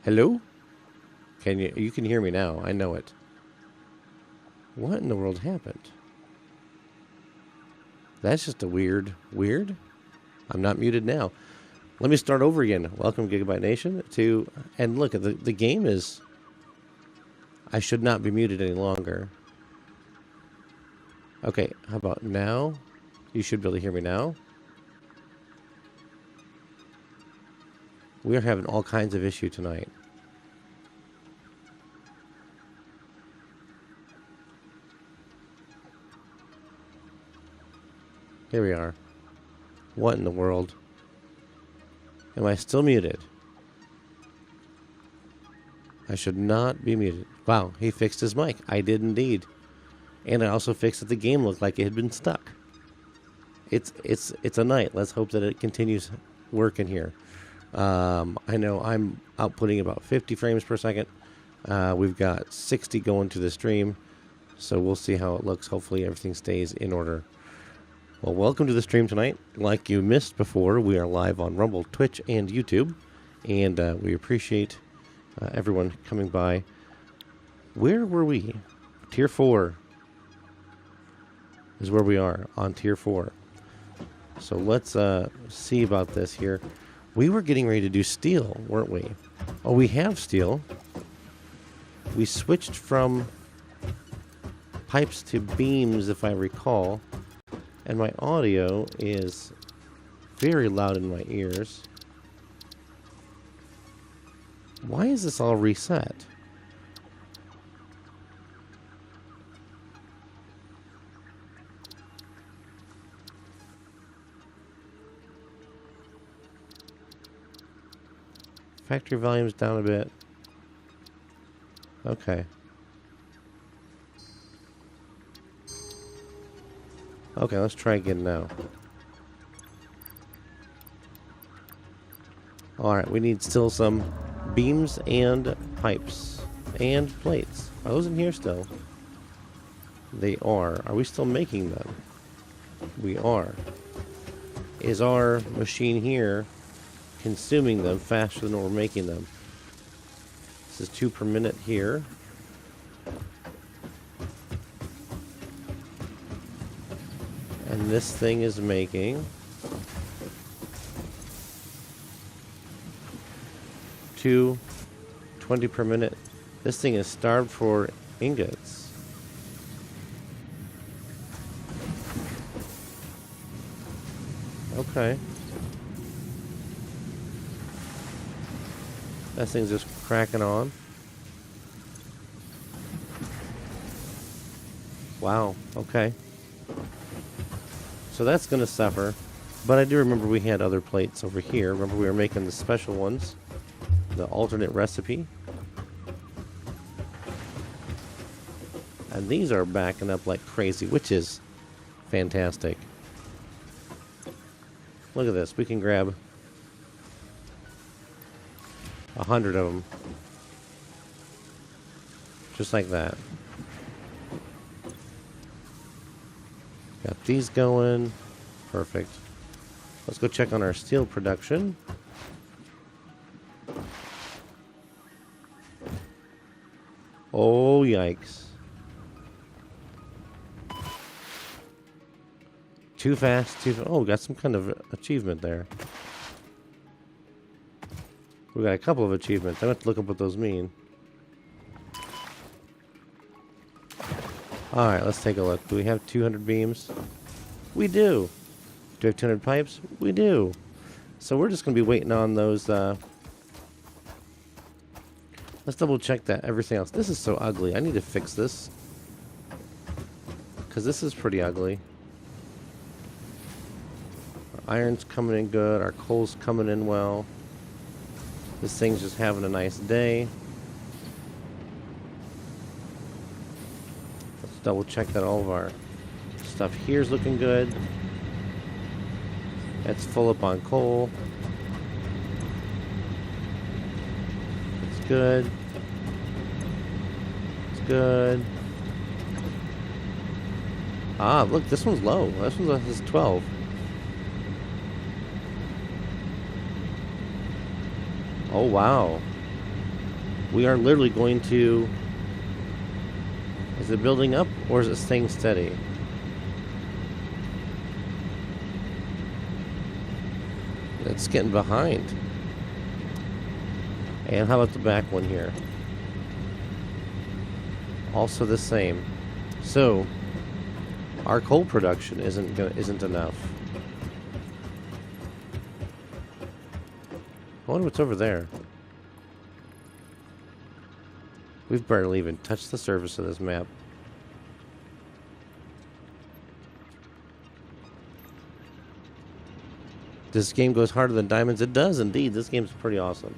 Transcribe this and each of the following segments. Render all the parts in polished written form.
Hello? You can hear me now. I know it. What in the world happened? That's just a weird. I'm not muted now. Let me start over again. Welcome, Gigabyte Nation, and look, the game is, I should not be muted any longer. Okay, how about now? You should be able to hear me now. We are having all kinds of issue tonight. Here we are. What in the world? Am I still muted? I should not be muted. Wow, he fixed his mic. I did indeed. And I also fixed that the game looked like it had been stuck. It's a night. Let's hope that it continues working here. I know I'm outputting about 50 frames per second. We've got 60 going to the stream, so we'll see how it looks. Hopefully everything stays in order. Well, welcome to the stream tonight. Like you missed before, we are live on Rumble, Twitch, and YouTube, and we appreciate everyone coming by. Where were we? Tier 4 is where we are, on Tier 4. So let's see about this here. We were getting ready to do steel, weren't we? Oh, we have steel. We switched from pipes to beams, if I recall. And my audio is very loud in my ears. Why is this all reset? Factory volume's down a bit. Okay. Okay, let's try again now. Alright, we need still some beams and pipes and plates. Are those in here still? They are. Are we still making them? We are. Is our machine here consuming them faster than we're making them? This is 2 per minute here. And this thing is making 220 per minute. This thing is starved for ingots. Okay. That thing's just cracking on. Wow, okay. So that's going to suffer. But I do remember we had other plates over here. Remember we were making the special ones. The alternate recipe. And these are backing up like crazy, which is fantastic. Look at this. We can grab 100 of them. Just like that. Got these going. Perfect. Let's go check on our steel production. Oh, yikes. Too fast, oh, got some kind of achievement there. We got a couple of achievements. I have to look up what those mean. Alright, let's take a look. Do we have 200 beams? We do. Do we have 200 pipes? We do. So we're just going to be waiting on those. Let's double check that everything else. This is so ugly. I need to fix this. Because this is pretty ugly. Our iron's coming in good. Our coal's coming in well. This thing's just having a nice day. Let's double check that all of our stuff here's looking good. It's full up on coal. It's good. It's good. Ah, look, this one's low. This is 12. Oh, wow. We are literally going to... Is it building up or is it staying steady? It's getting behind. And how about the back one here? Also the same. So, our coal production isn't enough. I wonder what's over there. We've barely even touched the surface of this map. This game goes harder than diamonds. It does indeed. This game's pretty awesome.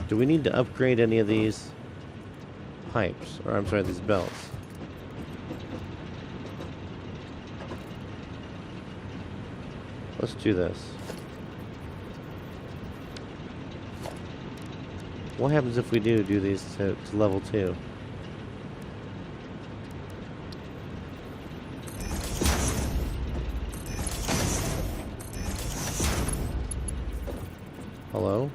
Do we need to upgrade any of these pipes? Or I'm sorry, these belts? Let's do this. What happens if we do these to level 2? Hello?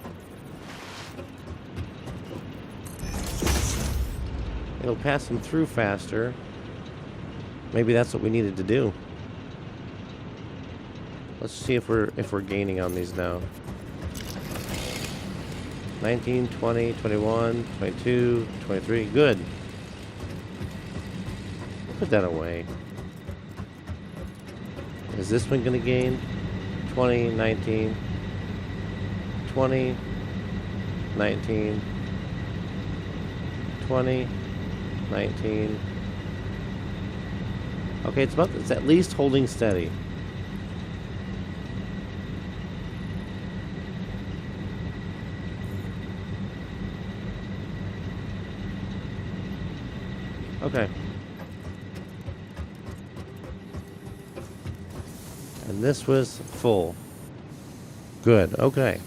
It'll pass them through faster. Maybe that's what we needed to do. Let's see if we're gaining on these now. 19, 20, 21, 22, 23. Good. Put that away. Is this one going to gain? 20, 19, 20, 19, 20, 19. Okay, it's at least holding steady. Okay. And this was full. Good, okay.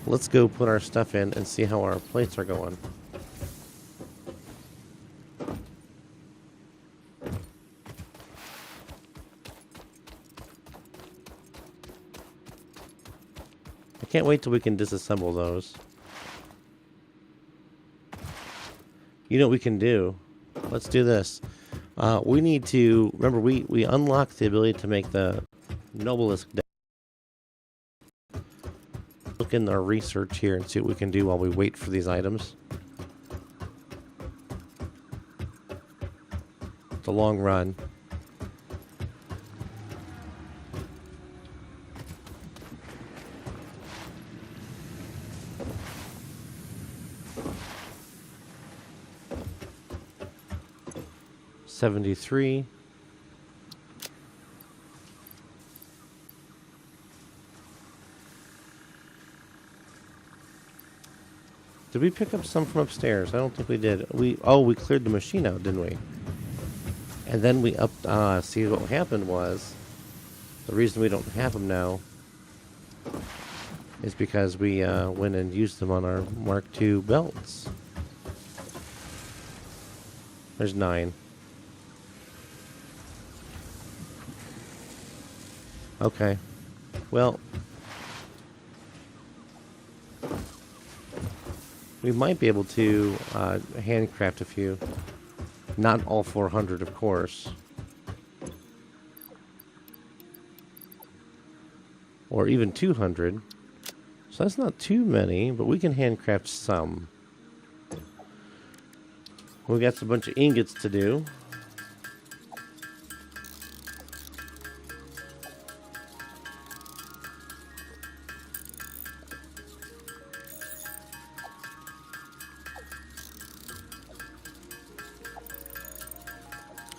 Let's go put our stuff in and see how our plates are going. I can't wait till we can disassemble those. You know what we can do? Let's do this. We need to... Remember, we unlocked the ability to make the Noblisk deck. Look in our research here and see what we can do while we wait for these items. It's a long run. $73. Did we pick up some from upstairs? I don't think we did. We cleared the machine out, didn't we? And then we upped... see, what happened was... The reason we don't have them now... is because we went and used them on our Mark II belts. There's 9. Okay. Well... we might be able to handcraft a few. Not all 400, of course. Or even 200. So that's not too many, but we can handcraft some. We got a bunch of ingots to do.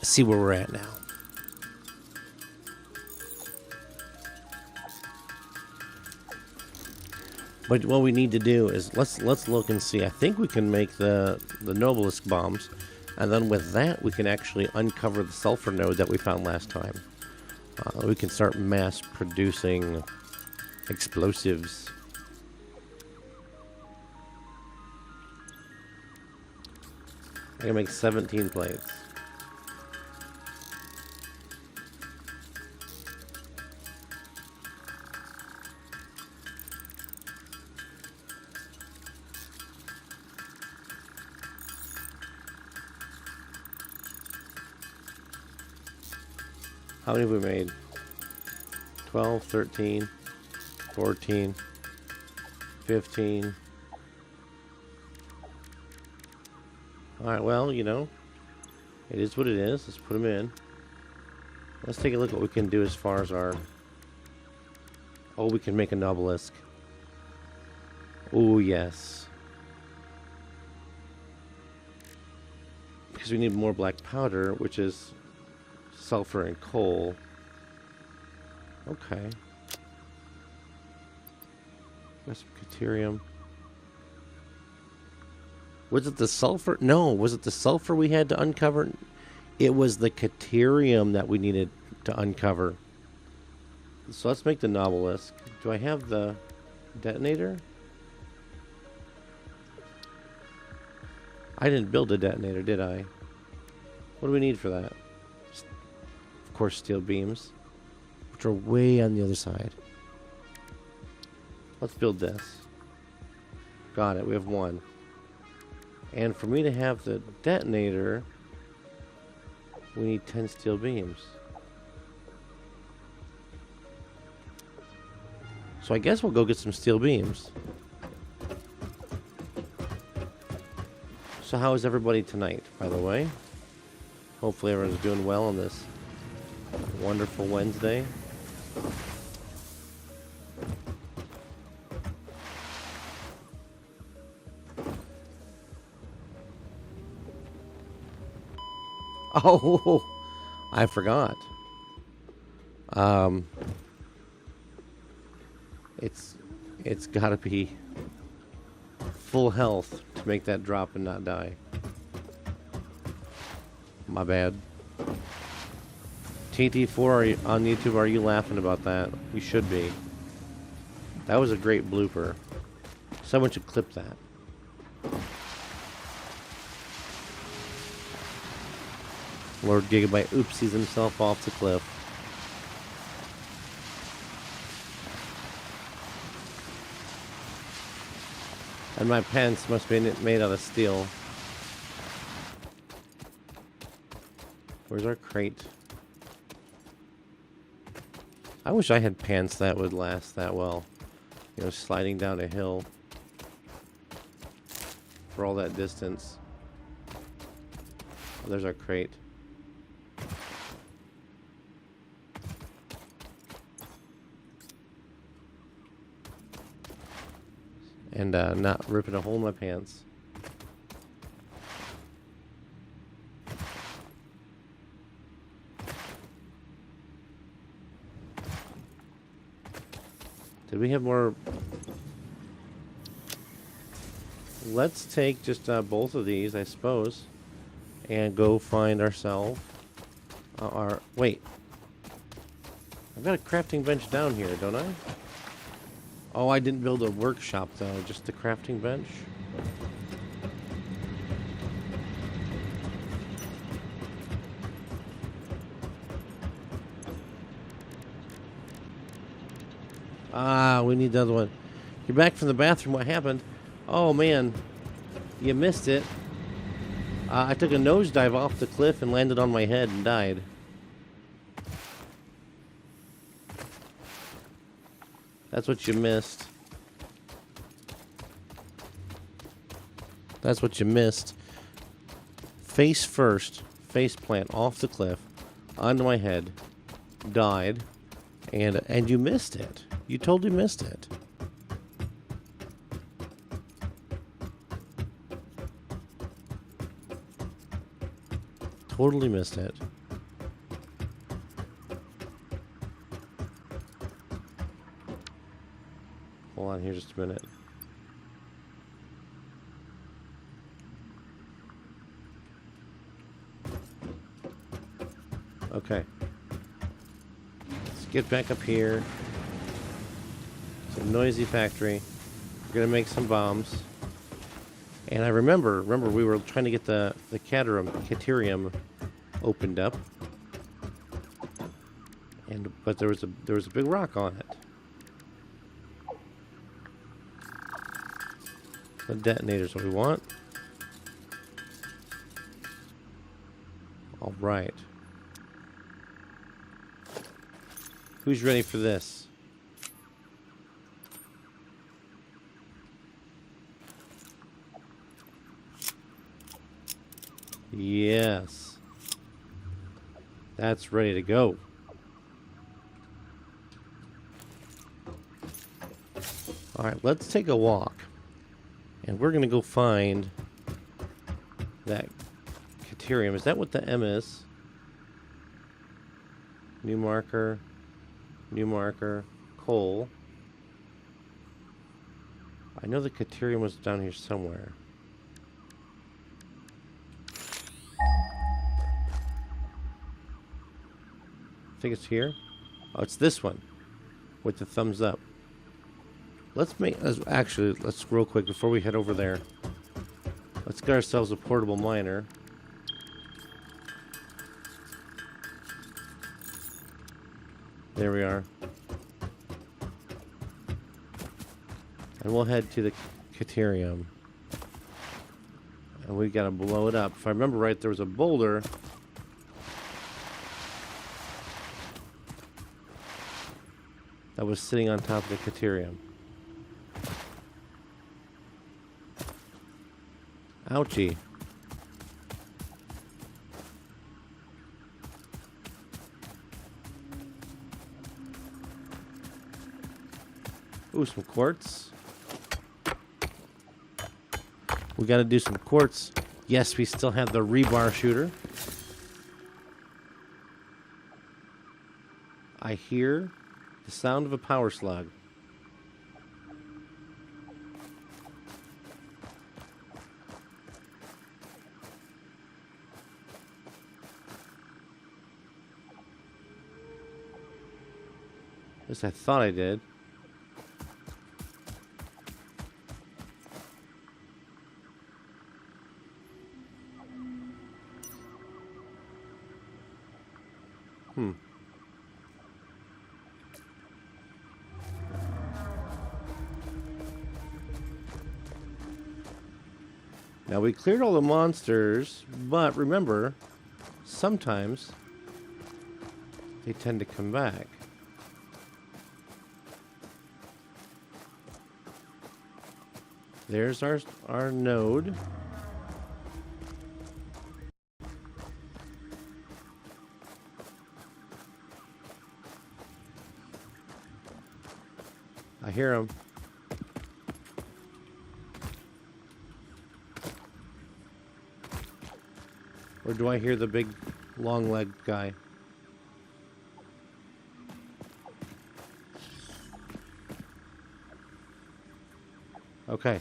See where we're at now. But what we need to do is let's look and see. I think we can make the Noblisk bombs, and then with that we can actually uncover the sulfur node that we found last time. We can start mass producing explosives. I can make 17 plates. How many have we made? 12, 13, 14, 15. Alright, well, you know, it is what it is. Let's put them in. Let's take a look at what we can do as far as our... Oh, we can make a Noblisk. Oh, yes. Because we need more black powder, which is... sulfur and coal. Okay. That's deuterium. Was it the sulfur? No, was it the sulfur we had to uncover? It was the deuterium that we needed to uncover. So let's make the Noblisk. Do I have the detonator? I didn't build a detonator, did I? What do we need for that? Of course, steel beams, which are way on the other side. Let's build this. Got it, we have 1. And for me to have the detonator, we need 10 steel beams. So I guess we'll go get some steel beams. So how is everybody tonight, by the way? Hopefully everyone's doing well on this wonderful Wednesday. Oh, I forgot. It's got to be full health to make that drop and not die. My bad. TT4 on YouTube, are you laughing about that? You should be. That was a great blooper. Someone should clip that. Lord Gigabyte oopsies himself off the cliff. And my pants must be made out of steel. Where's our crate? I wish I had pants that would last that well. You know, sliding down a hill for all that distance. Oh, there's our crate. And not ripping a hole in my pants. Did we have more? Let's take just both of these, I suppose, and go find ourselves our... Wait. I've got a crafting bench down here, don't I? Oh, I didn't build a workshop, though. Just the crafting bench. Ah, we need the other one. You're back from the bathroom. What happened? Oh, man. You missed it. I took a nosedive off the cliff and landed on my head and died. That's what you missed. That's what you missed. Face first, face plant off the cliff, onto my head, died, and you missed it. You totally missed it. Totally missed it. Hold on here just a minute. Okay. Let's get back up here. It's a noisy factory. We're gonna make some bombs. And I remember we were trying to get the caterium opened up. But there was a big rock on it. The detonator's what we want. All right. Who's ready for this? Yes. That's ready to go. All right, let's take a walk. And we're going to go find that caterium. Is that what the M is? New marker, coal. I know the caterium was down here somewhere. I think it's here. Oh, it's this one with the thumbs up. Let's real quick before we head over there. Let's get ourselves a portable miner. There we are. And we'll head to the caterium. And we've got to blow it up. If I remember right, there was a boulder. that was sitting on top of the Caterium. Ouchie. Ooh, some quartz. We gotta do some quartz. Yes, we still have the rebar shooter. I hear the sound of a power slug. At least I thought I did. Now we cleared all the monsters, but remember, sometimes they tend to come back. There's our node. I hear him. Or do I hear the big long-legged guy? Okay.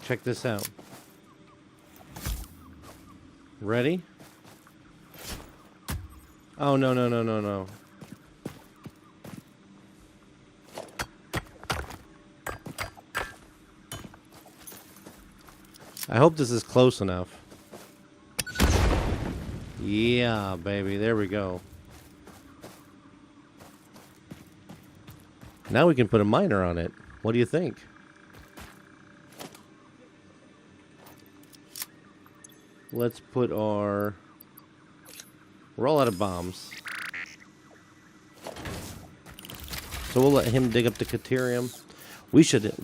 Check this out. Ready? Oh, no, no, no, no, no. I hope this is close enough. Yeah, baby, there we go. Now we can put a miner on it. What do you think? Let's put our... We're all out of bombs. So we'll let him dig up the Caterium. We should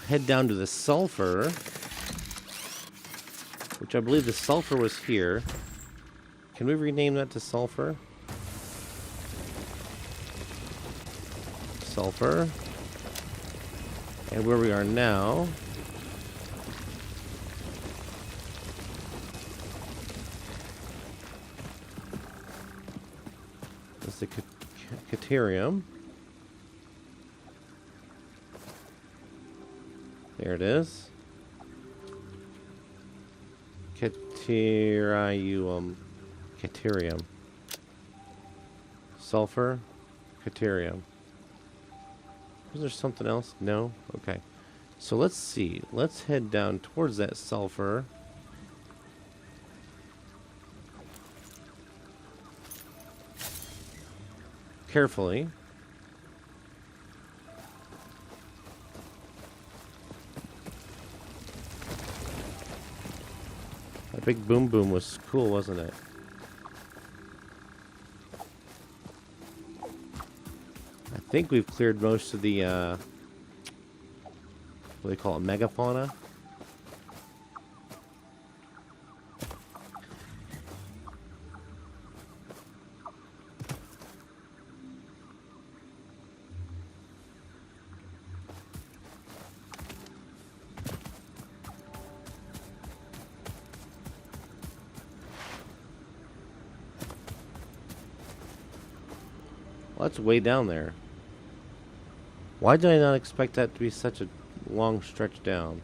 head down to the sulfur. Which I believe the sulfur was here. Can we rename that to sulfur? Sulfur. And where we are now... is the Caterium. There it is. Caterium. Sulfur. Caterium. Was there something else? No? Okay. So let's see. Let's head down towards that sulfur. Carefully. That big boom boom was cool, wasn't it? I think we've cleared most of the, what do they call it, megafauna? Well, that's way down there. Why did I not expect that to be such a long stretch down?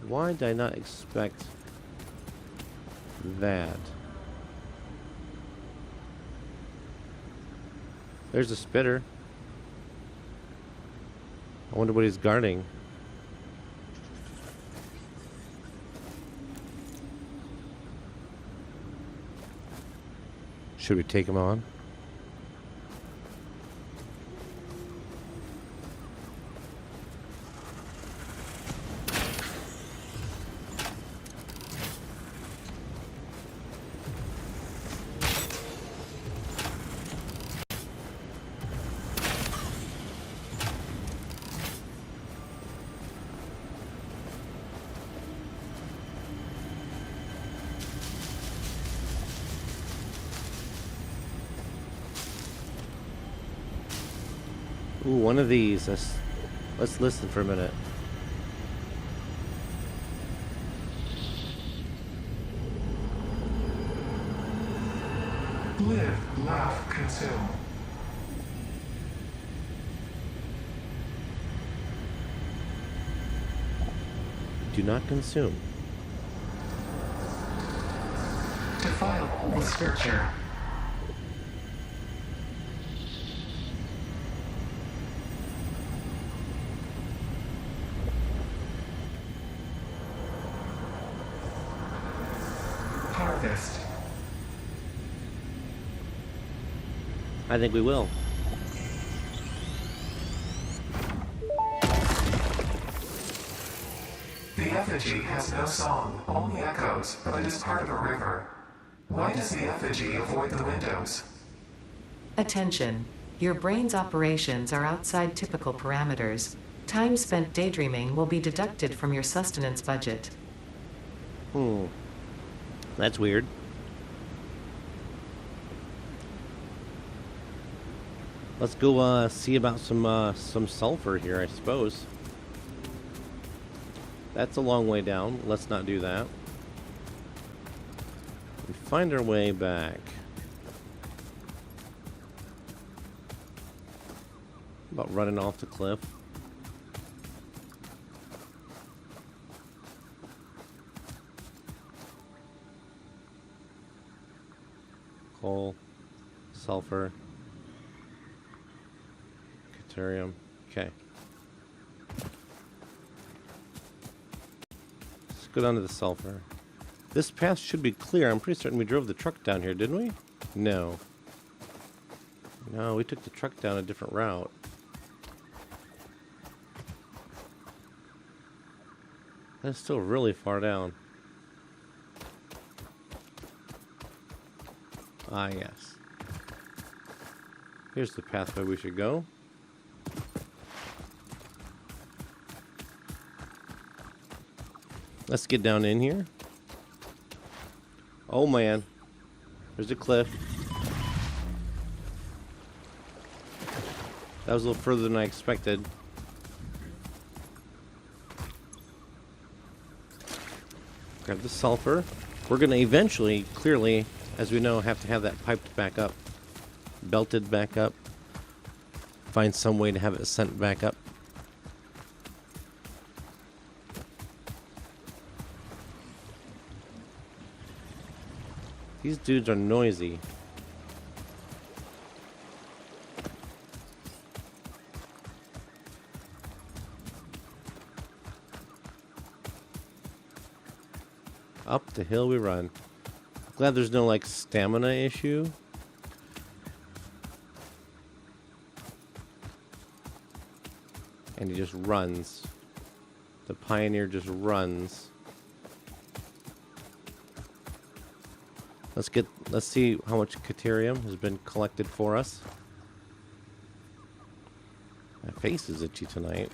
Why did I not expect that? There's a spitter. I wonder what he's guarding. Should we take him on? Ooh, one of these. Let's listen for a minute. Live, laugh, consume. Do not consume. Defile the scripture. Harvest. I think we will. The effigy has no song, only echoes, but it is part of a river. Why does the effigy avoid the windows? Attention. Your brain's operations are outside typical parameters. Time spent daydreaming will be deducted from your sustenance budget. That's weird. Let's go see about some sulfur here, I suppose. That's a long way down. Let's not do that. And find our way back. About running off the cliff. Coal, sulfur, deuterium. Okay. Let's go down to the sulfur. This path should be clear. I'm pretty certain we drove the truck down here, didn't we? No. No, we took the truck down a different route. That's still really far down. Ah, yes. Here's the pathway we should go. Let's get down in here. Oh man. There's a cliff. That was a little further than I expected. Grab the sulfur. We're going to eventually, clearly, as we know, have to have that piped back up. Belted back up. Find some way to have it sent back up. These dudes are noisy. Up the hill we run. Glad there's no like stamina issue. And he just runs. The pioneer just runs. Let's see how much deuterium has been collected for us. My face is itchy tonight.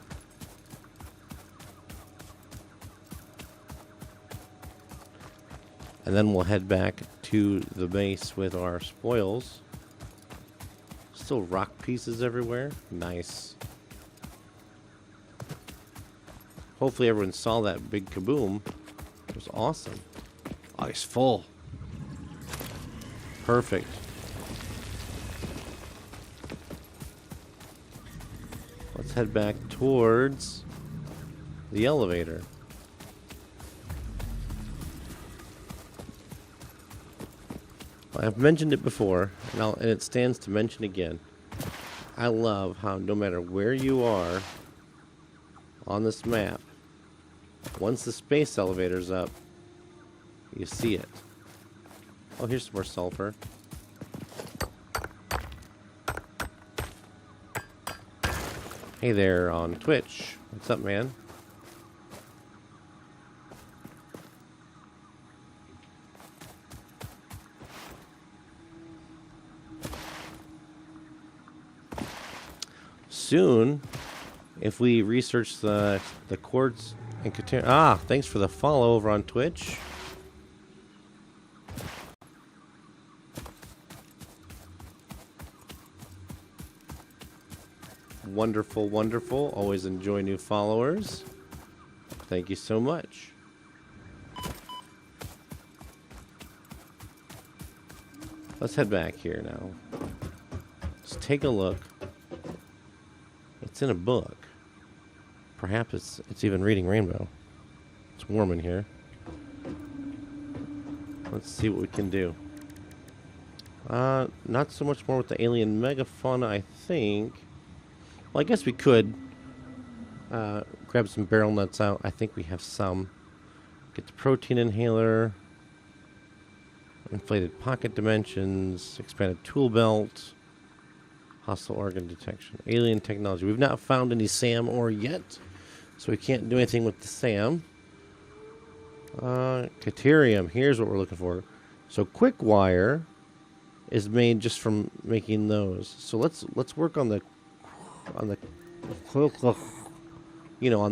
And then we'll head back to the base with our spoils. Still rock pieces everywhere. Nice. Hopefully everyone saw that big kaboom. It was awesome. Oh, he's full. Perfect. Let's head back towards the elevator. I've mentioned it before, and it stands to mention again. I love how no matter where you are on this map, once the space elevator's up, you see it. Oh, here's some more sulfur. Hey there on Twitch. What's up, man? Soon, if we research the quartz and continue. Ah, thanks for the follow over on Twitch. Wonderful, wonderful. Always enjoy new followers. Thank you so much. Let's head back here now. Let's take a look. It's in a book. Perhaps it's even reading Rainbow. It's warm in here. Let's see what we can do. Not so much more with the alien megafauna, I think. Well, I guess we could grab some barrel nuts out. I think we have some. Get the protein inhaler. Inflated pocket dimensions. Expanded tool belt. Hostile organ detection. Alien technology. We've not found any SAM ore yet, so we can't do anything with the SAM. Caterium. Here's what we're looking for. So quick wire is made just from making those. So let's work on the on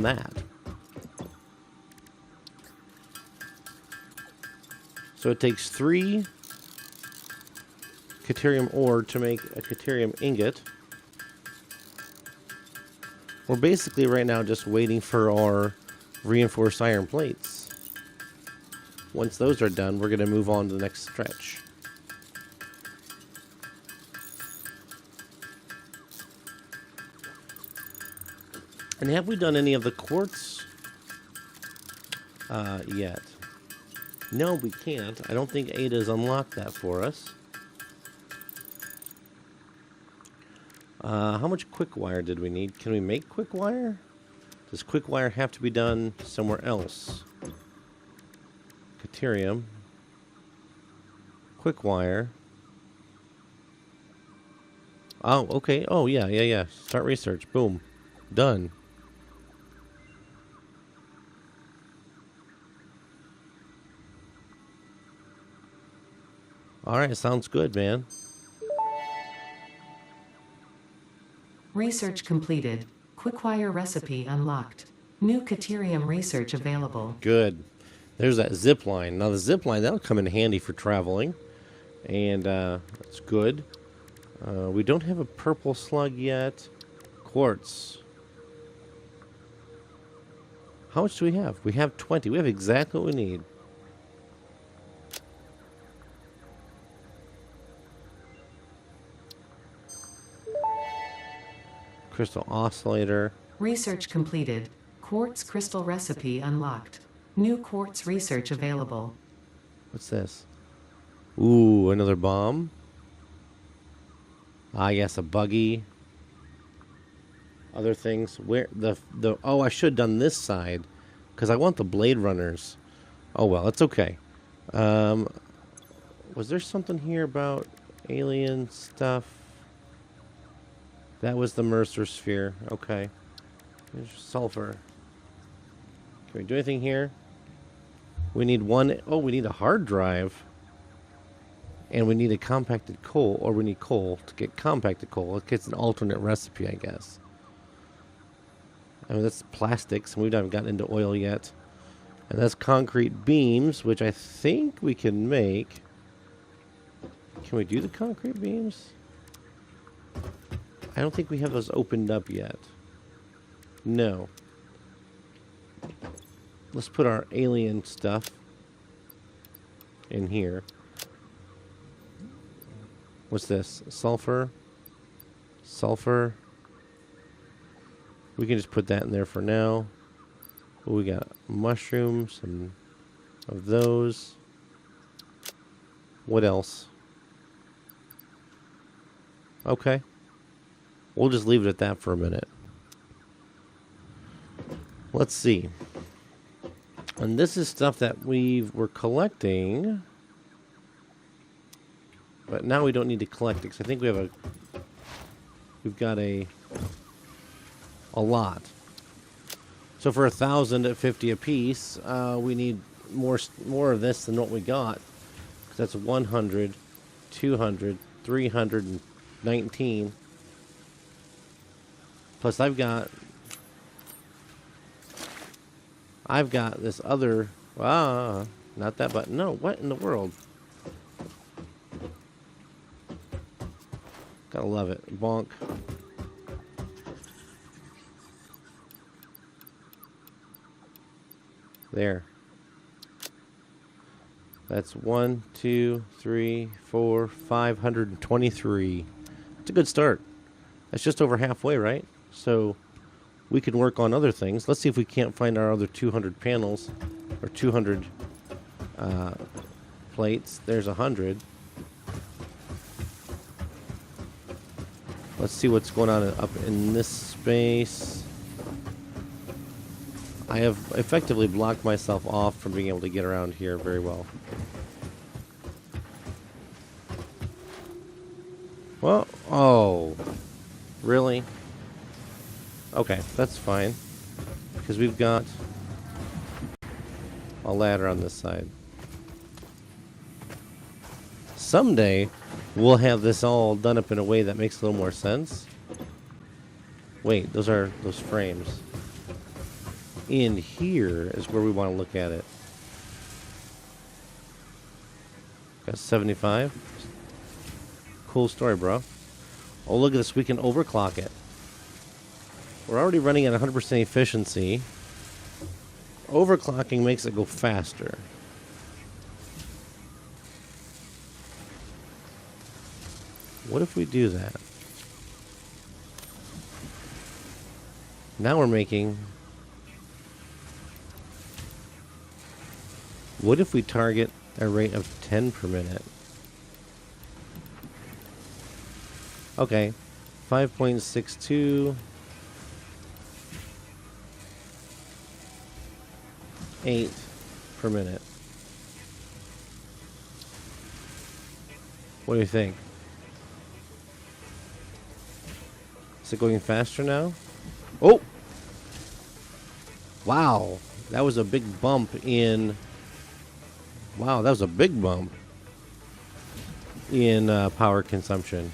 that. So it takes 3 caterium ore to make a caterium ingot. We're basically right now just waiting for our reinforced iron plates. Once those are done, we're going to move on to the next stretch. And have we done any of the quartz yet? No, we can't. I don't think Ada's unlocked that for us. How much quick wire did we need? Can we make quick wire? Does quick wire have to be done somewhere else? Caterium. Quick wire. Oh, okay. Oh, yeah. Start research. Boom. Done. Alright, sounds good, man. Research completed. Quickwire recipe unlocked. New caterium research available. Good. There's that zip line. Now the zip line, that'll come in handy for traveling. And that's good. We don't have a purple slug yet. Quartz. How much do we have? We have 20. We have exactly what we need. Crystal oscillator. Research completed. Quartz crystal recipe unlocked. New quartz research available. What's this? Ooh, another bomb. Ah, yes, a buggy. Other things. Where the oh, I should have done this side because I want the Blade Runners. Oh well, it's okay. Was there something here about alien stuff? That was the Mercer sphere. Okay. There's sulfur. Can we do anything here? We need one. Oh, we need a hard drive. And we need a compacted coal. Or we need coal to get compacted coal. It gets an alternate recipe, I guess. I mean, that's plastics. And we haven't gotten into oil yet. And that's concrete beams, which I think we can make. Can we do the concrete beams? I don't think we have those opened up yet. No. Let's put our alien stuff in here. What's this? Sulfur. Sulfur. We can just put that in there for now. Oh, we got mushrooms and of those. What else? Okay. We'll just leave it at that for a minute. Let's see. And this is stuff that we're collecting. But now we don't need to collect it, because I think we've got a lot. So for 1,000 at 50 a piece, we need more of this than what we got. 'Cause that's 100, 200, 319. Plus I've got this other, not that button. No, what in the world? Gotta love it. Bonk. There. That's 1, 2, 3, 4, 523. It's a good start. That's just over halfway, right? So we can work on other things. Let's see if we can't find our other 200 panels or 200 plates. There's 100. Let's see what's going on up in this space. I have effectively blocked myself off from being able to get around here very well. Well, oh, really? Okay, that's fine. Because we've got a ladder on this side. Someday, we'll have this all done up in a way that makes a little more sense. Wait, those are those frames. In here is where we want to look at it. Got 75. Cool story, bro. Oh, look at this. We can overclock it. We're already running at 100% efficiency. Overclocking makes it go faster. What if we do that? Now we're making... What if we target a rate of 10 per minute? Okay. 5.62... 8 per minute. What do you think? Is it going faster now? Oh! Wow. That was a big bump in... Wow, that was a big bump in power consumption.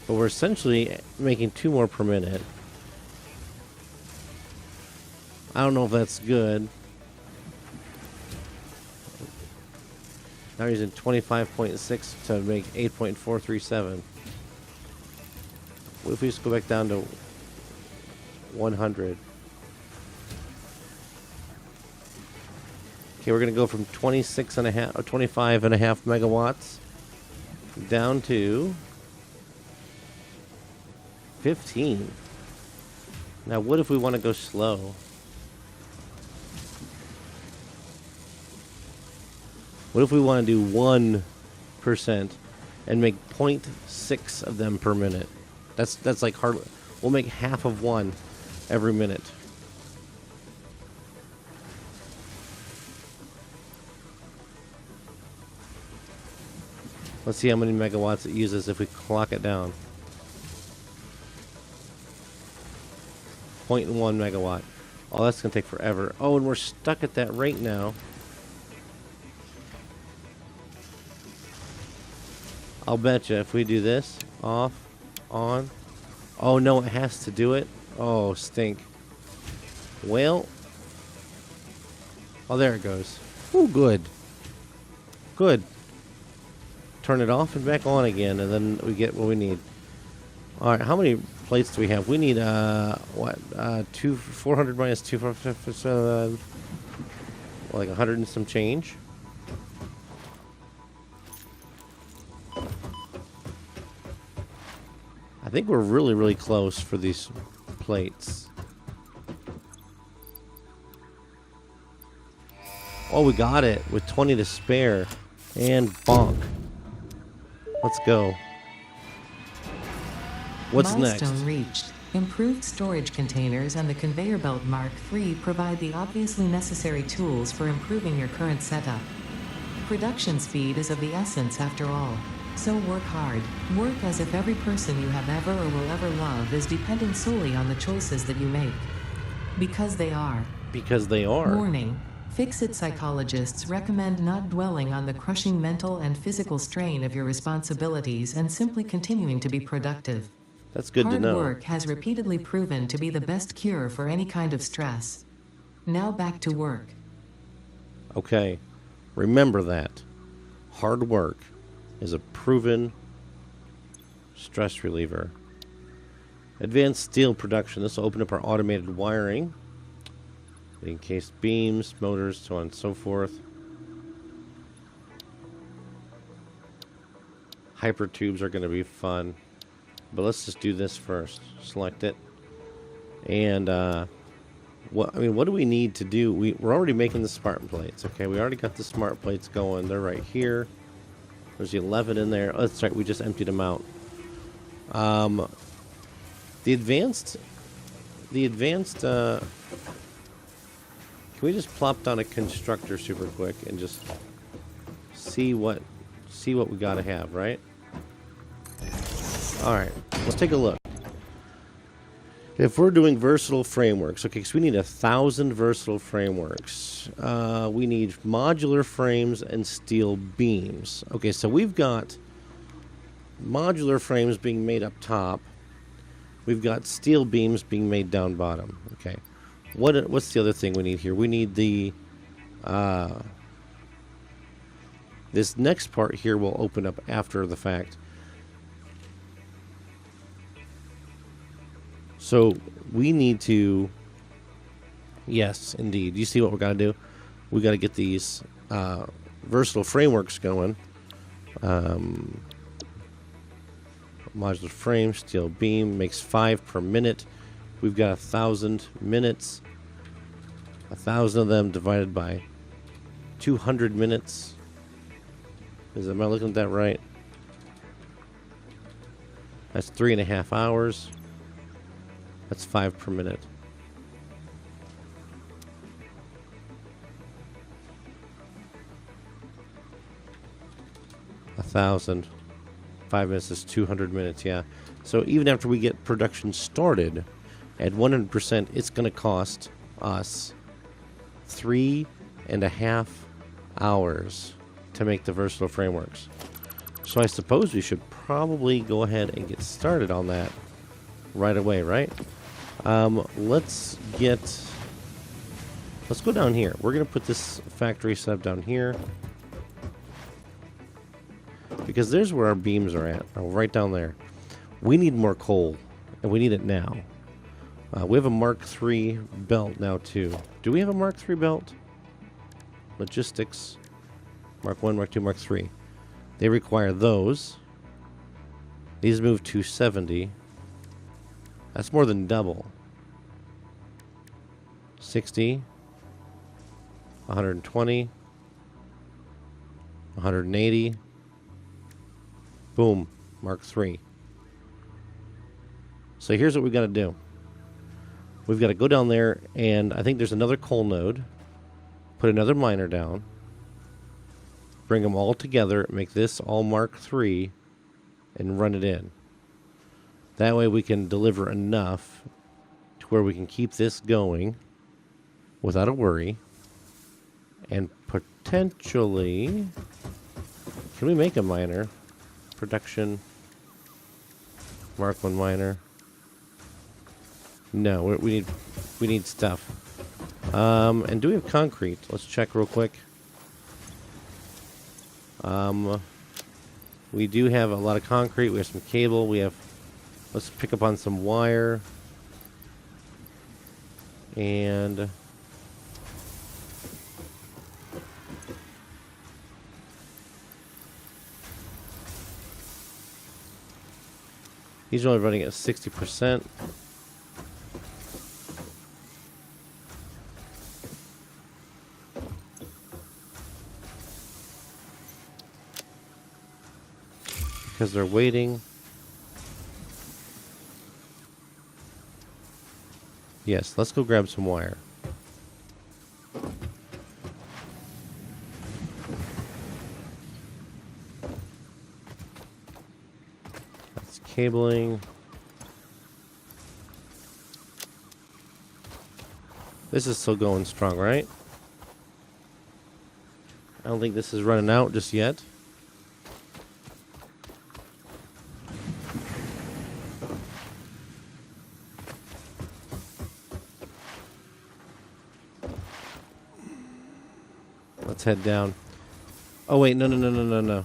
But we're essentially making 2 more per minute. I don't know if that's good. Now we're using 25.6 to make 8.437. What if we just go back down to 100? Okay, we're going to go from 26.5 or 25.5 megawatts down to 15. Now, what if we want to go slow? What if we want to do 1% and make 0.6 of them per minute? That's like hard. We'll make half of one every minute. Let's see how many megawatts it uses if we clock it down. 0.1 megawatt. Oh, that's going to take forever. Oh, and we're stuck at that rate now. I'll bet you if we do this, off, on. Oh, no, it has to do it. Oh, stink. Well. Oh, there it goes. Oh, good. Good. Turn it off and back on again, and then we get what we need. All right, how many plates do we have? We need, 400 minus 2, like 100 and some change. I think we're really, really close for these plates. Oh, we got it with 20 to spare. And bonk. Let's go. What's next? Milestone reached. Improved storage containers and the conveyor belt Mark III provide the obviously necessary tools for improving your current setup. Production speed is of the essence after all. So work hard. Work as if every person you have ever or will ever love is depending solely on the choices that you make. Because they are. Because they are. Warning. Fix-it psychologists recommend not dwelling on the crushing mental and physical strain of your responsibilities and simply continuing to be productive. That's good to know. Hard work has repeatedly proven to be the best cure for any kind of stress. Now back to work. Okay. Remember that. Hard work is a proven stress reliever. Advanced steel production. This will open up our automated wiring. Encased beams, motors, so on and so forth. Hyper tubes are going to be fun. But let's just do this first. Select it. And what do we need to do? We're already making the smart plates. Okay, we already got the smart plates going. They're right here. There's 11 in there. Oh, that's right. We just emptied them out. The advanced. Can we just plop down a constructor super quick and just see what we gotta have, right? All right, let's take a look. If we're doing versatile frameworks, okay, so we need 1,000 versatile frameworks. We need modular frames and steel beams. Okay, so we've got modular frames being made up top. We've got steel beams being made down bottom. Okay, what's the other thing we need here? We need the this next part here will open up after the fact. So we need to, yes, indeed. You see what we got to do? We got to get these versatile frameworks going. Modular frame, steel beam makes 5 per minute. We've got 1,000 minutes. 1,000 of them divided by 200 minutes. Am I looking at that right? That's 3.5 hours. That's 5 per minute. A 1,000. 5 minutes is 200 minutes, yeah. So even after we get production started, at 100%, it's going to cost us 3.5 hours to make the versatile frameworks. So I suppose we should probably go ahead and get started on that right away, right? Let's go down here. We're going to put this factory setup down here, because there's where our beams are at. Oh, right down there. We need more coal, and we need it now. We have a Mark III belt now, too. Do we have a Mark III belt? Logistics. Mark 1, Mark 2, Mark 3. They require those. These move 270. That's more than double. 60. 120. 180. Boom. Mark 3. So here's what we've got to do. We've got to go down there, and I think there's another coal node. Put another miner down. Bring them all together, make this all Mark 3, and run it in. That way we can deliver enough to where we can keep this going without a worry. And potentially, can we make a miner? Production, Mark 1 miner. No, we need stuff. And do we have concrete? Let's check real quick. We do have a lot of concrete. We have some cable. Let's pick up on some wire. And he's only running at 60%. Because they're waiting. Yes, let's go grab some wire. That's cabling. This is still going strong, right? I don't think this is running out just yet. Let's head down. Oh wait, no.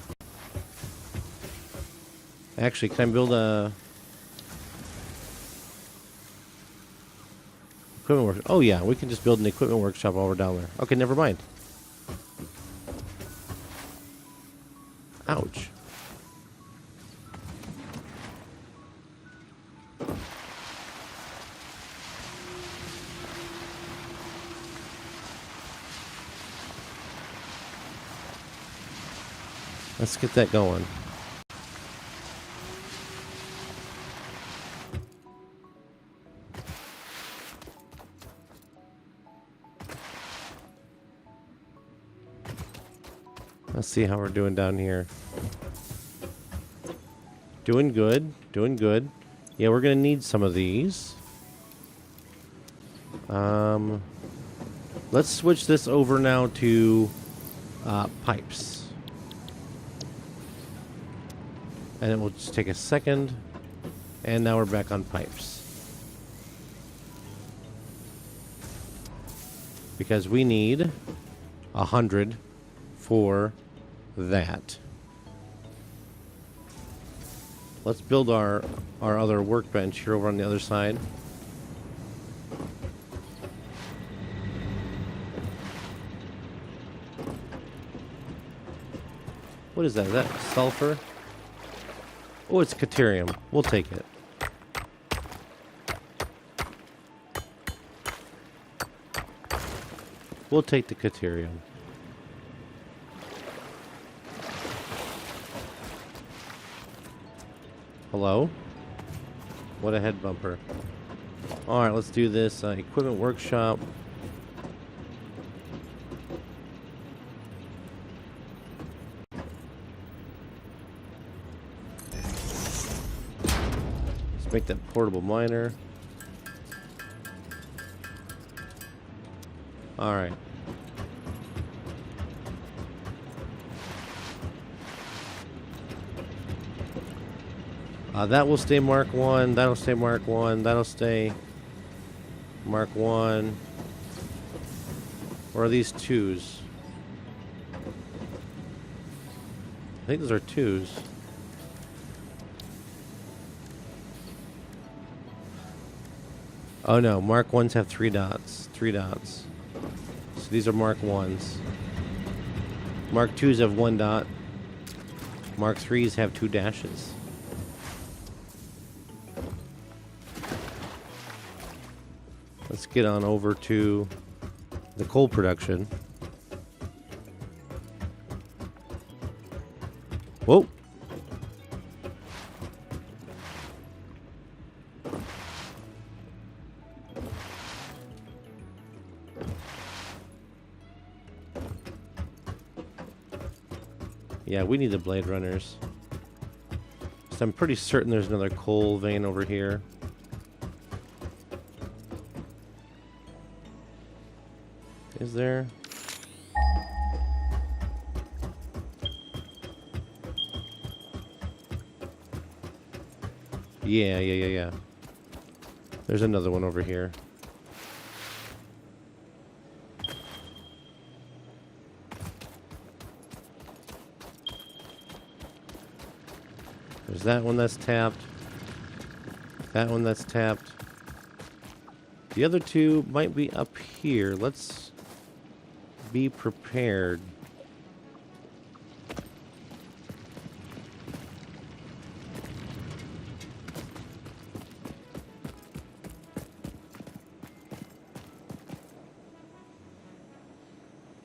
Actually, can I build a... Equipment work. Oh yeah, we can just build an equipment workshop while we're down there. Okay, never mind. Ouch. Let's get that going. Let's see how we're doing down here. Doing good. Doing good. Yeah, we're going to need some of these. Let's switch this over now to pipes. And it will just take a second. And now we're back on pipes. Because we need 100 for that. Let's build our other workbench here over on the other side. What is that? Is that sulfur? Oh, it's Caterium. We'll take it. We'll take the Caterium. Hello? What a head bumper. Alright, let's do this. Equipment workshop. Let's make that portable miner. Alright. That will stay Mark 1. That'll stay Mark 1. That'll stay Mark 1. Or are these 2s? I think those are 2s. Oh no, Mark 1s have 3 dots. 3 dots. So these are Mark 1s. Mark 2s have 1 dot. Mark 3s have 2 dashes. Let's get on over to the coal production. Whoa. Yeah, we need the blade runners. So I'm pretty certain there's another coal vein over here. Is there? Yeah. There's another one over here. There's that one that's tapped. That one that's tapped. The other 2 might be up here. Let's be prepared.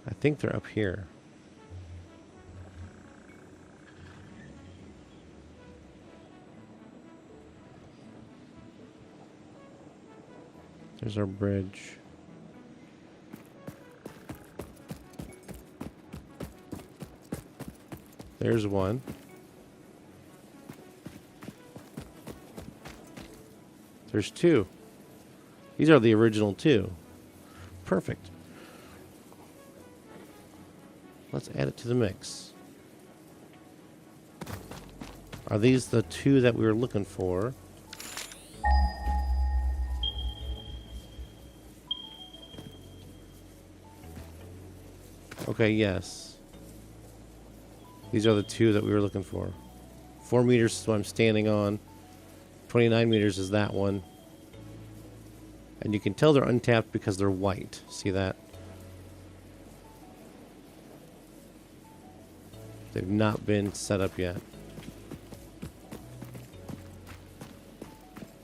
I think they're up here. There's our bridge. There's one. There's 2. These are the original 2. Perfect. Let's add it to the mix. Are these the 2 that we were looking for? Okay, yes. These are the 2 that we were looking for. 4 meters is what I'm standing on. 29 meters is that one. And you can tell they're untapped because they're white. See that? They've not been set up yet.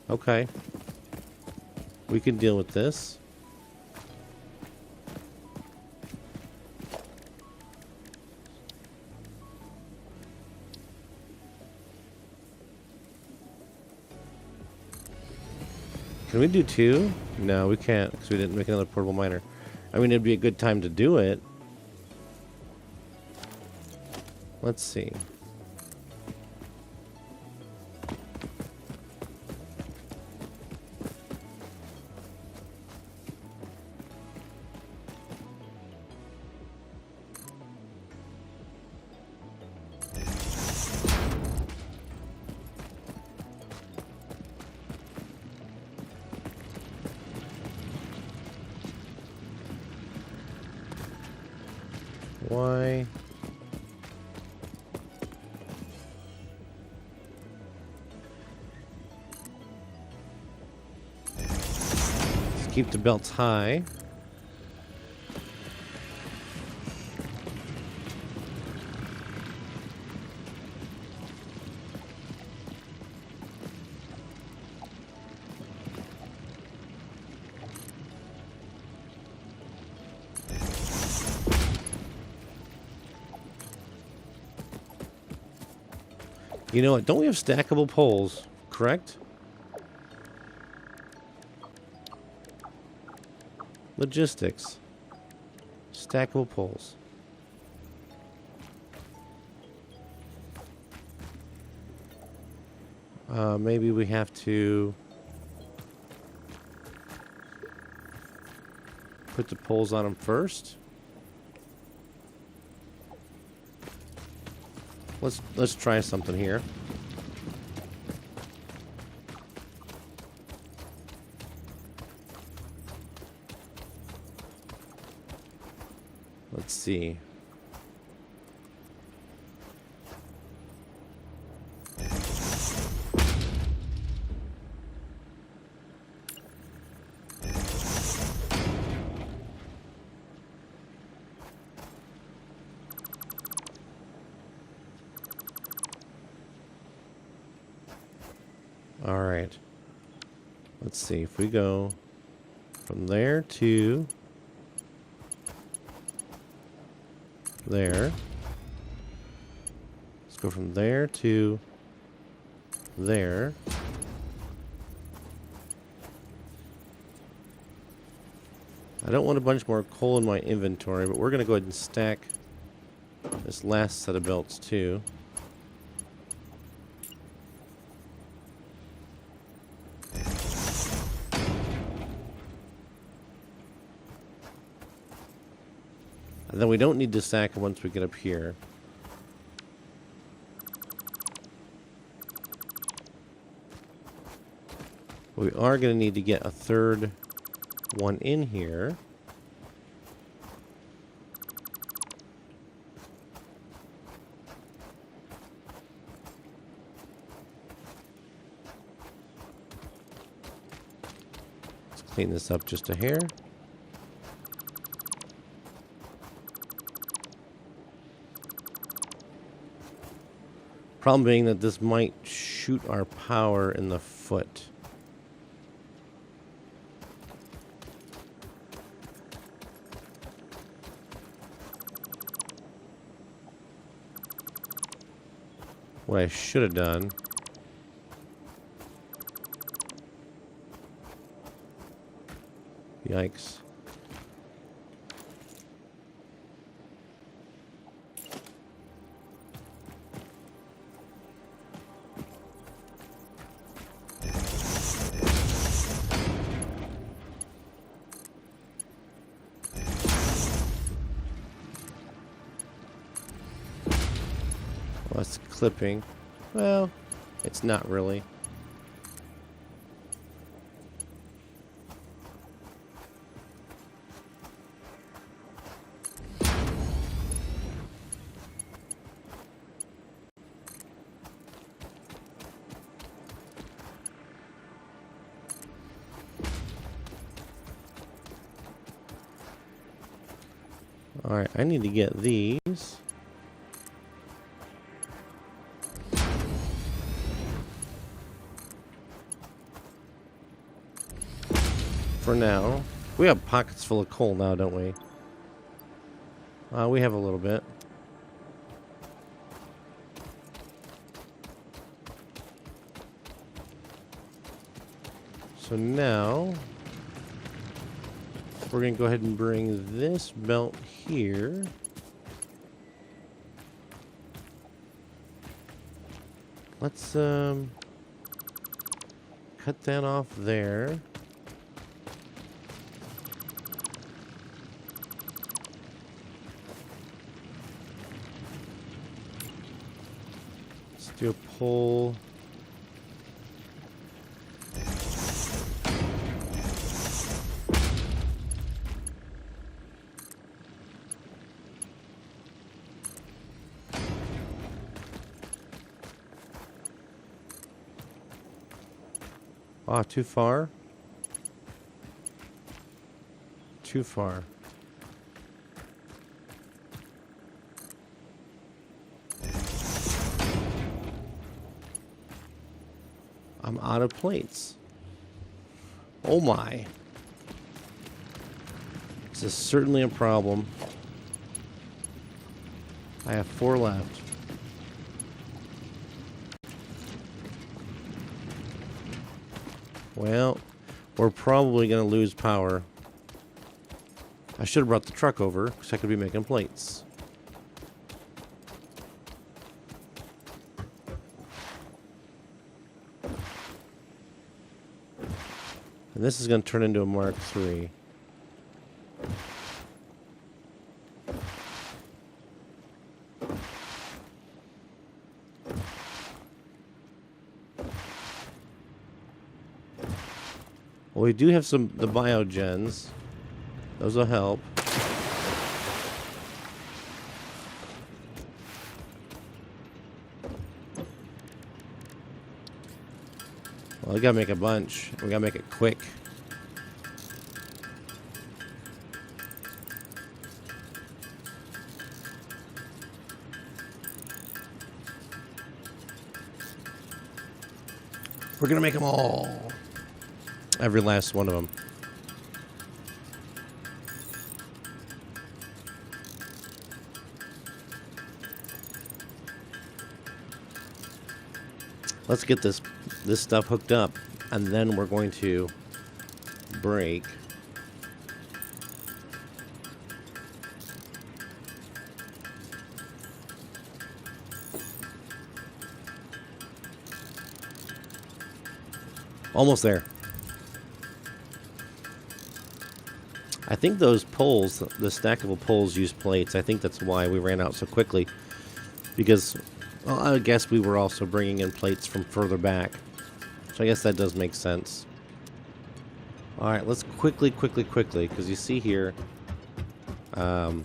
Okay. We can deal with this. Can we do 2? No, we can't because we didn't make another portable miner. I mean, it'd be a good time to do it. Let's see. Why? Let's keep the belts high. You know what? Don't we have stackable poles, correct? Logistics. Stackable poles. Maybe we have to put the poles on them first. Let's try something here. Let's see. All right. Let's see if we go from there to there. Let's go from there to there. I don't want a bunch more coal in my inventory, but we're going to go ahead and stack this last set of belts too. And then we don't need to stack it once we get up here. We are going to need to get a third one in here. Let's clean this up just a hair. Problem being that this might shoot our power in the foot. What I should have done . Yikes. Well, it's clipping. Well, it's not really. Alright, I need to get these. For now. We have pockets full of coal now, don't we? We have a little bit. So now, we're going to go ahead and bring this belt here. Let's cut that off there. Let's do a pole. Ah, too far? Too far. I'm out of plates. Oh my. This is certainly a problem. I have 4 left. Well, we're probably going to lose power. I should have brought the truck over, because I could be making plates. And this is going to turn into a Mark III. Well, we do have the biogens. Those will help. Well, we gotta make a bunch. We gotta make it quick. We're gonna make them all. Every last one of them. Let's get this stuff hooked up, and then we're going to break. Almost there. I think those poles, the stackable poles, use plates. I think that's why we ran out so quickly. Because, well, I guess we were also bringing in plates from further back. So I guess that does make sense. Alright, let's quickly, because you see here, that's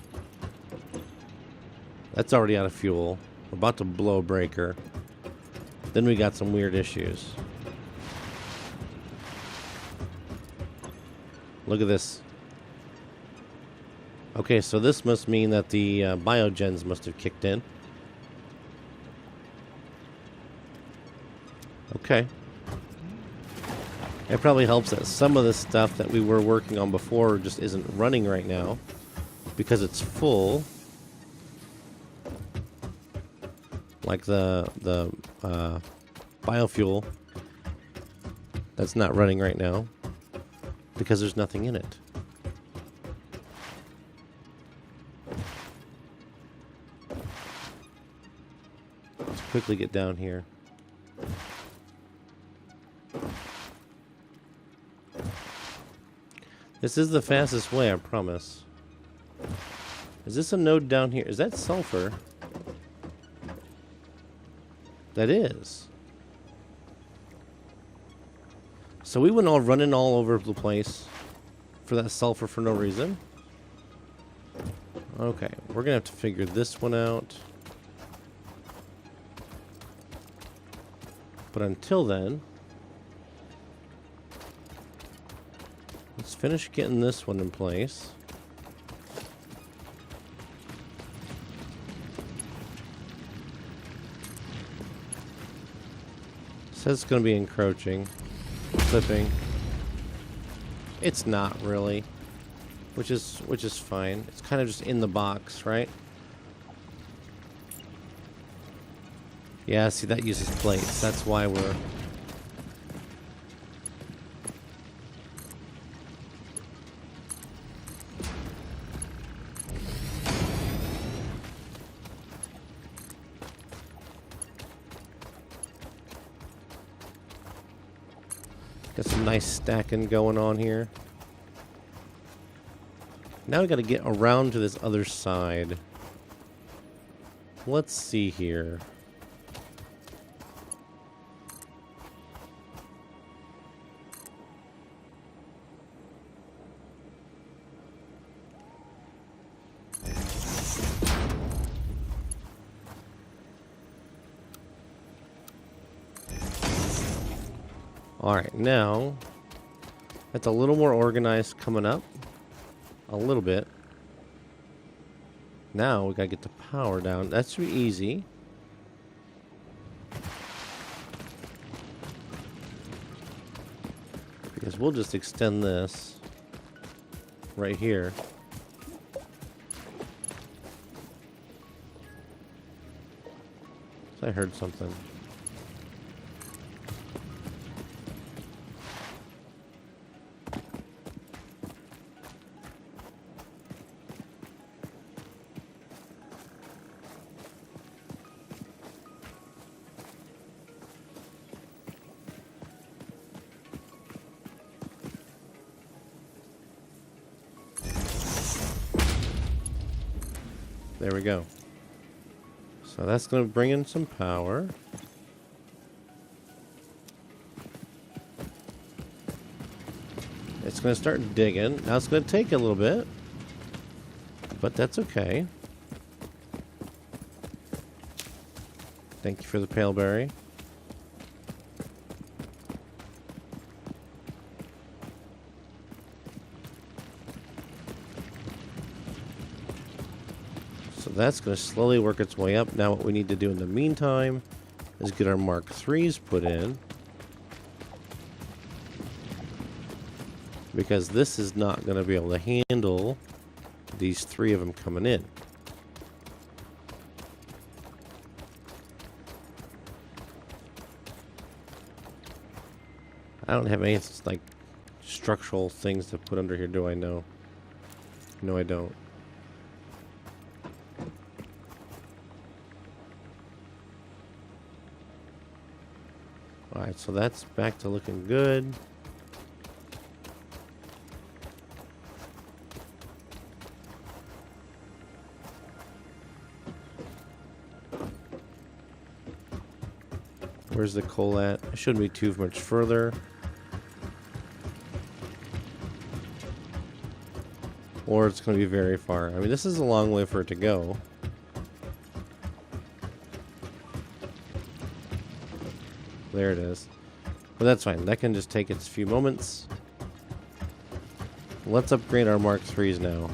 already out of fuel. We're about to blow a breaker. Then we got some weird issues. Look at this. Okay, so this must mean that the biogens must have kicked in. Okay. It probably helps that some of the stuff that we were working on before just isn't running right now because it's full. Like the biofuel that's not running right now because there's nothing in it. Let's quickly get down here. This is the fastest way, I promise. Is this a node down here? Is that sulfur? That is. So we went all running all over the place for that sulfur for no reason. Okay, we're gonna have to figure this one out. But until then, let's finish getting this one in place. says it's going to be encroaching, clipping. It's not really, which is fine. It's kind of just in the box, right? Yeah, see, that uses plates. That's why we're... Got some nice stacking going on here. Now we got to get around to this other side. Let's see here. Alright, now that's a little more organized coming up. A little bit. Now we gotta get the power down. That should be easy. Because we'll just extend this right here. I heard something. There we go. So that's going to bring in some power. It's going to start digging. Now it's going to take a little bit, but that's okay. Thank you for the pale berry. So that's going to slowly work its way up. Now what we need to do in the meantime is get our Mark IIIs put in. Because this is not going to be able to handle these three of them coming in. I don't have any like structural things to put under here, do I? No. No, I don't. Alright, so that's back to looking good. Where's the coal at? It shouldn't be too much further. Or it's going to be very far. I mean, this is a long way for it to go. There it is. But that's fine. That can just take its few moments. Let's upgrade our Mark IIIs now.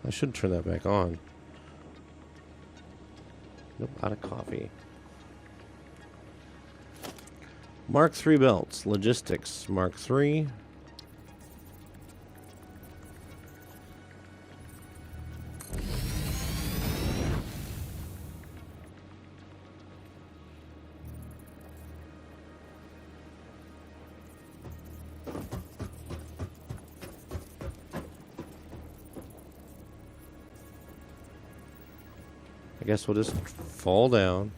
I should turn that back on. Nope, out of coffee. Mark III belts. Logistics. Mark III. I guess we'll just fall down.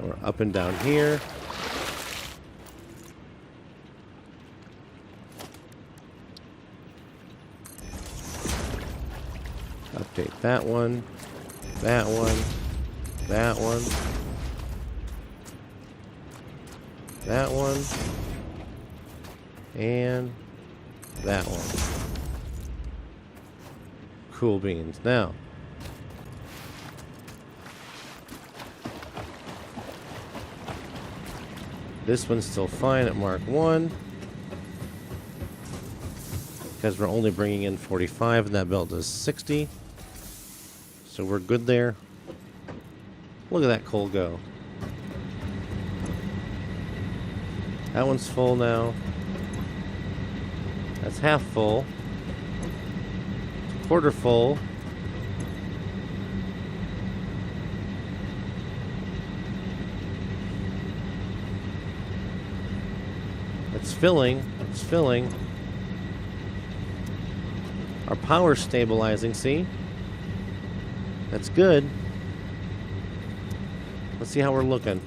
We're up and down here. Update that one. That one. That one. That one. And that one. Cool beans. Now, this one's still fine at Mark 1 because we're only bringing in 45 and that belt does 60. So we're good there. Look at that coal go. That one's full now. That's half full. Quarter full. It's filling. It's filling. Our power's stabilizing, see? That's good. Let's see how we're looking.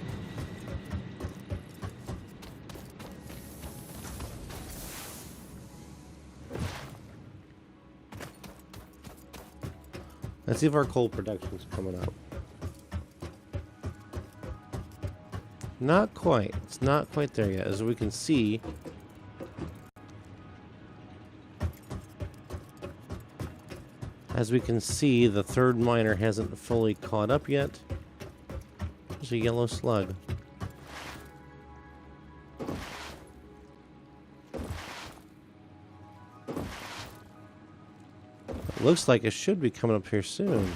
Let's see if our coal production's coming up. Not quite. It's not quite there yet. As we can see, the third miner hasn't fully caught up yet. There's a yellow slug. Looks like it should be coming up here soon.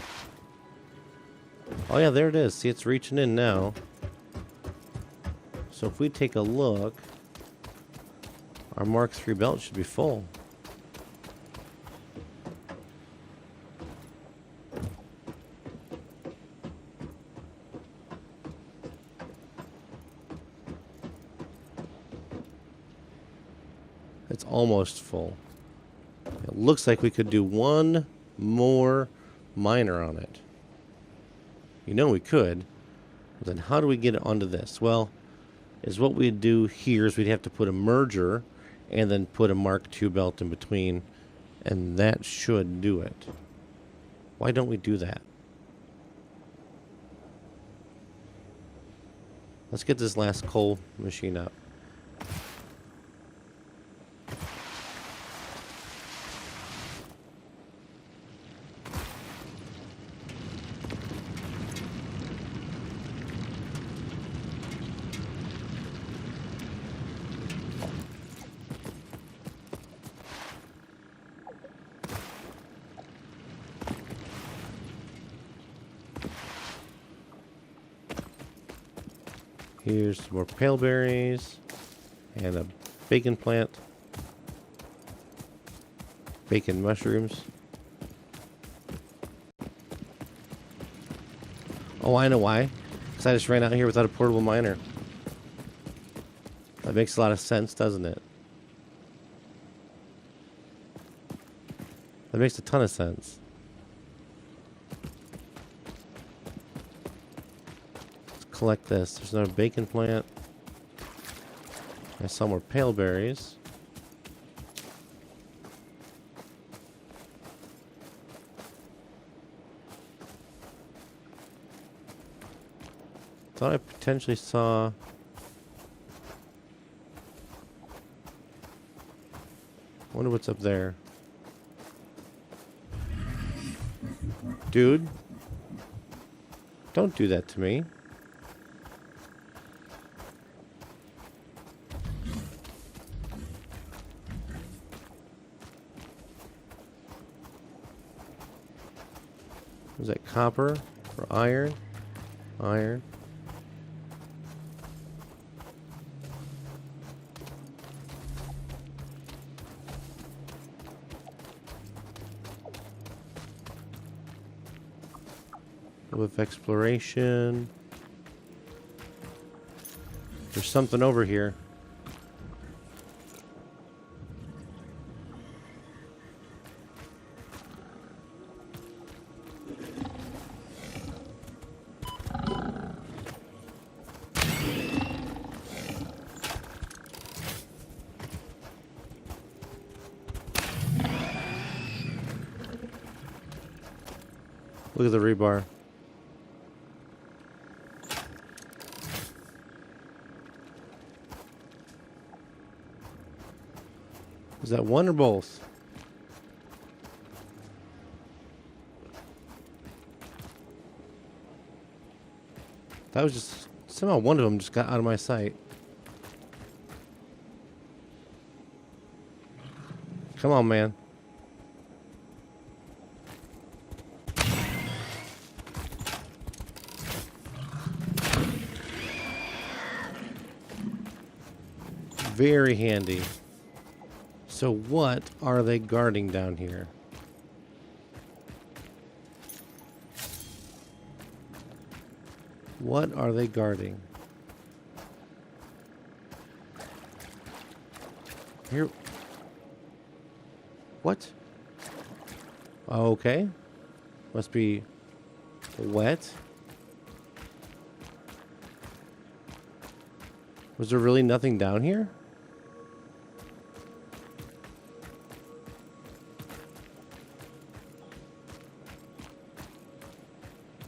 Oh yeah, there it is. See, it's reaching in now. So if we take a look, our Mark III belt should be full. It's almost full. It looks like we could do one more miner on it. You know we could. But then how do we get it onto this? Well, is what we'd do here is we'd have to put a merger and then put a Mark II belt in between, and that should do it. Why don't we do that? Let's get this last coal machine up. Here's some more pale berries and a bacon plant. Bacon mushrooms. Oh, I know why. Because I just ran out here without a portable miner. That makes a lot of sense, doesn't it? That makes a ton of sense. Collect this. There's another bacon plant. There's some more pale berries. Thought I potentially saw... Wonder what's up there. Dude. Don't do that to me. Was that copper or iron? Iron. With exploration. There's something over here. Look at the rebar. Is that one or both? That was just... Somehow one of them just got out of my sight. Come on, man. Very handy. So what are they guarding down here? What are they guarding? Here. What? Okay. Must be wet. Was there really nothing down here?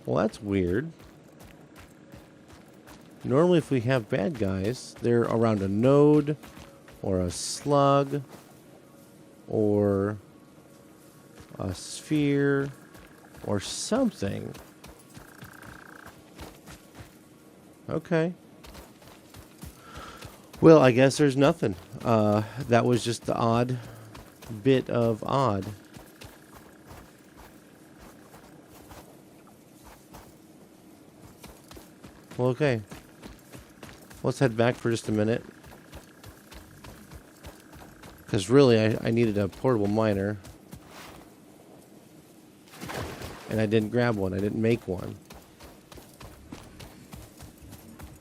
Well, that's weird. Normally, if we have bad guys, they're around a node or a slug or a sphere or something. Okay. Well, I guess there's nothing. That was just the odd bit of odd. Well, okay. Let's head back for just a minute. Because really, I needed a portable miner. And I didn't grab one. I didn't make one.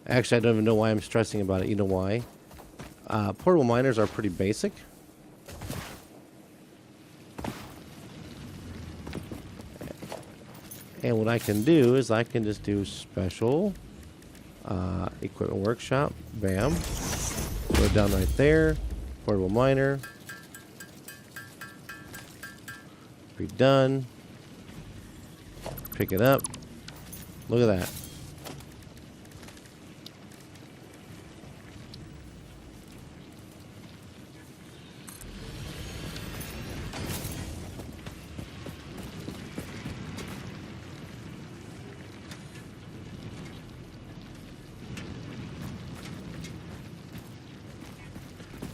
Actually, I don't even know why I'm stressing about it. You know why? Portable miners are pretty basic. And what I can do is I can just do special equipment workshop. Bam. Put it down right there. Portable miner. Be done. Pick it up. Look at that.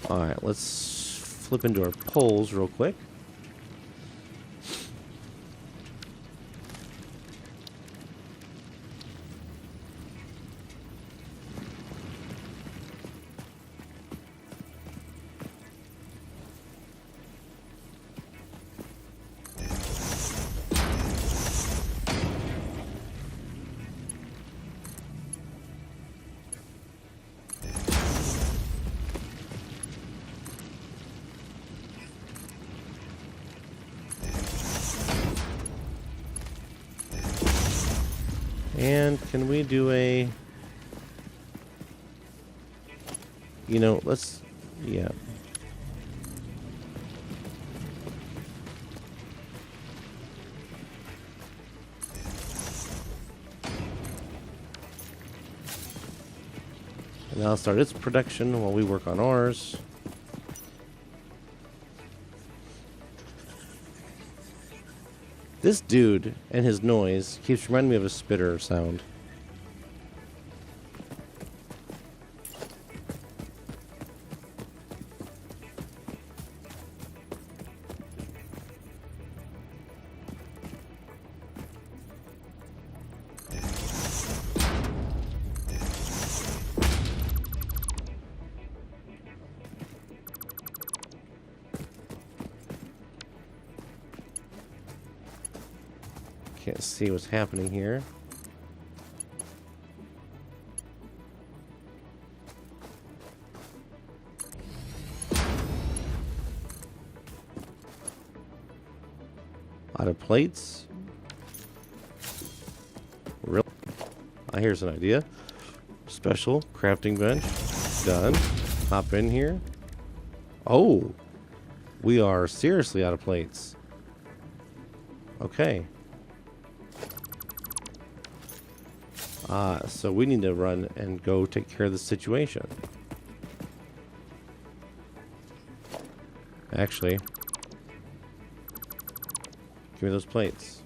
Alright, let's flip into our poles real quick. And can we do a... You know, let's... Yeah. And I'll start its production while we work on ours. This dude and his noise keeps reminding me of a spitter sound. Can't see what's happening here. Out of plates. Really? Here's an idea. Special crafting bench. Done. Hop in here. Oh, we are seriously out of plates. Okay. So we need to run and go take care of the situation. Actually, give me those plates.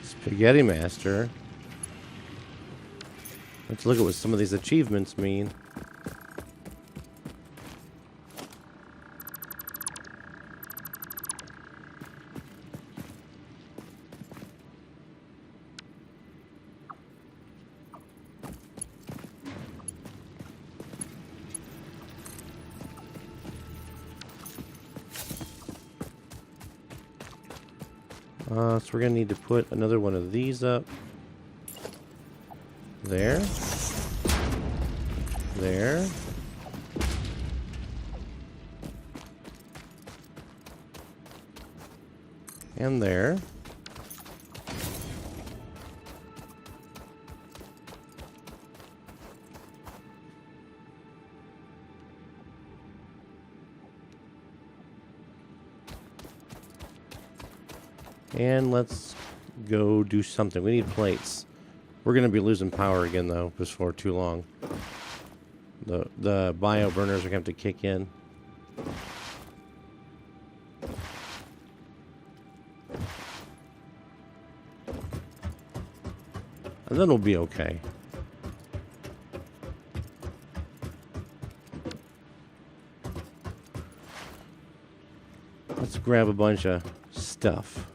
Spaghetti Master. Let's look at what some of these achievements mean. So we're going to need to put another one of these up. There. There. And there. And let's go do something. We need plates. We're going to be losing power again, though, before too long. The bio burners are going to have to kick in. And then we'll be okay. Let's grab a bunch of stuff.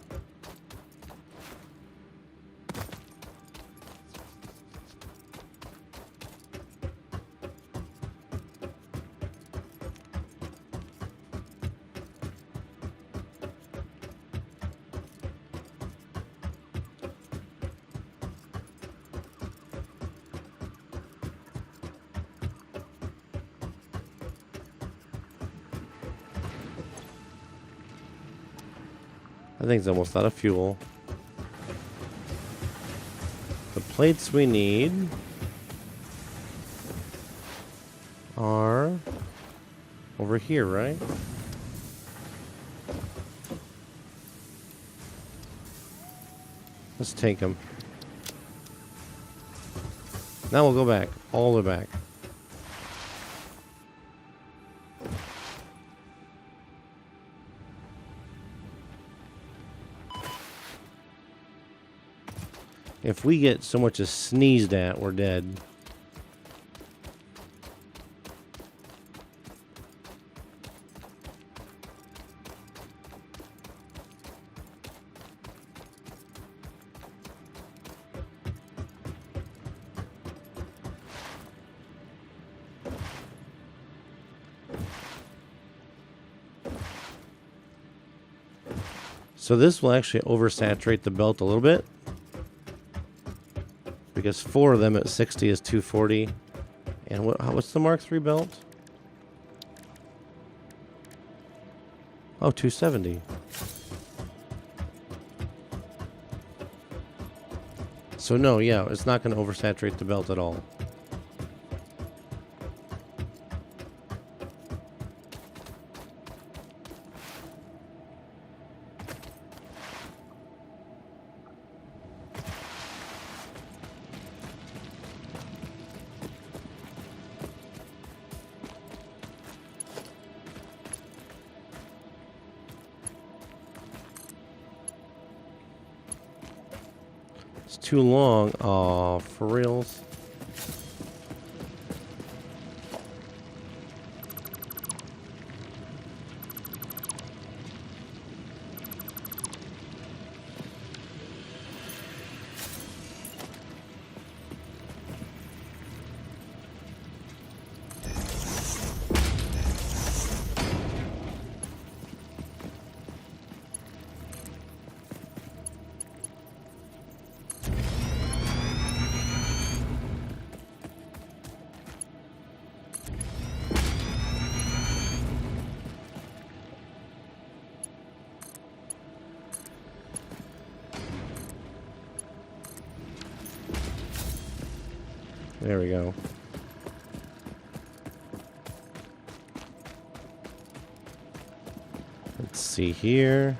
I think it's almost out of fuel. The plates we need are over here, right? Let's take them. Now we'll go back, all the way back. If we get so much as sneezed at, we're dead. So this will actually oversaturate the belt a little bit, because 4 of them at 60 is 240. And what's the Mark III belt? Oh, 270. So no, yeah, it's not going to oversaturate the belt at all. It's too long. Aw, for reals. There we go. Let's see here.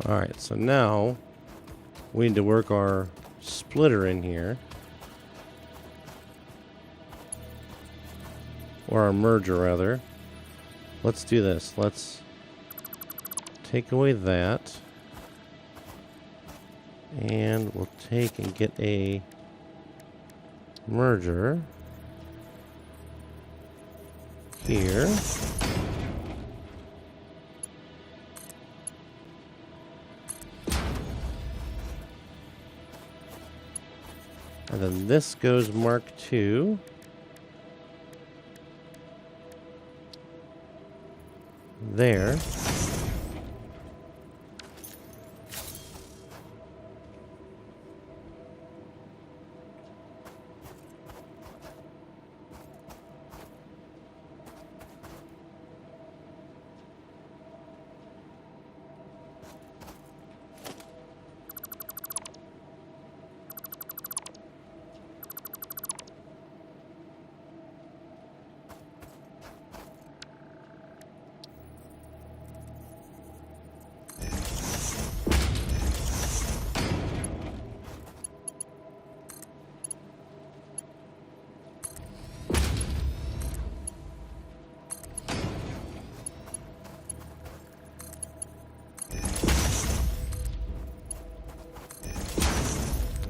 Alright, so now we need to work our splitter in here. Or our merger, rather. Let's do this. Let's take away that. And we'll take and get a merger here. And then this goes Mark II. There.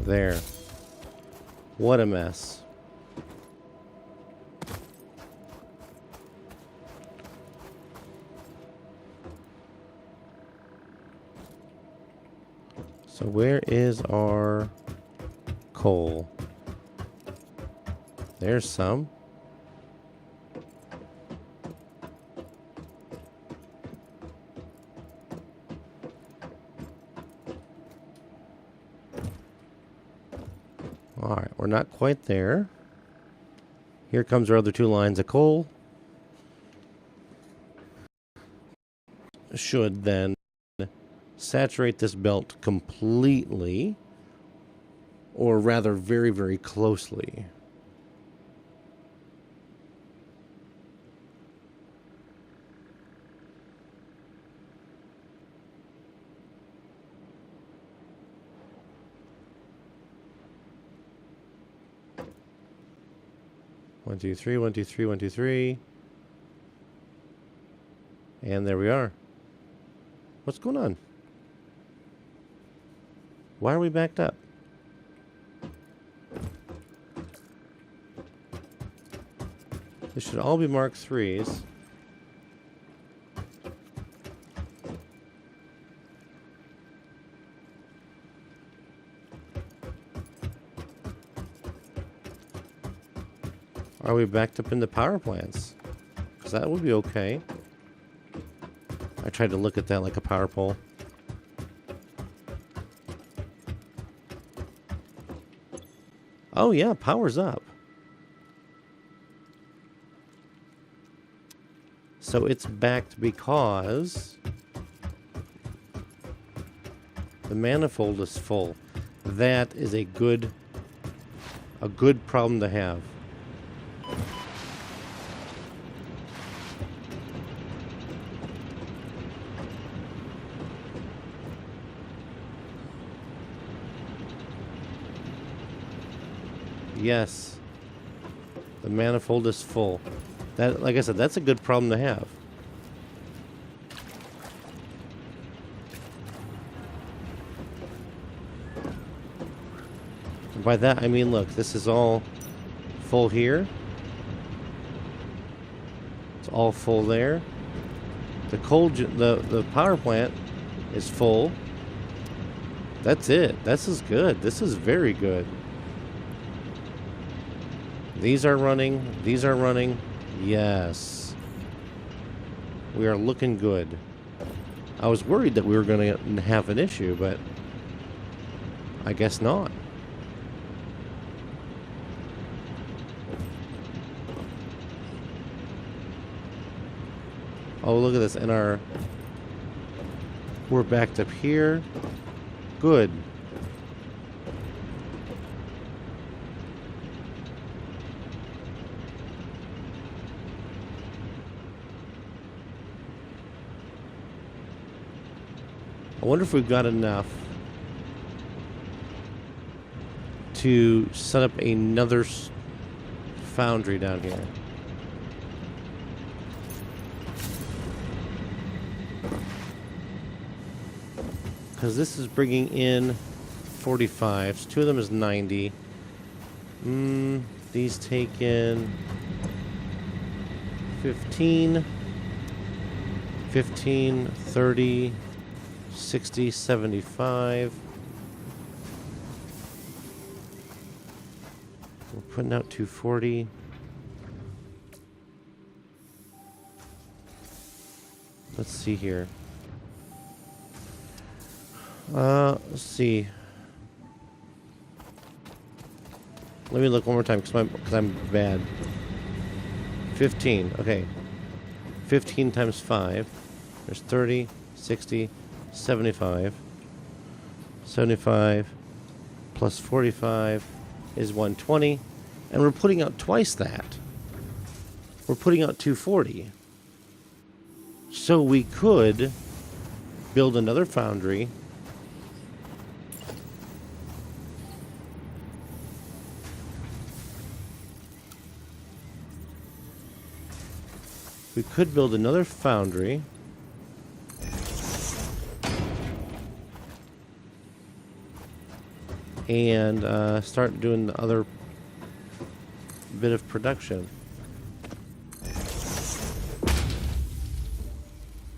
There. What a mess. So where is our coal? There's some. Alright, we're not quite there. Here comes our other two lines of coal. Should then saturate this belt completely, or rather very, very closely. One, two, three, 1, 2, 3, 1, 2, 3. And there we are. What's going on? Why are we backed up? This should all be Mark IIIs. Are we backed up in the power plants? Because that would be okay. I tried to look at that like a power pole. Oh yeah, power's up. So it's backed because the manifold is full. That is a good problem to have. Yes, the manifold is full. That, like I said, that's a good problem to have. And by that I mean, look, this is all full here. It's all full there. The the power plant is full. That's it. This is good. This is very good. These are running. These are running. Yes. We are looking good. I was worried that we were going to have an issue, but I guess not. Oh, look at this. And we're backed up here. Good. I wonder if we've got enough to set up another foundry down here. Because this is bringing in 45s. Two of them is 90. These take in 15, 30, 60, 75. We're putting out 240. Let's see here. Let's see. Let me look one more time because I'm bad. 15. Okay. 15 times 5. There's 30, 60, 75. 75 plus 45 is 120. And we're putting out twice that. We're putting out 240. So we could build another foundry. We could build another foundry. And start doing the other bit of production.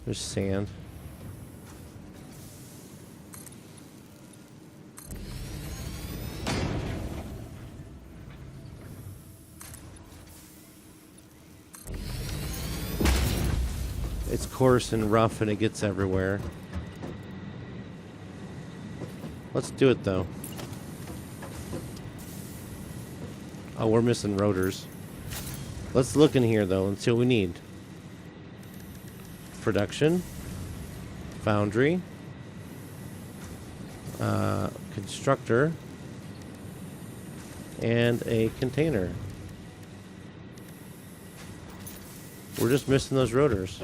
There's sand. It's coarse and rough and it gets everywhere. Let's do it though. Oh, we're missing rotors. Let's look in here though and see what we need. Production. Foundry. Constructor. And a container. We're just missing those rotors.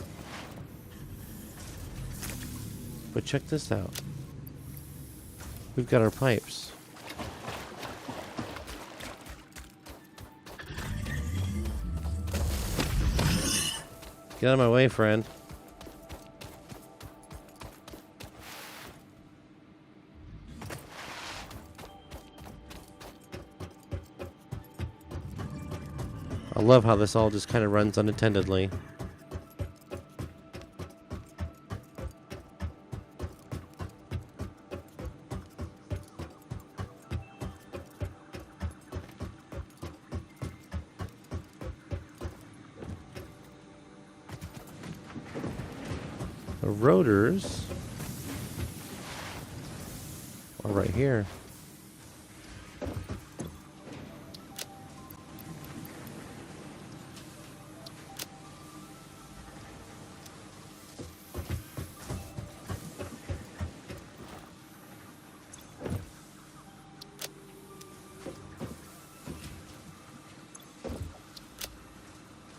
But check this out. We've got our pipes. Get out of my way, friend. I love how this all just kind of runs unattendedly. The rotors are right here.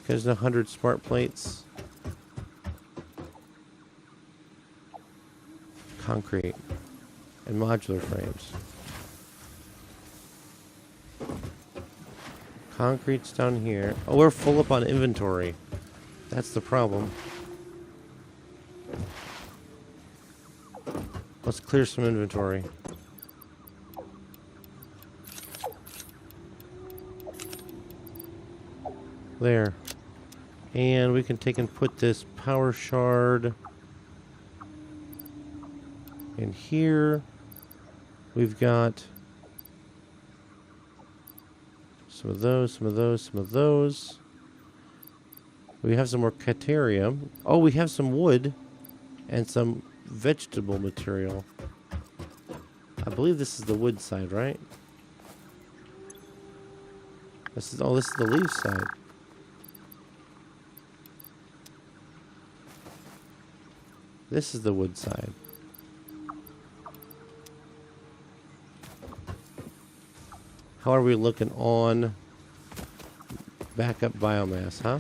There's 100 smart plates. Concrete and modular frames. Concrete's down here. Oh, we're full up on inventory. That's the problem. Let's clear some inventory. There. And we can take and put this power shard in here. We've got some of those, some of those, some of those. We have some more caterium. Oh, we have some wood and some vegetable material. I believe this is the wood side, right? This is the leaf side. This is the wood side. How are we looking on backup biomass, huh?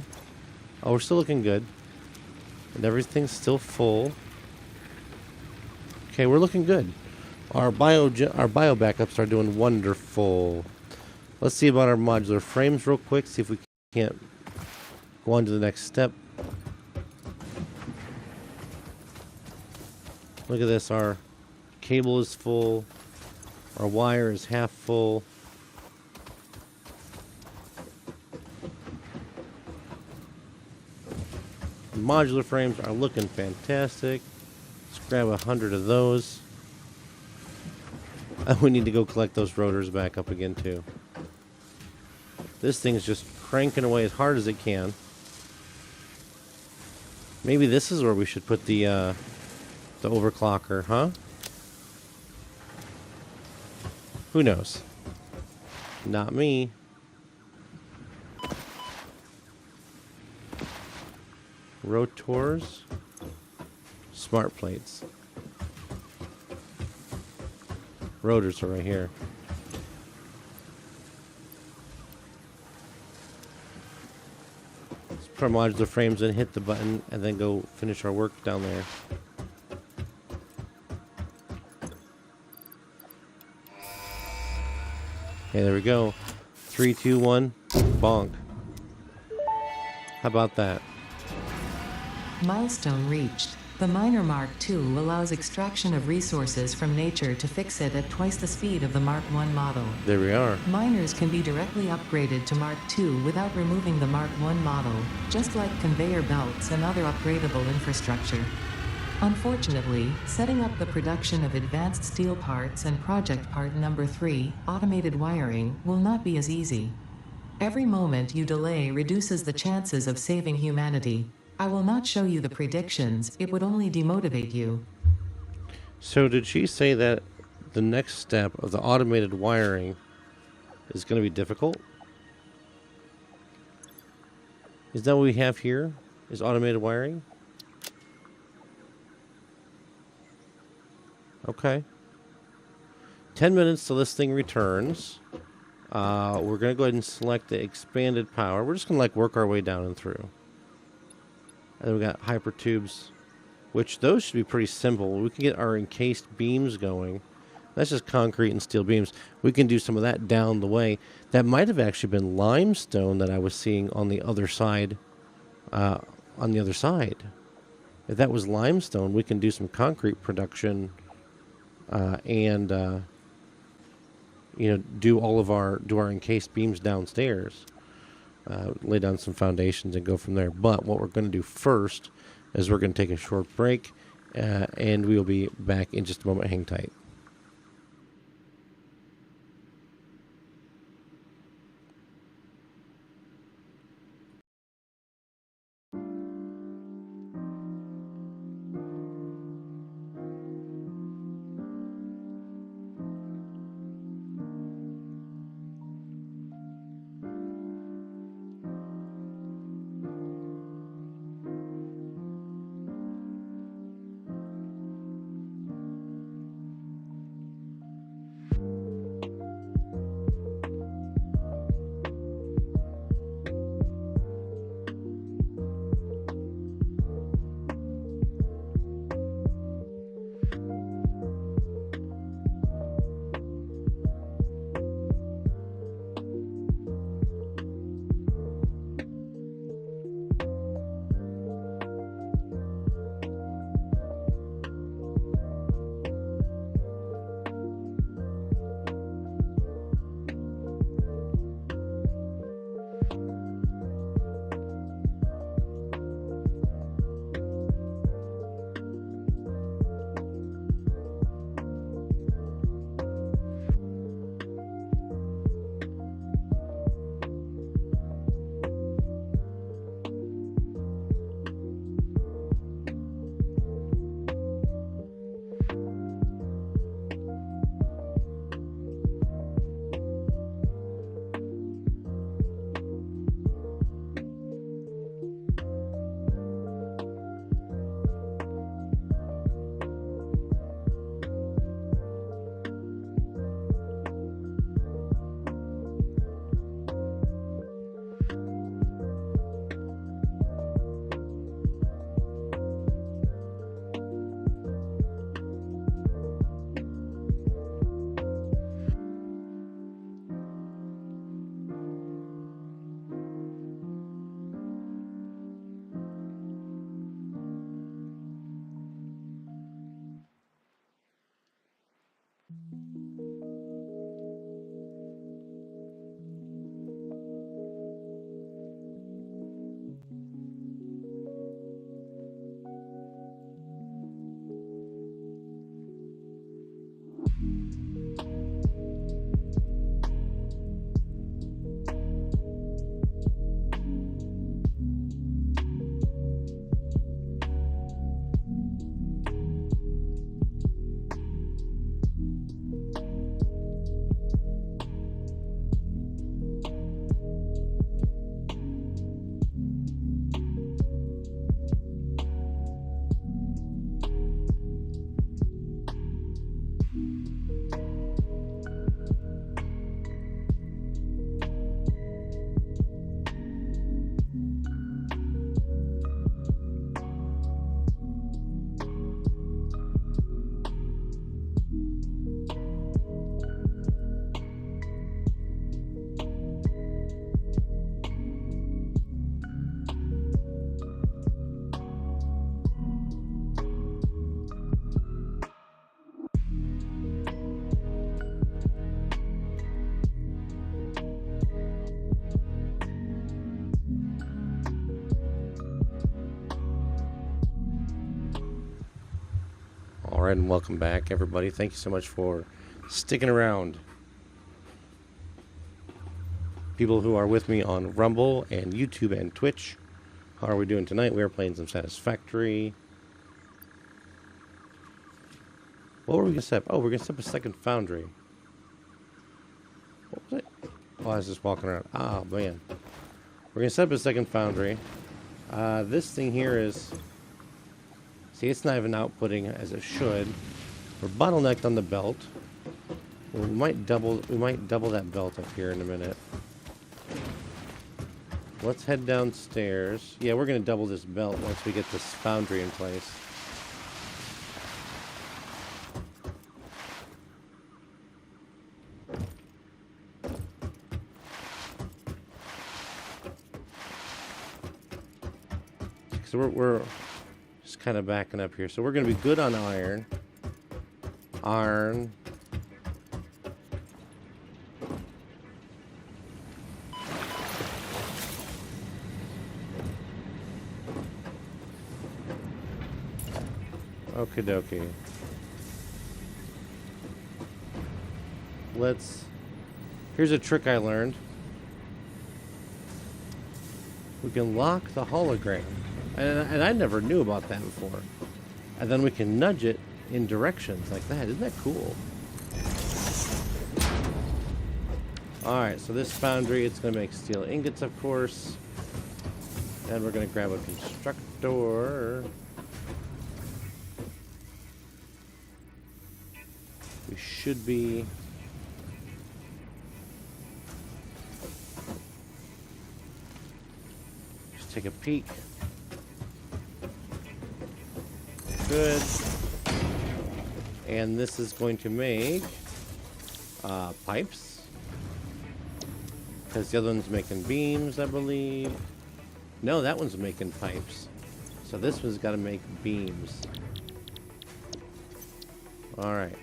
Oh, we're still looking good. And everything's still full. Okay, we're looking good. Our bio backups are doing wonderful. Let's see about our modular frames real quick. See if we can't go on to the next step. Look at this. Our cable is full. Our wire is half full. The modular frames are looking fantastic. Let's grab 100 of those. We need to go collect those rotors back up again too. This thing's just cranking away as hard as it can. Maybe this is where we should put the overclocker, huh? Who knows? Not me. Rotors. Smart plates. Rotors are right here. Let's put our modular frames in, hit the button, and then go finish our work down there. Okay, there we go. 3, 2, 1, bonk. How about that? Milestone reached. The Miner Mark II allows extraction of resources from nature to fix it at twice the speed of the Mark I model. There we are. Miners can be directly upgraded to Mark II without removing the Mark I model, just like conveyor belts and other upgradable infrastructure. Unfortunately, setting up the production of advanced steel parts and project part number 3, automated wiring, will not be as easy. Every moment you delay reduces the chances of saving humanity. I will not show you the predictions, it would only demotivate you. So did she say that the next step of the automated wiring is going to be difficult? Is that what we have here? Is automated wiring? Okay. 10 minutes till this thing returns. We're going to go ahead and select the expanded power. We're just going to like work our way down and through. And then we got hyper tubes, which those should be pretty simple. We can get our encased beams going. That's just concrete and steel beams. We can do some of that down the way. That might have actually been limestone that I was seeing on the other side. If that was limestone, we can do some concrete production and do our encased beams downstairs. Lay down some foundations and go from there. But what we're going to do first is we're going to take a short break, and we will be back in just a moment. Hang tight. Alright, and welcome back, everybody. Thank you so much for sticking around. People who are with me on Rumble and YouTube and Twitch. How are we doing tonight? We are playing some Satisfactory. What were we going to set up? Oh, we're going to set up a second foundry. What was it? Oh, I was just walking around. Ah, man. We're going to set up a second foundry. This thing here is... See, it's not even outputting as it should. We're bottlenecked on the belt. We might double that belt up here in a minute. Let's head downstairs. Yeah, we're going to double this belt once we get this foundry in place. So we're just kind of backing up here. So we're going to be good on iron. Iron. Okie dokie. Here's a trick I learned. We can lock the hologram. And I never knew about that before. And then we can nudge it in directions like that. Isn't that cool? Alright, so this foundry, it's going to make steel ingots, of course. And we're going to grab a constructor. We should be... Just take a peek. Good. And this is going to make pipes. Because the other one's making beams, I believe. No, that one's making pipes. So this one's got to make beams. Alright.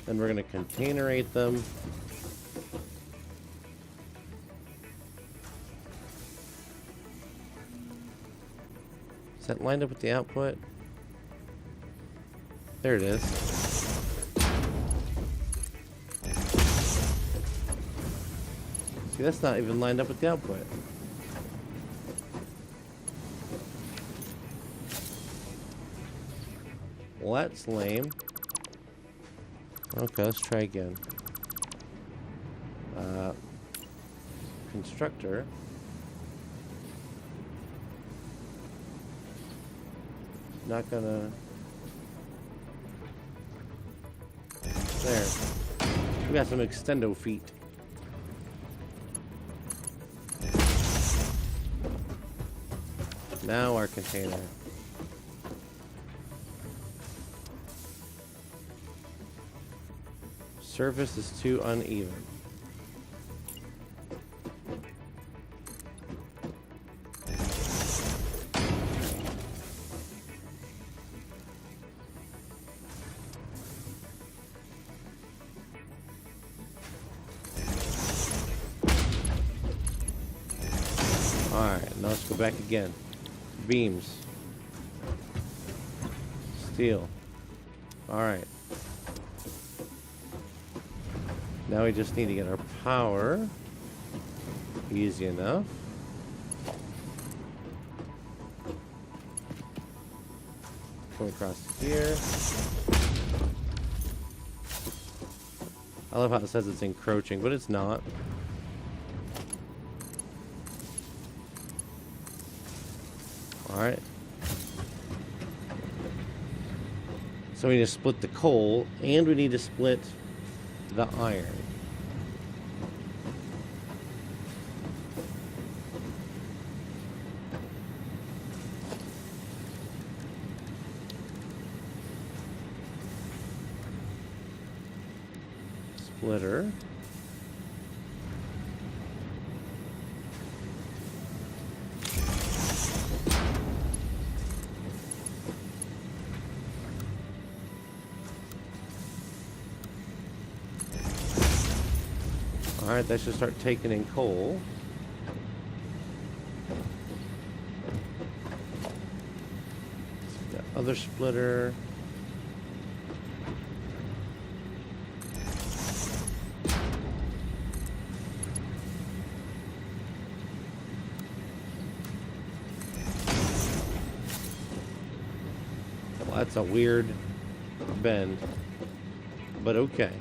Then we're going to containerate them. Is that lined up with the output? There it is. See, that's not even lined up with the output. Well, that's lame. Okay, let's try again. Constructor. Not gonna... There. We got some extendo feet. Now our container. Surface is too uneven. Alright, now let's go back again. Beams. Steel. Alright. Now we just need to get our power. Easy enough. Come across here. I love how it says it's encroaching, but it's not. Alright. So we need to split the coal, and we need to split the iron. Splitter. Alright, that should start taking in coal. The other splitter. That's a weird bend, but okay.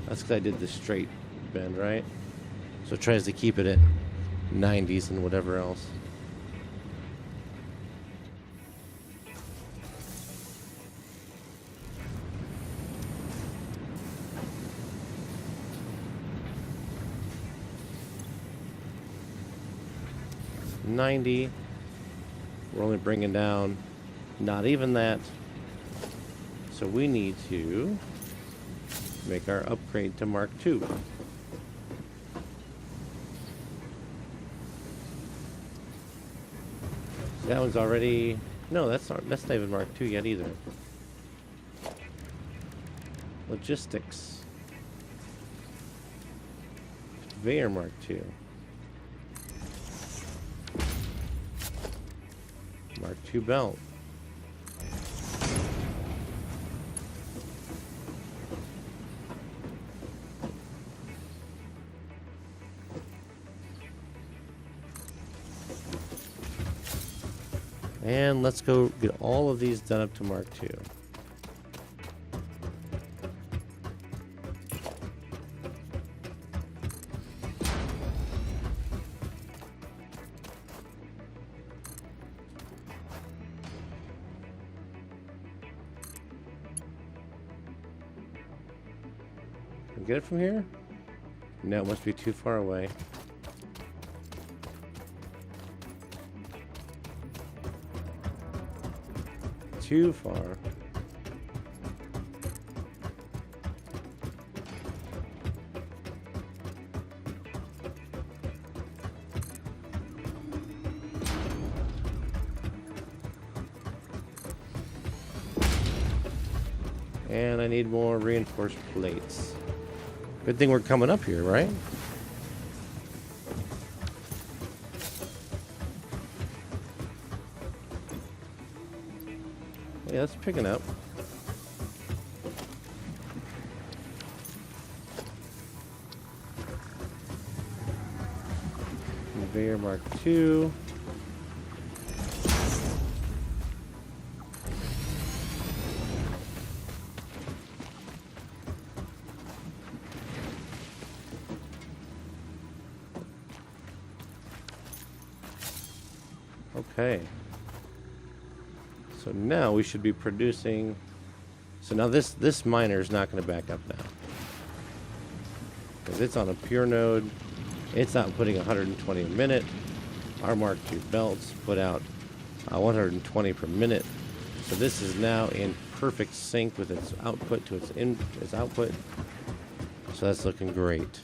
That's because I did the straight bend, right? So it tries to keep it at 90s and whatever else. $90. We're only bringing down not even that. So we need to make our upgrade to Mark II. That one's already... No, that's not even Mark II yet either. Logistics. Conveyor Mark II. Mark II belt. And let's go get all of these done up to Mark II. Can we get it from here? No, it must be too far away. Too far. And I need more reinforced plates. Good thing we're coming up here, right? Yeah, it's picking up. Conveyor Mark II. Okay. So now we should be producing. So now this miner is not going to back up now, because it's on a pure node. It's not putting 120 a minute. Our Mark II belts put out 120 per minute. So this is now in perfect sync with its output to its output. So that's looking great.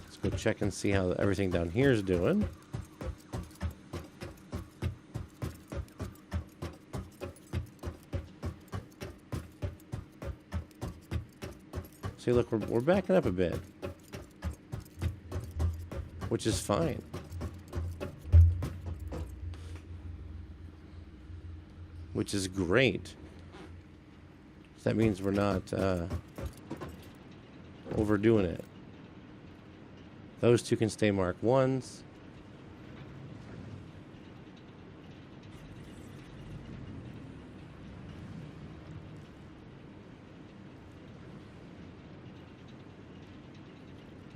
Let's go check and see how everything down here is doing. See, look, we're backing up a bit, which is fine. Which is great. That means we're not overdoing it. Those two can stay Mark 1s.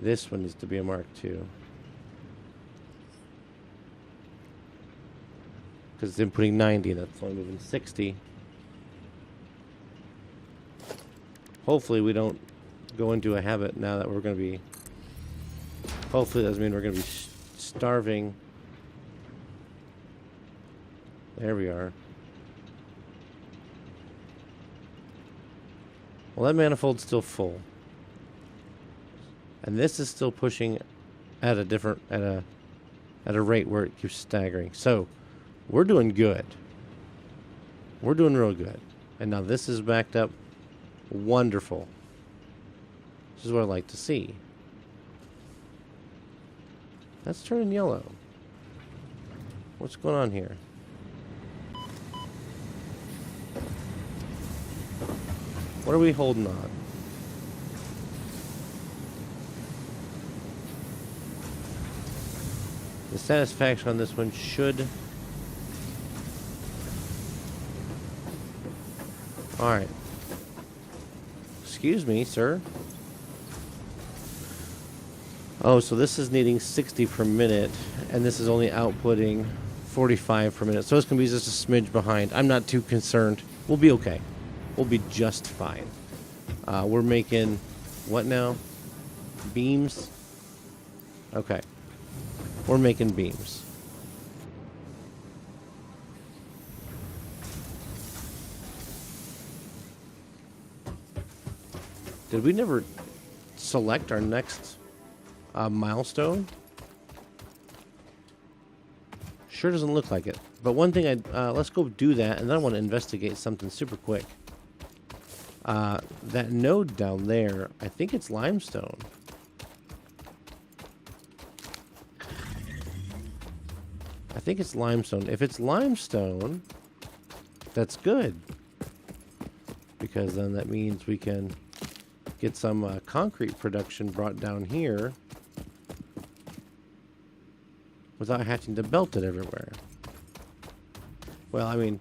This one needs to be a Mark II. Because it's inputting 90, that's only moving 60. Hopefully we don't go into a habit now that we're going to be... Hopefully that doesn't mean we're going to be starving. There we are. Well, that manifold's still full. And this is still pushing at a different, at a rate where it keeps staggering. So we're doing good. We're doing real good. And now this is backed up. Wonderful. This is what I like to see. That's turning yellow. What's going on here? What are we holding on? The satisfaction on this one should... Alright. Excuse me, sir. Oh, so this is needing 60 per minute, and this is only outputting 45 per minute. So it's going to be just a smidge behind. I'm not too concerned. We'll be okay. We'll be just fine. We're making... What now? Beams? Okay. We're making beams. Did we never select our next milestone? Sure doesn't look like it. But one thing let's go do that, and then I want to investigate something super quick. That node down there, I think it's limestone. I think it's limestone. If it's limestone, that's good. Because then that means we can get some concrete production brought down here without having to belt it everywhere. Well, I mean,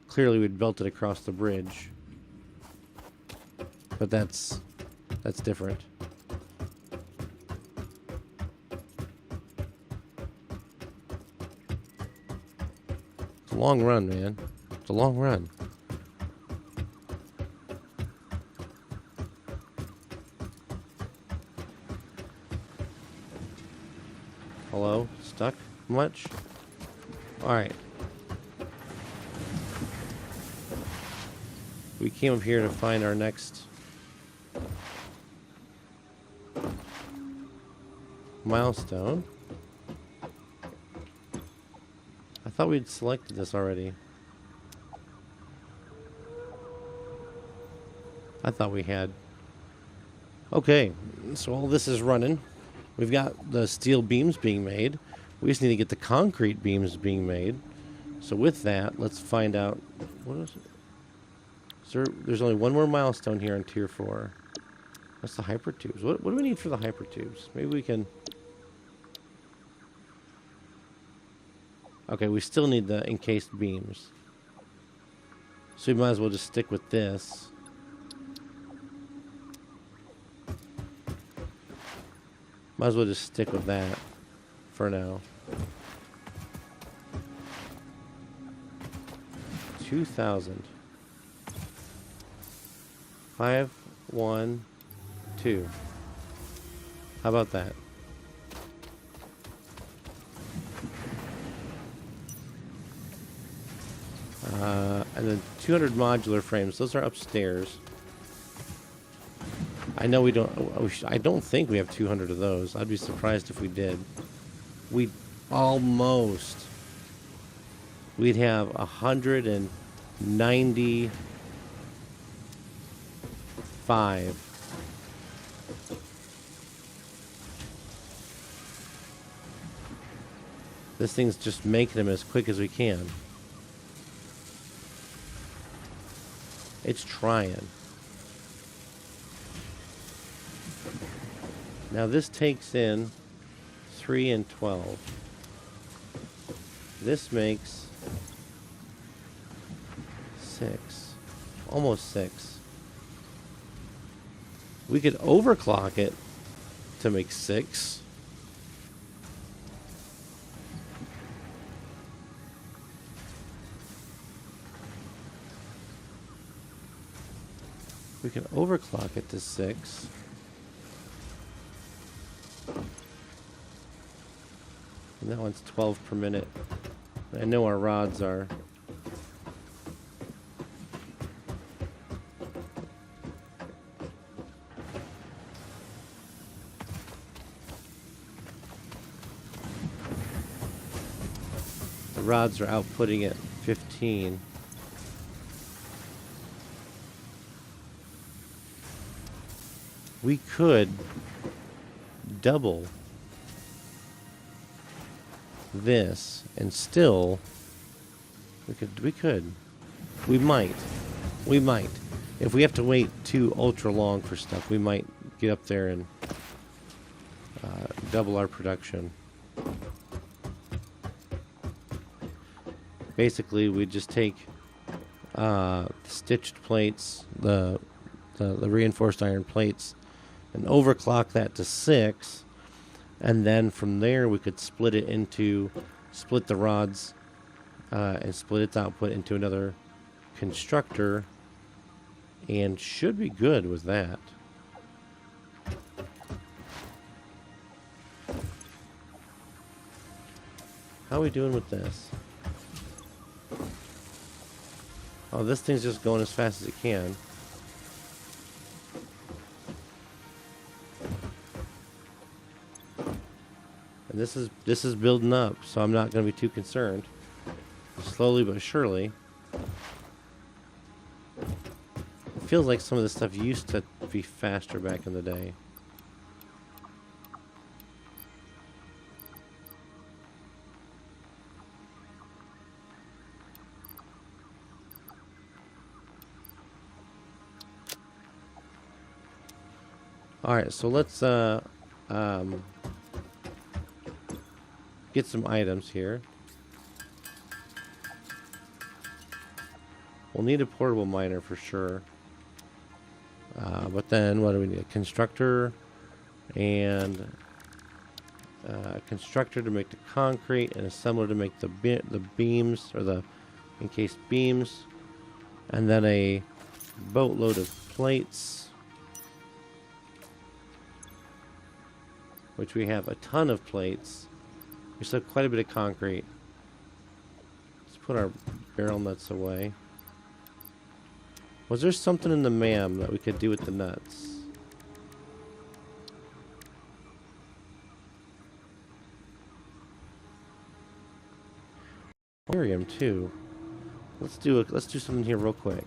clearly we'd belt it across the bridge. But that's different. It's a long run, man. It's a long run. Hello? Stuck much? Alright. We came up here to find our next milestone. I thought we'd selected this already. I thought we had. Okay, so all this is running. We've got the steel beams being made. We just need to get the concrete beams being made. So with that, let's find out. What is it? There's only one more milestone here on Tier 4. That's the hypertubes. What do we need for the hypertubes? Maybe we can... Okay, we still need the encased beams. So we might as well just stick with this. Might as well just stick with that for now. 2,000. 5, 1, 2. How about that? And then 200 modular frames. Those are upstairs. I know we don't... I don't think we have 200 of those. I'd be surprised if we did. We almost... We'd have 195. This thing's just making them as quick as we can. It's trying. Now this takes in 3 and 12. This makes 6. Almost 6. We could overclock it to make 6. We can overclock it to 6. And that one's 12 per minute. I know our rods are. The rods are outputting at 15. We could double this and still we might if we have to wait too ultra long for stuff, we might get up there and double our production. basically we just take stitched plates, the reinforced iron plates, and overclock that to 6, and then from there we could split the rods and split its output into another constructor, and should be good with that. How are we doing with this? Oh, this thing's just going as fast as it can. And this is building up, so I'm not going to be too concerned. Slowly but surely. It feels like some of this stuff used to be faster back in the day. Alright, so let's get some items here. We'll need a portable miner for sure. But then what do we need? A constructor and a constructor to make the concrete, and assembler to make the beams, or the encased beams, and then a boatload of plates, which we have a ton of plates. We still have quite a bit of concrete. Let's put our barrel nuts away. Was there something in the MAM that we could do with the nuts? Aquarium too. Let's do something here real quick.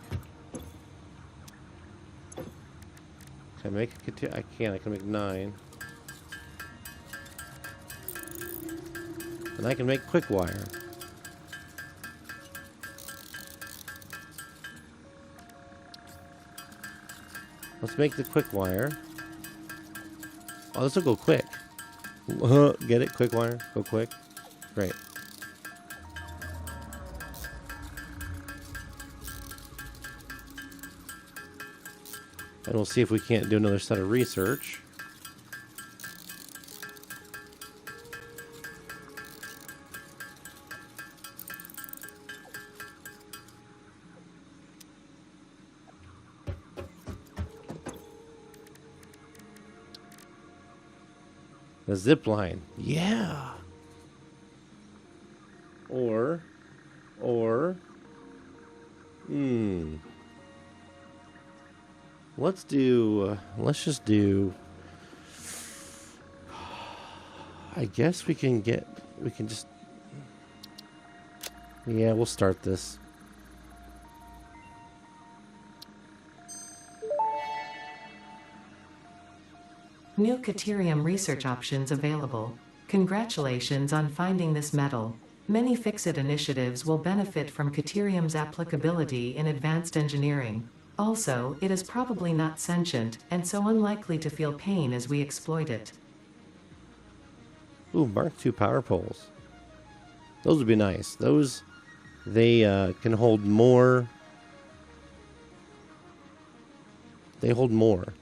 Can I make a I can make 9. And I can make quick wire. Let's make the quick wire. Oh, this will go quick. Get it? Quick wire? Go quick? Great. And we'll see if we can't do another set of research. The zip line. Yeah. Or let's just do, I guess we can just, yeah, we'll start this. New Caterium research options available. Congratulations on finding this metal. Many Fix-It initiatives will benefit from Caterium's applicability in advanced engineering. Also, it is probably not sentient, and so unlikely to feel pain as we exploit it. Ooh, Mark II power poles. Those would be nice. Those, they can hold more. They hold more.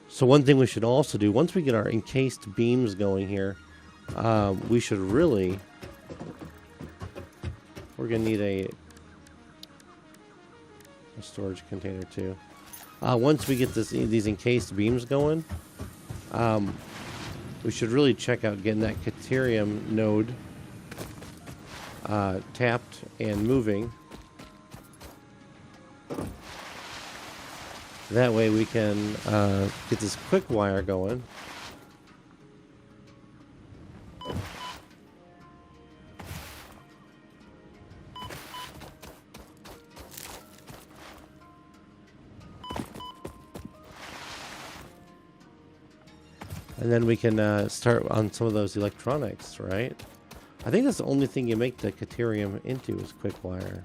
So one thing we should also do, once we get our encased beams going here, we should really, we're going to need a storage container too. Once we get these encased beams going, we should really check out getting that Caterium node tapped and moving. That way we can get this quick wire going. And then we can start on some of those electronics, right? I think that's the only thing you make the Caterium into is quick wire.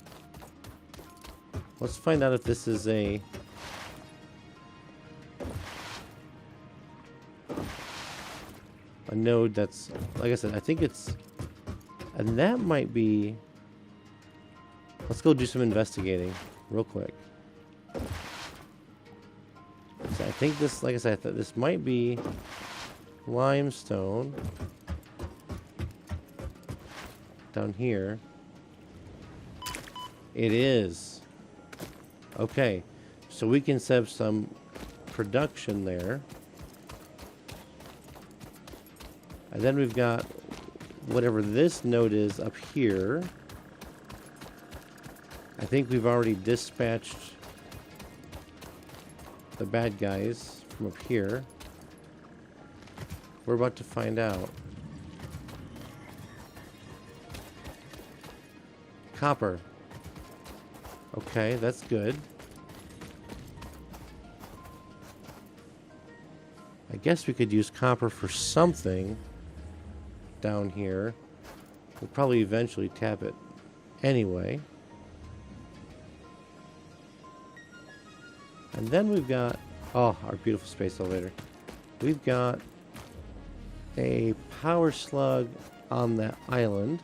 Let's find out if this is a node that's, like I said, I think it's, and that might be, Let's go do some investigating real quick. So I think this, like I said, this might be limestone down here. It is. Okay, so we can set up some production there. And then we've got whatever this node is up here. I think we've already dispatched the bad guys from up here. We're about to find out. Copper. Okay, that's good. I guess we could use copper for something down here. We'll probably eventually tap it anyway. And then we've got, oh, our beautiful space elevator. We've got a power slug on that island.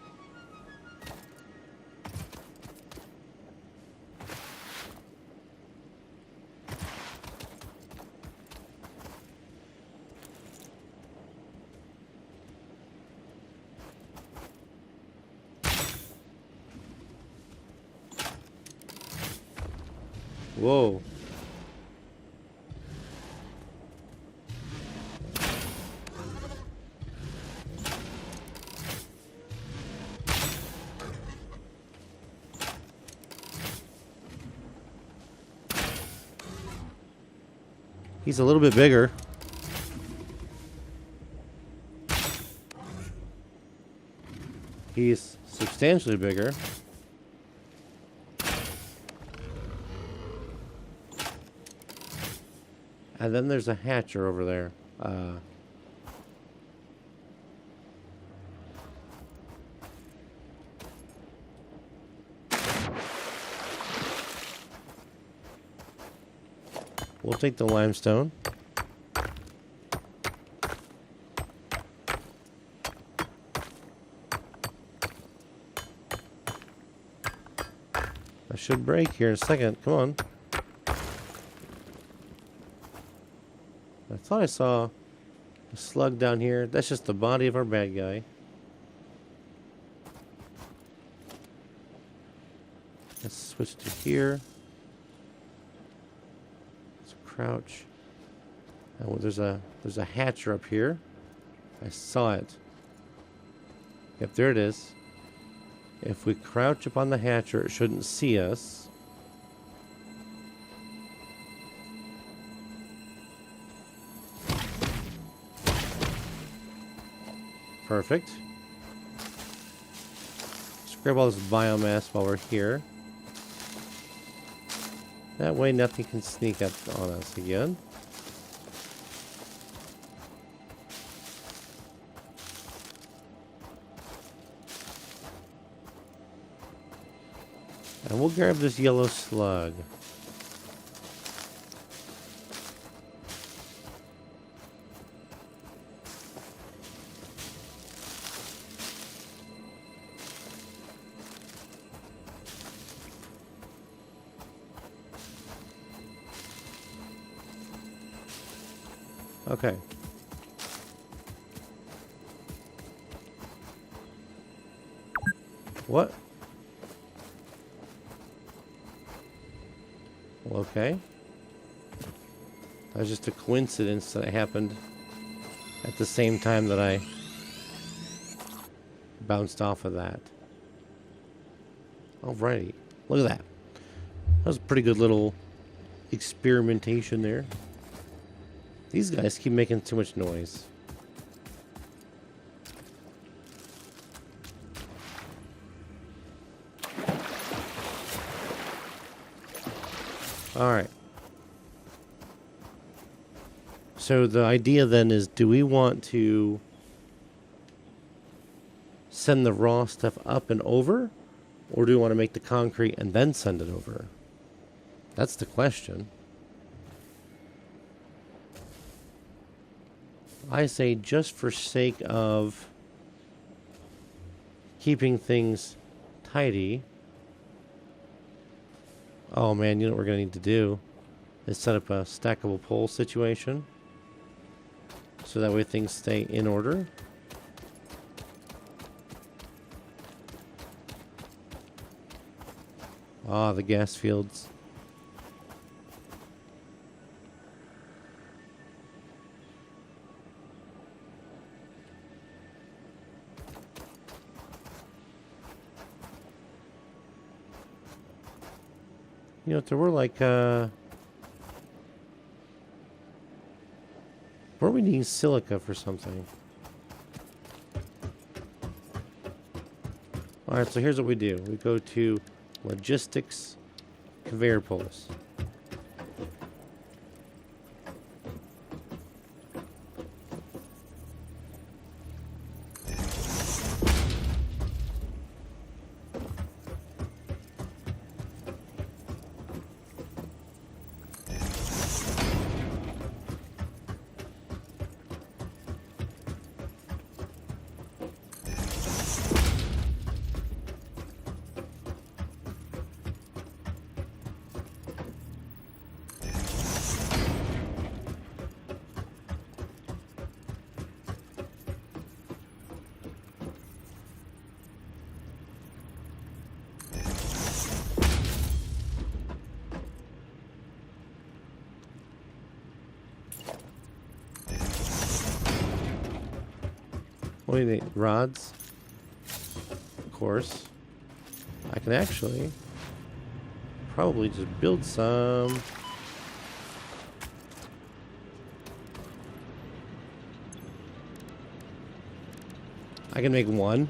Whoa. He's a little bit bigger. He's substantially bigger. And then there's a hatcher over there. We'll take the limestone. I should break here in a second. Come on. I thought I saw a slug down here. That's just the body of our bad guy. Let's switch to here. Let's crouch. Oh, there's a hatcher up here. I saw it. Yep, there it is. If we crouch up on the hatcher, it shouldn't see us. Perfect. Let's grab all this biomass while we're here. That way nothing can sneak up on us again. And we'll grab this yellow slug. Okay. What? Well, okay. That was just a coincidence that it happened at the same time that I bounced off of that. Alrighty. Look at that. That was a pretty good little experimentation there. These guys keep making too much noise. Alright. So the idea then is, do we want to send the raw stuff up and over? Or do we want to make the concrete and then send it over? That's the question. I say, just for sake of keeping things tidy, Oh man, you know what we're gonna need to do is set up a stackable pole situation. So that way things stay in order. Ah, the gas fields. You know, if there were like, where are we needing silica for something? Alright, so here's what we do. We go to logistics, conveyor poles. What do you think? Rods? Of course. I can actually probably just build some. I can make one.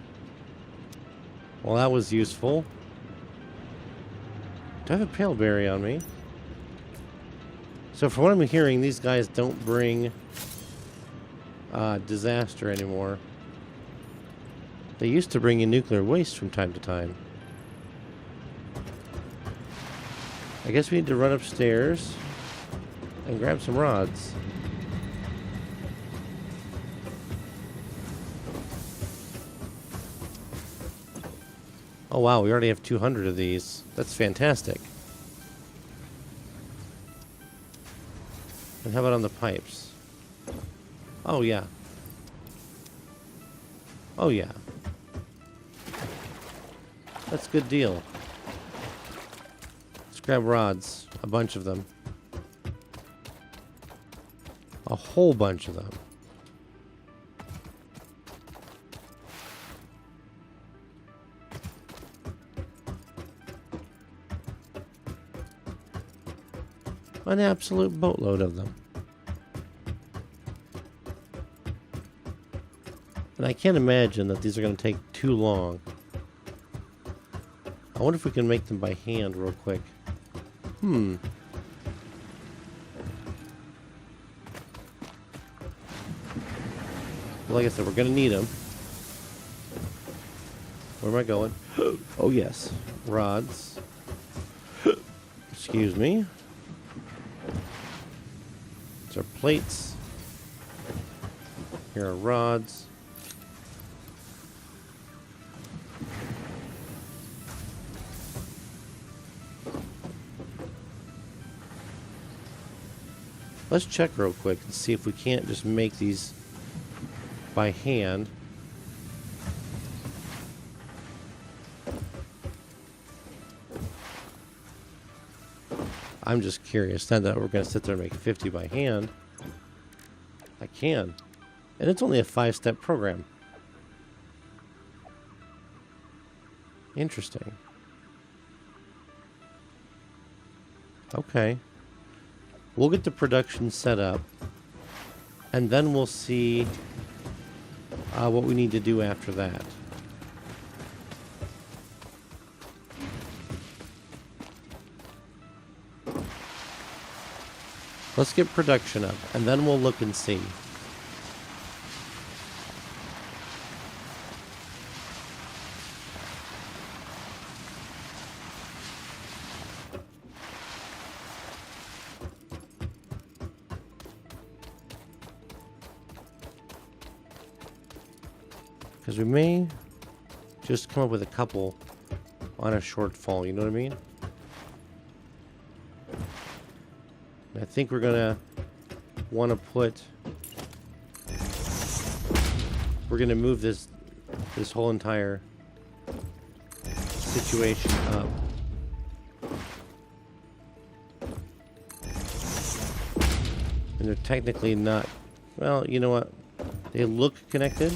Well, that was useful. Do I have a pale berry on me? So from what I'm hearing, these guys don't bring disaster anymore. They used to bring in nuclear waste from time to time. I guess we need to run upstairs and grab some rods. Oh wow, we already have 200 of these. That's fantastic. And how about on the pipes? Oh yeah. Oh yeah. That's a good deal. Let's grab rods. A bunch of them. A whole bunch of them. An absolute boatload of them. And I can't imagine that these are going to take too long. I wonder if we can make them by hand real quick. Well, like I said, we're going to need them. Where am I going? Oh, yes. Rods. Excuse me. These are plates. Here are rods. Let's check real quick and see if we can't just make these by hand. I'm just curious. Not that we're going to sit there and make 50 by hand. I can. And it's only a 5-step program. Interesting. Okay. We'll get the production set up, and then we'll see what we need to do after that. Let's get production up, and then we'll look and see. Because we may just come up with a couple on a shortfall, you know what I mean? I think we're gonna want to put. We're gonna move this whole entire situation up. And they're technically not. Well, you know what? They look connected,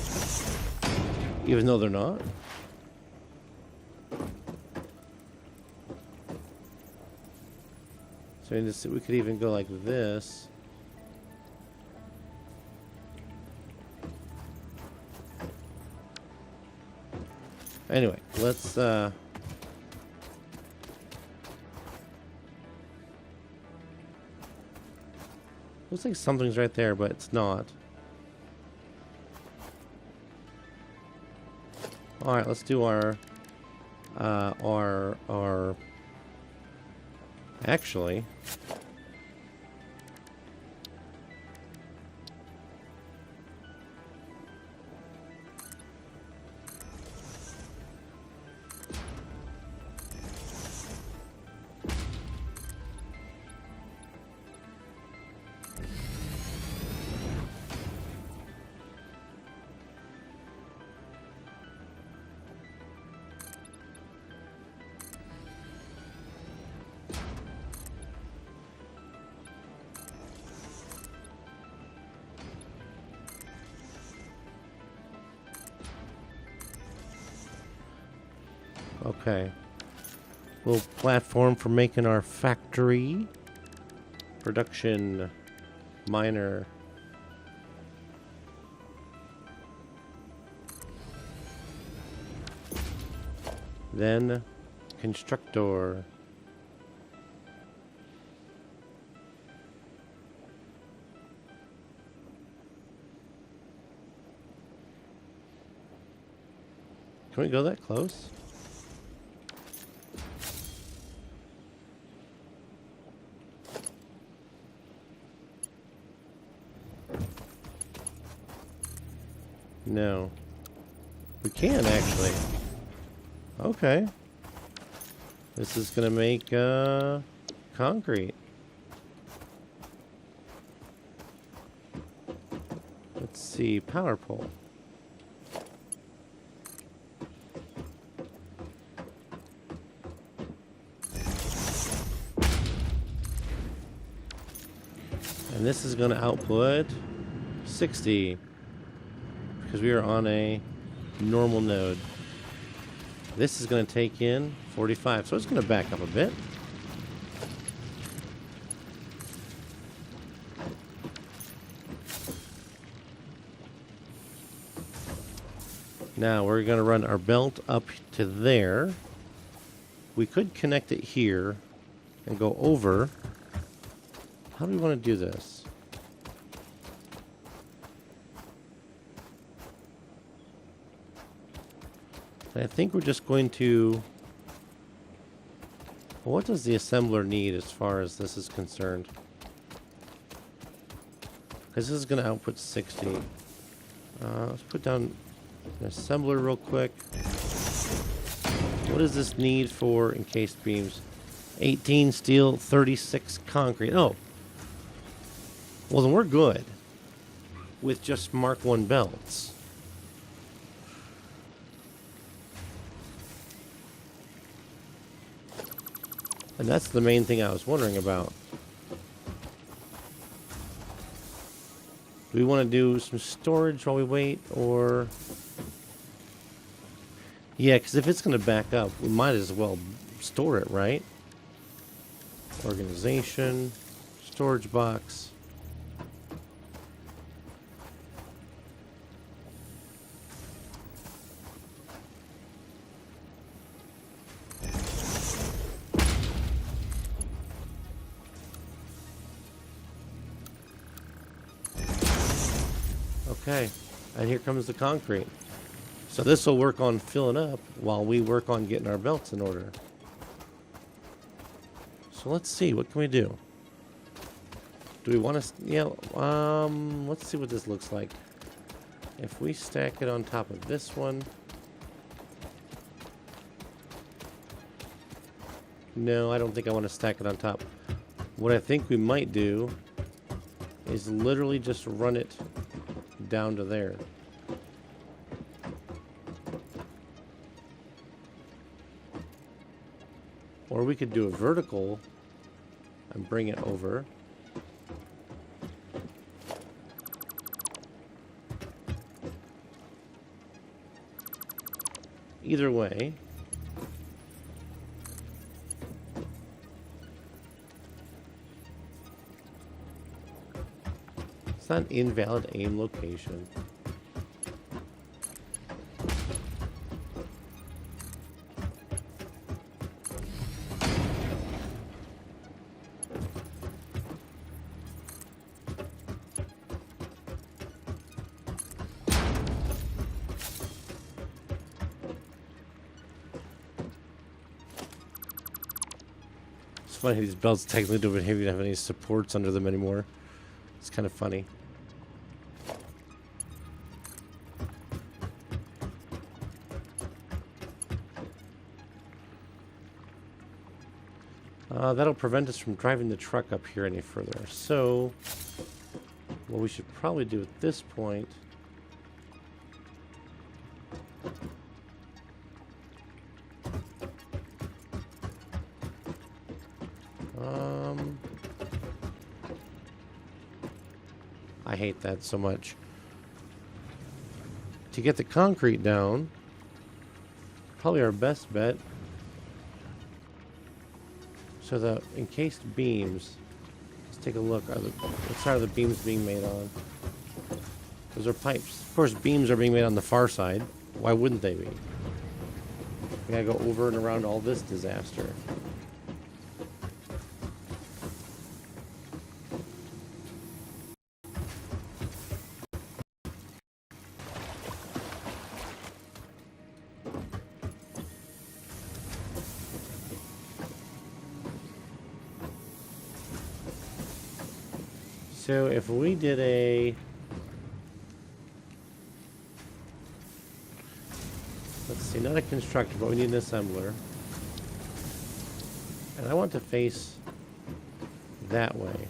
even though they're not. So we could even go like this. Anyway, let's looks like something's right there, but it's not. All right, let's do our actually. Okay. Little platform for making our factory. Production miner. Then constructor. Can we go that close? No. We can, actually. Okay. This is gonna make, concrete. Let's see, power pole. And this is gonna output 60. Because we are on a normal node. This is going to take in 45, so it's going to back up a bit. Now we're going to run our belt up to there. We could connect it here and go over. How do we want to do this? I think we're just going to... Well, what does the assembler need as far as this is concerned? Because this is going to output 60. Let's put down an assembler real quick. What does this need for encased beams? 18 steel, 36 concrete. Oh. Well, then we're good with just Mark 1 belts. And that's the main thing I was wondering about. Do we want to do some storage while we wait, or... Yeah, because if it's going to back up, we might as well store it, right? Organization, storage box. Okay, and here comes the concrete. So this will work on filling up while we work on getting our belts in order. So let's see, what can we do? Do we want to, yeah, let's see what this looks like. If we stack it on top of this one. No, I don't think I want to stack it on top. What I think we might do is literally just run it down to there. Or we could do a vertical and bring it over. Either way, it's not an invalid aim location. It's funny, these belts technically don't even have any supports under them anymore. It's kind of funny. That'll prevent us from driving the truck up here any further. So, what we should probably do at this point I hate that so much. To get the concrete down, probably our best bet. So the encased beams, let's take a look. What side are the beams being made on? Those are pipes. Of course, beams are being made on the far side. Why wouldn't they be? We gotta go over and around all this disaster. So if we did a... Let's see, not a constructor, but we need an assembler. And I want to face that way.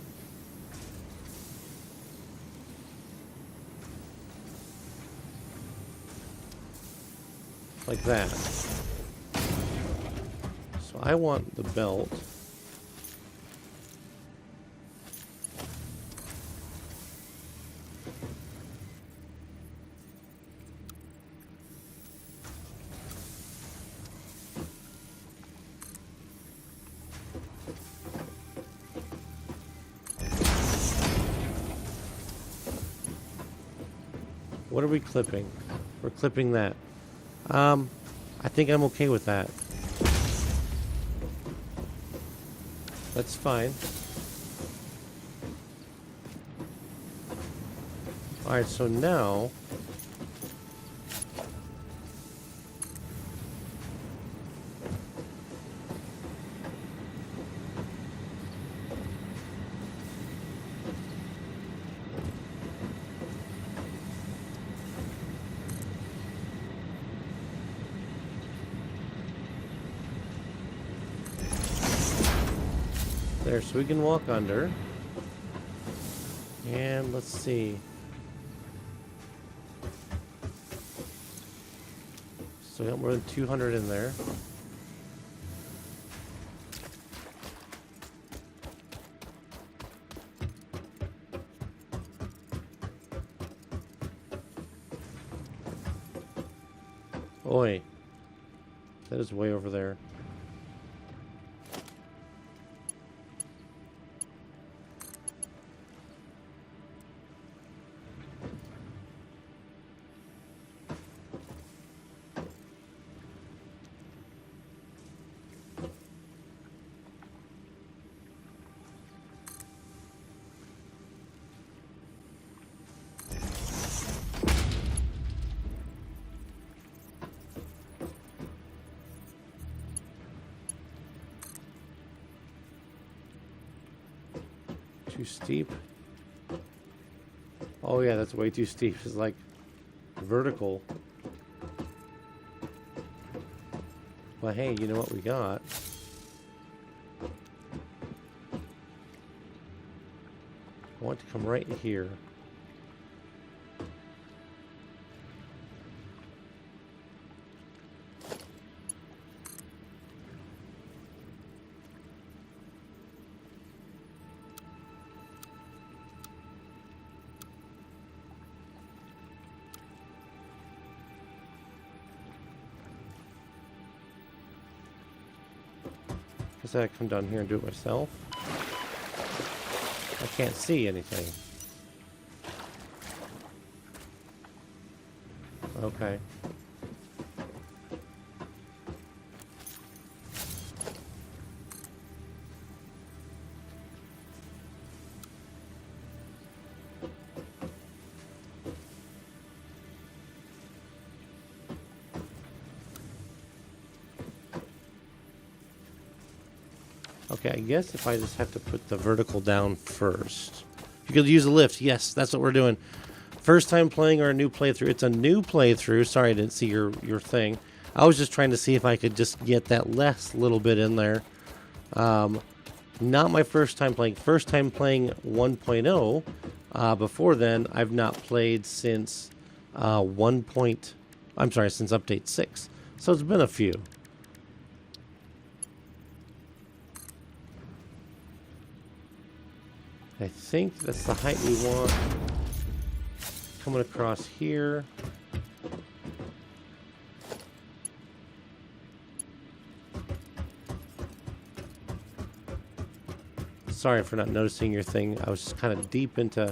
Like that. So I want the belt. What are we clipping? We're clipping that. I think I'm okay with that. That's fine. Alright, so now... There, so we can walk under. And let's see. So we got more than 200 in there. Oi. That is way over there. Too steep. Oh yeah, that's way too steep. It's like vertical. But hey, you know what we got? want to come right here. Guess I come down here and do it myself. I can't see anything. Okay. Okay, I guess if I just have to put the vertical down first. You could use a lift. Yes, that's what we're doing. First time playing or a new playthrough. It's a new playthrough. Sorry, I didn't see your thing. I was just trying to see if I could just get that last little bit in there. Not my first time playing. First time playing 1.0. Before then, I've not played since since update 6. So it's been a few. I think that's the height we want. Coming across here. Sorry for not noticing your thing. I was just kind of deep into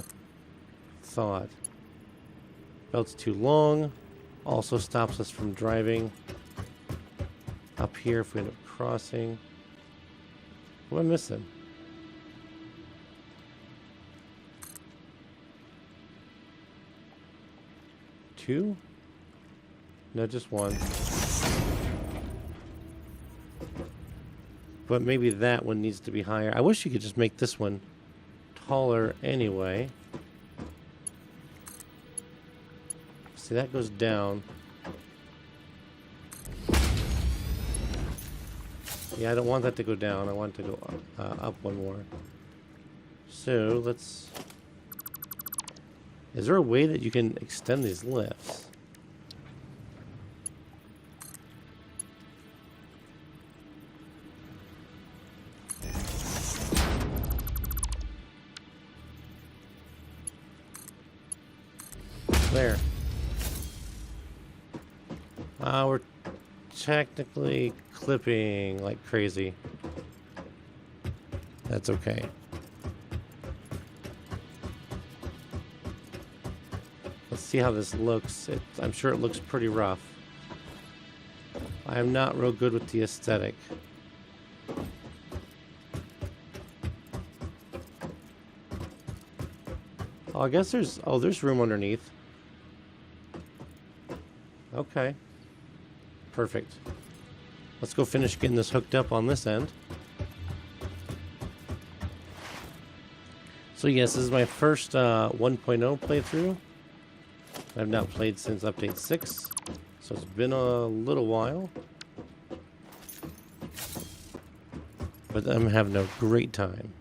thought. Belt's too long. Also stops us from driving up here if we end up crossing. What am I missing? Two? No, just one. But maybe that one needs to be higher. I wish you could just make this one taller anyway. See, that goes down. Yeah, I don't want that to go down. I want it to go up one more. So, let's... Is there a way that you can extend these lifts? There. We're technically clipping like crazy. That's okay. Let's see how this looks. I'm sure it looks pretty rough. I am not real good with the aesthetic. Oh, I guess there's room underneath. Okay. Perfect. Let's go finish getting this hooked up on this end. So yes, this is my first 1.0 playthrough. I've not played since update 6, so it's been a little while. But I'm having a great time.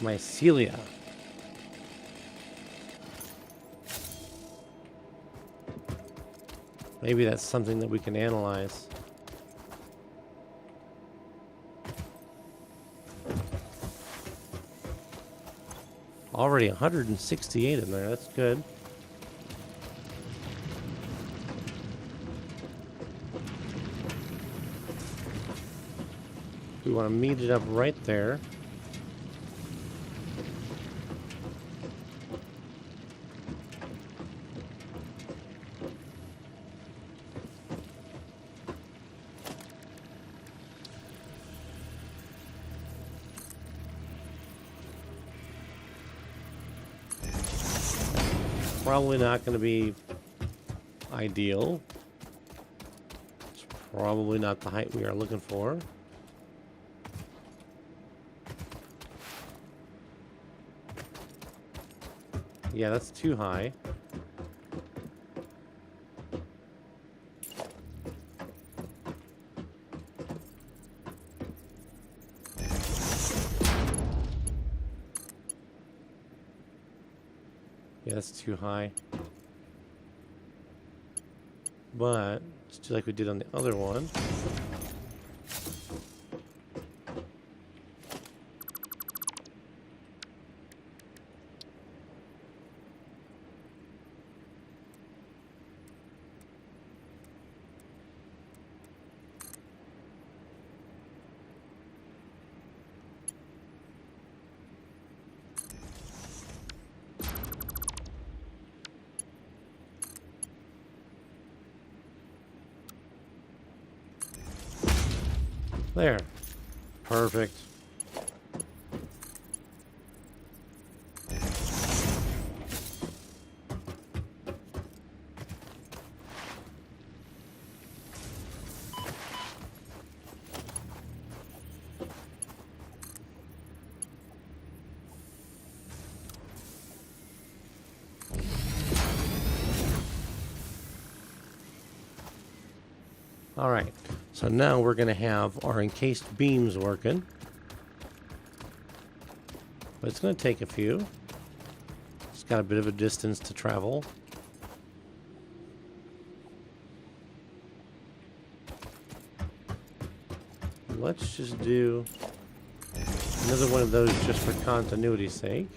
Mycelia. Maybe that's something that we can analyze. Already 168 in there. That's good. We want to meet it up right there. probably not going to be ideal. It's probably not the height we are looking for. Yeah, that's too high. Yeah, that's too high. But just like we did on the other one. There. Perfect. All right. So now we're going to have our encased beams working. But it's going to take a few. It's got a bit of a distance to travel. Let's just do another one of those just for continuity's sake.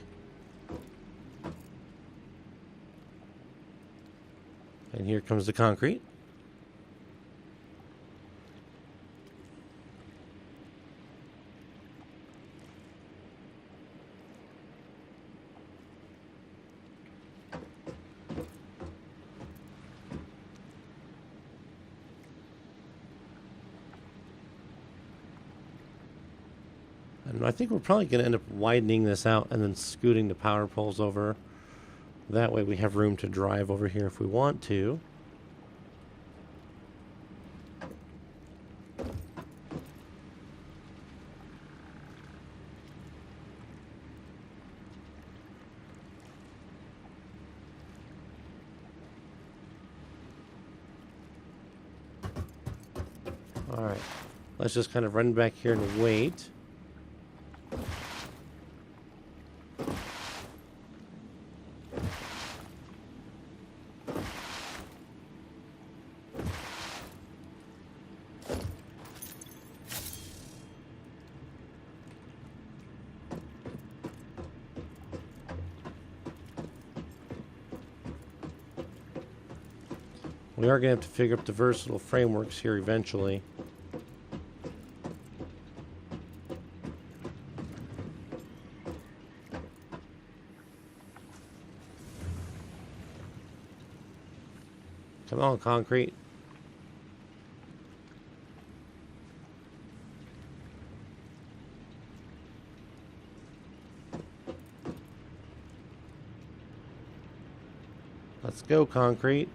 And here comes the concrete. And I think we're probably going to end up widening this out and then scooting the power poles over. That way we have room to drive over here if we want to. All right, let's just kind of run back here and wait. We are going to have to figure up the versatile frameworks here eventually. Come on, concrete. Let's go, concrete.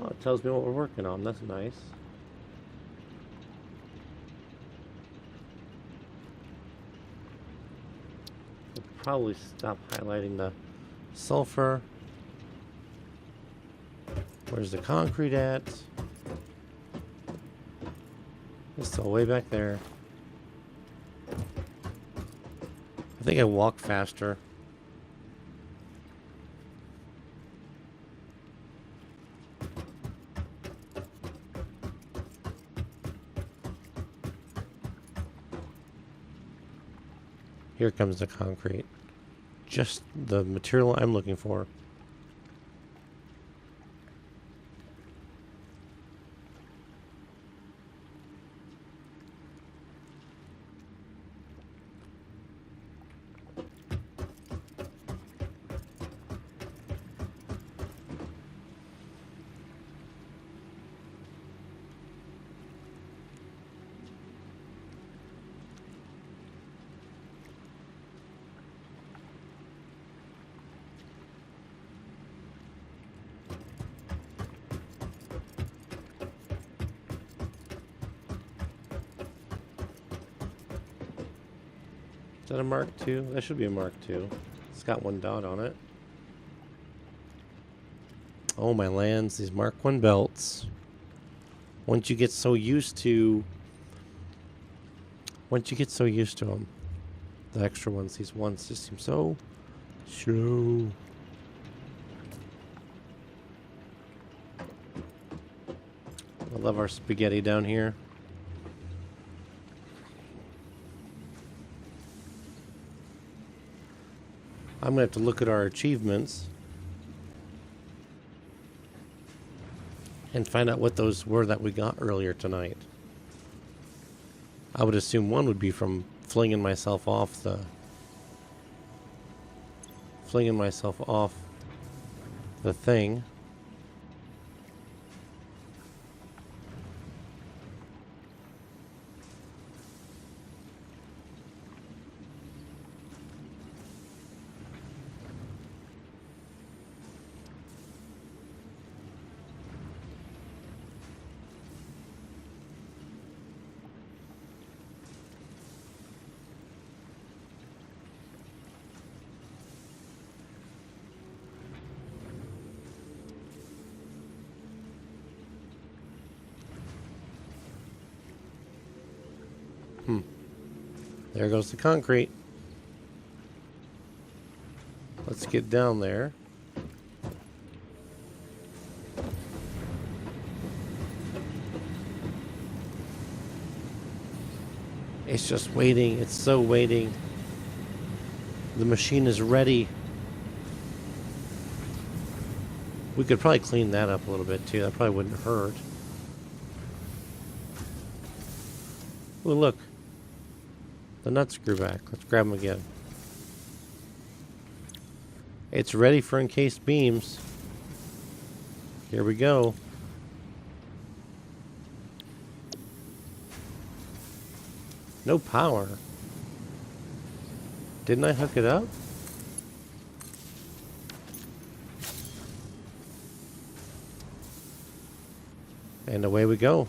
Oh, it tells me what we're working on. That's nice. We'll probably stop highlighting the sulfur. Where's the concrete at? It's all way back there. I think I walk faster. Here comes the concrete. Just the material I'm looking for. that a Mark II? That should be a Mark II. It's got one dot on it. Oh, my lands, these Mark I belts. Once you get so used to them, the extra ones, these ones just seem so slow. I love our spaghetti down here. I'm gonna have to look at our achievements and find out what those were that we got earlier tonight. I would assume one would be from flinging myself off the thing. There goes the concrete. Let's get down there. It's just waiting. It's so waiting. The machine is ready. We could probably clean that up a little bit too. That probably wouldn't hurt. Oh, look. The nuts grew back. Let's grab them again. It's ready for encased beams. Here we go. No power. Didn't I hook it up? And away we go.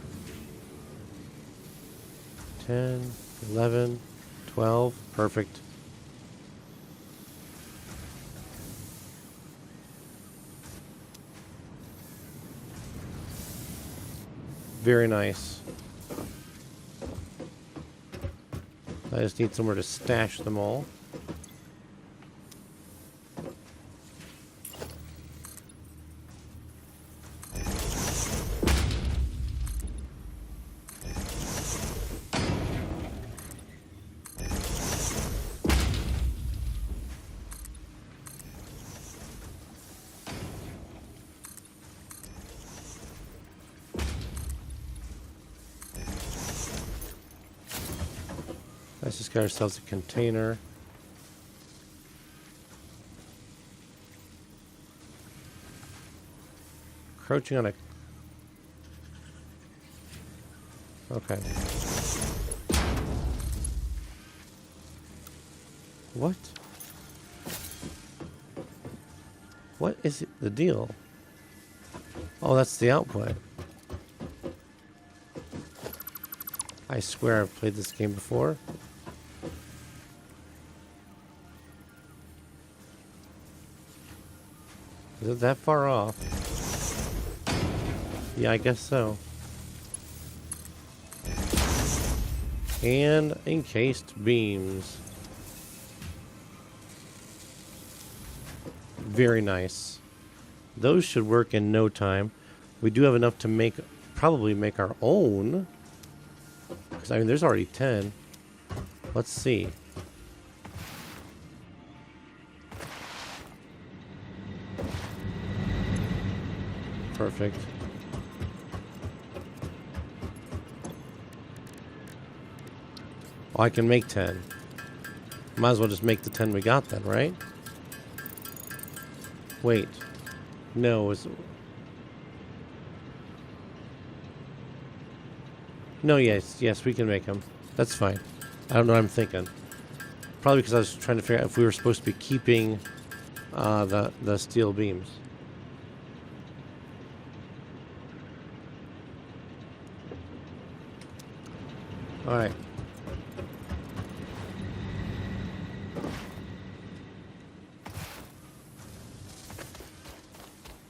10, 11, 12. Perfect. Very nice. I just need somewhere to stash them all. Let's just get ourselves a container. Crouching on a... Okay. What? What is it, the deal? Oh, that's the output. I swear I've played this game before. Is it that far off? Yeah, I guess so. And encased beams. Very nice. Those should work in no time. We do have enough to probably make our own. Because, I mean, there's already 10. Let's see. Perfect. Oh, I can make 10. Might as well just make the 10 we got then, right? Wait. No, no, yes, we can make them. That's fine. I don't know what I'm thinking. Probably because I was trying to figure out if we were supposed to be keeping the steel beams. Alright.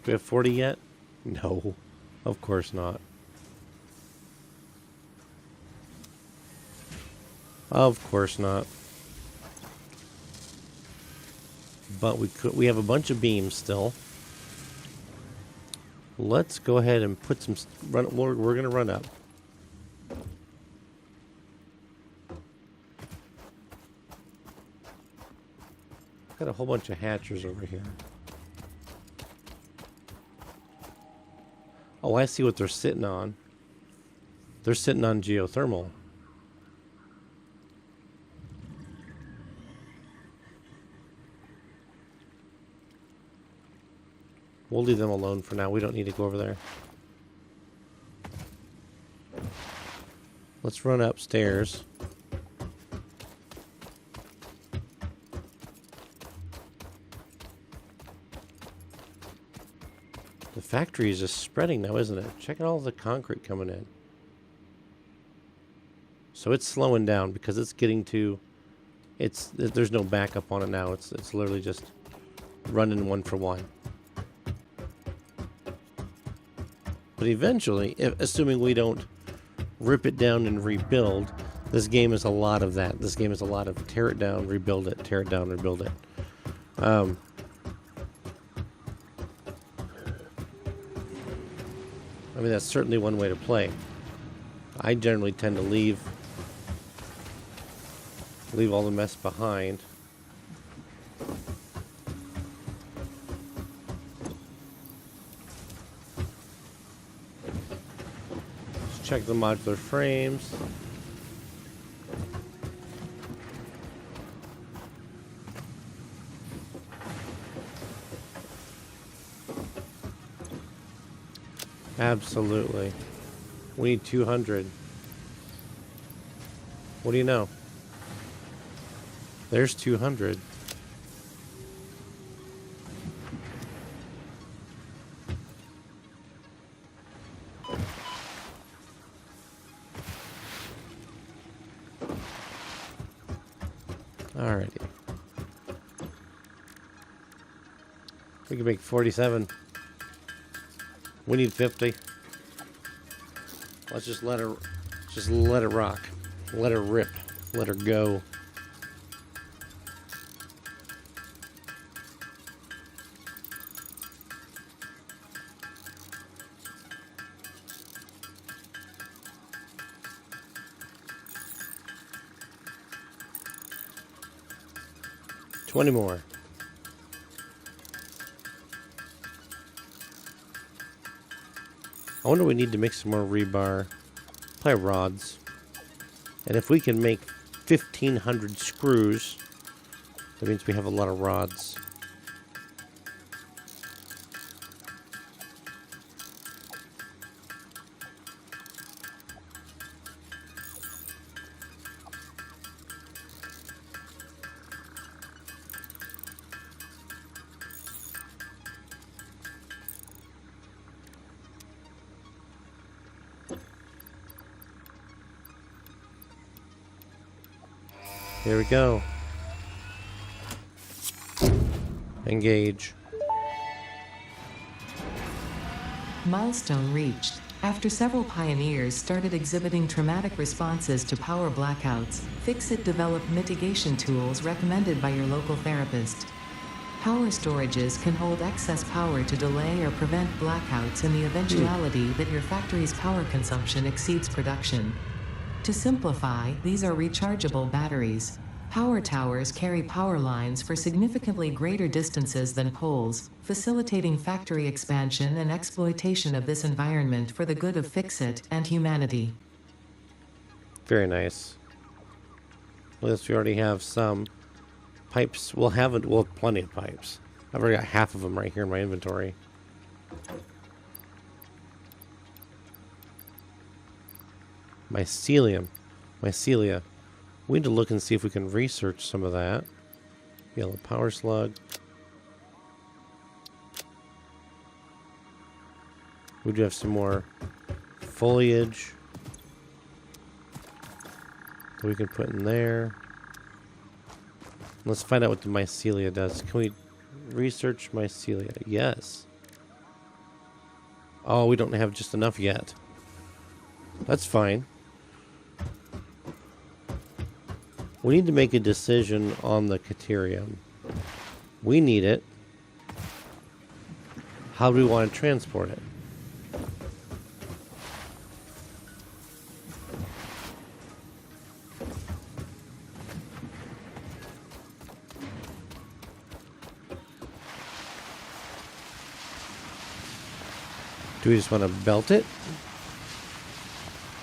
Do we have 40 yet? No, of course not. Of course not. But we have a bunch of beams still. Let's go ahead and put some we're going to run up. Got a whole bunch of hatchers over here. Oh, I see what they're sitting on. They're sitting on geothermal. We'll leave them alone for now. We don't need to go over there. Let's run upstairs. The factory is just spreading now, isn't it? Check out all the concrete coming in. So it's slowing down because it's getting to... There's no backup on it now. It's literally just running one for one. But eventually, assuming we don't rip it down and rebuild, this game is a lot of that. This game is a lot of tear it down, rebuild it, tear it down, rebuild it. I mean, that's certainly one way to play. I generally tend to leave all the mess behind. Check the modular frames. Absolutely. We need 200. What do you know? There's 200. Alrighty. We can make 47. We need 50. Let's just let her rock. Let her rip. Let her go. $20 more. I wonder if we need to make some more rebar. Probably rods. And if we can make 1,500 screws, that means we have a lot of rods. Here we go. Engage. Milestone reached. After several pioneers started exhibiting traumatic responses to power blackouts, Fixit developed mitigation tools recommended by your local therapist. Power storages can hold excess power to delay or prevent blackouts in the eventuality that your factory's power consumption exceeds production. To simplify, these are rechargeable batteries. Power towers carry power lines for significantly greater distances than poles, facilitating factory expansion and exploitation of this environment for the good of Fixit and humanity. Very nice. Well, we already have some pipes. We'll have plenty of pipes. I've already got half of them right here in my inventory. Mycelium. Mycelia. We need to look and see if we can research some of that. Yellow power slug. We do have some more foliage that we can put in there. Let's find out what the mycelia does. Can we research mycelia? Yes. Oh, we don't have just enough yet. That's fine. We need to make a decision on the Caterium. We need it. How do we want to transport it? Do we just want to belt it?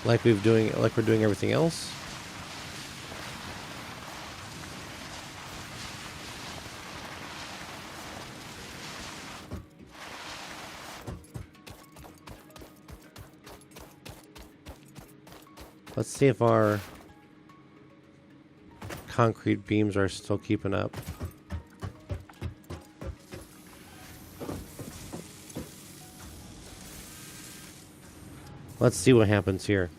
Like we're doing everything else? Let's see if our concrete beams are still keeping up. Let's see what happens here.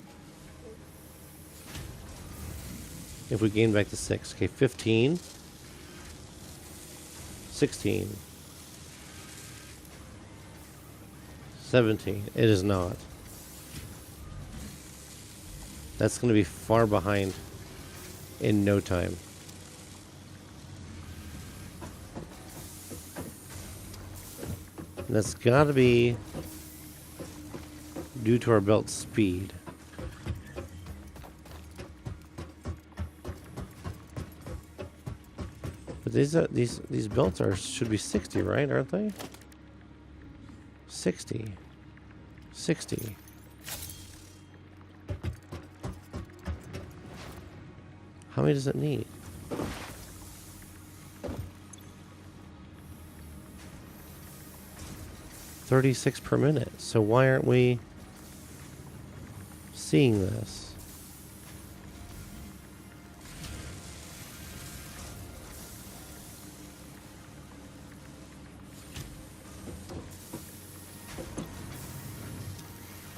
If we gain back to 6. Okay, 15. 16. 17. It is not. That's going to be far behind in no time. And that's got to be due to our belt speed. But these belts should be 60, right? Aren't they? 60. 60. How many does it need? 36 per minute. So why aren't we seeing this?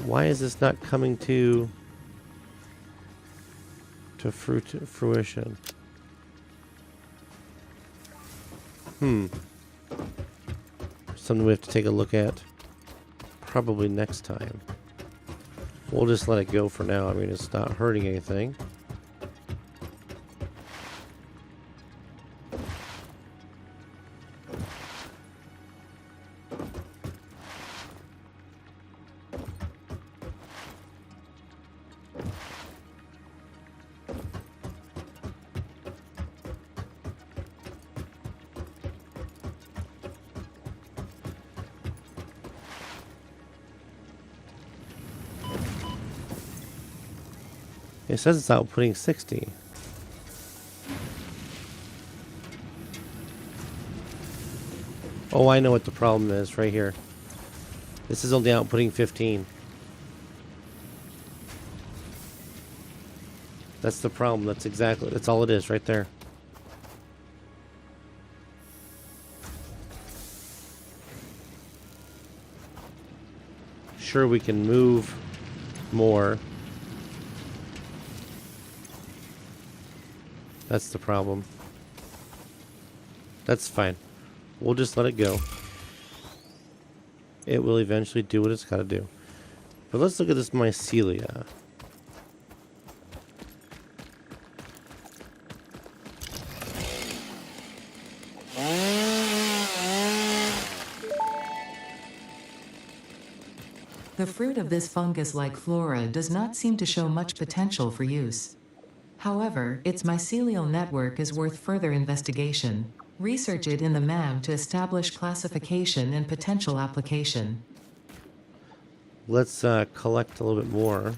Why is this not coming to fruition? Something we have to take a look at probably next time. We'll just let it go for now. I mean, it's not hurting anything. It says it's outputting 60. Oh, I know what the problem is right here. This is only outputting 15. That's the problem. That's all it is right there. Sure, we can move more. That's the problem. That's fine. We'll just let it go. It will eventually do what it's got to do. But let's look at this mycelia. The fruit of this fungus-like flora does not seem to show much potential for use. However, its mycelial network is worth further investigation. Research it in the MAM to establish classification and potential application. Let's collect a little bit more.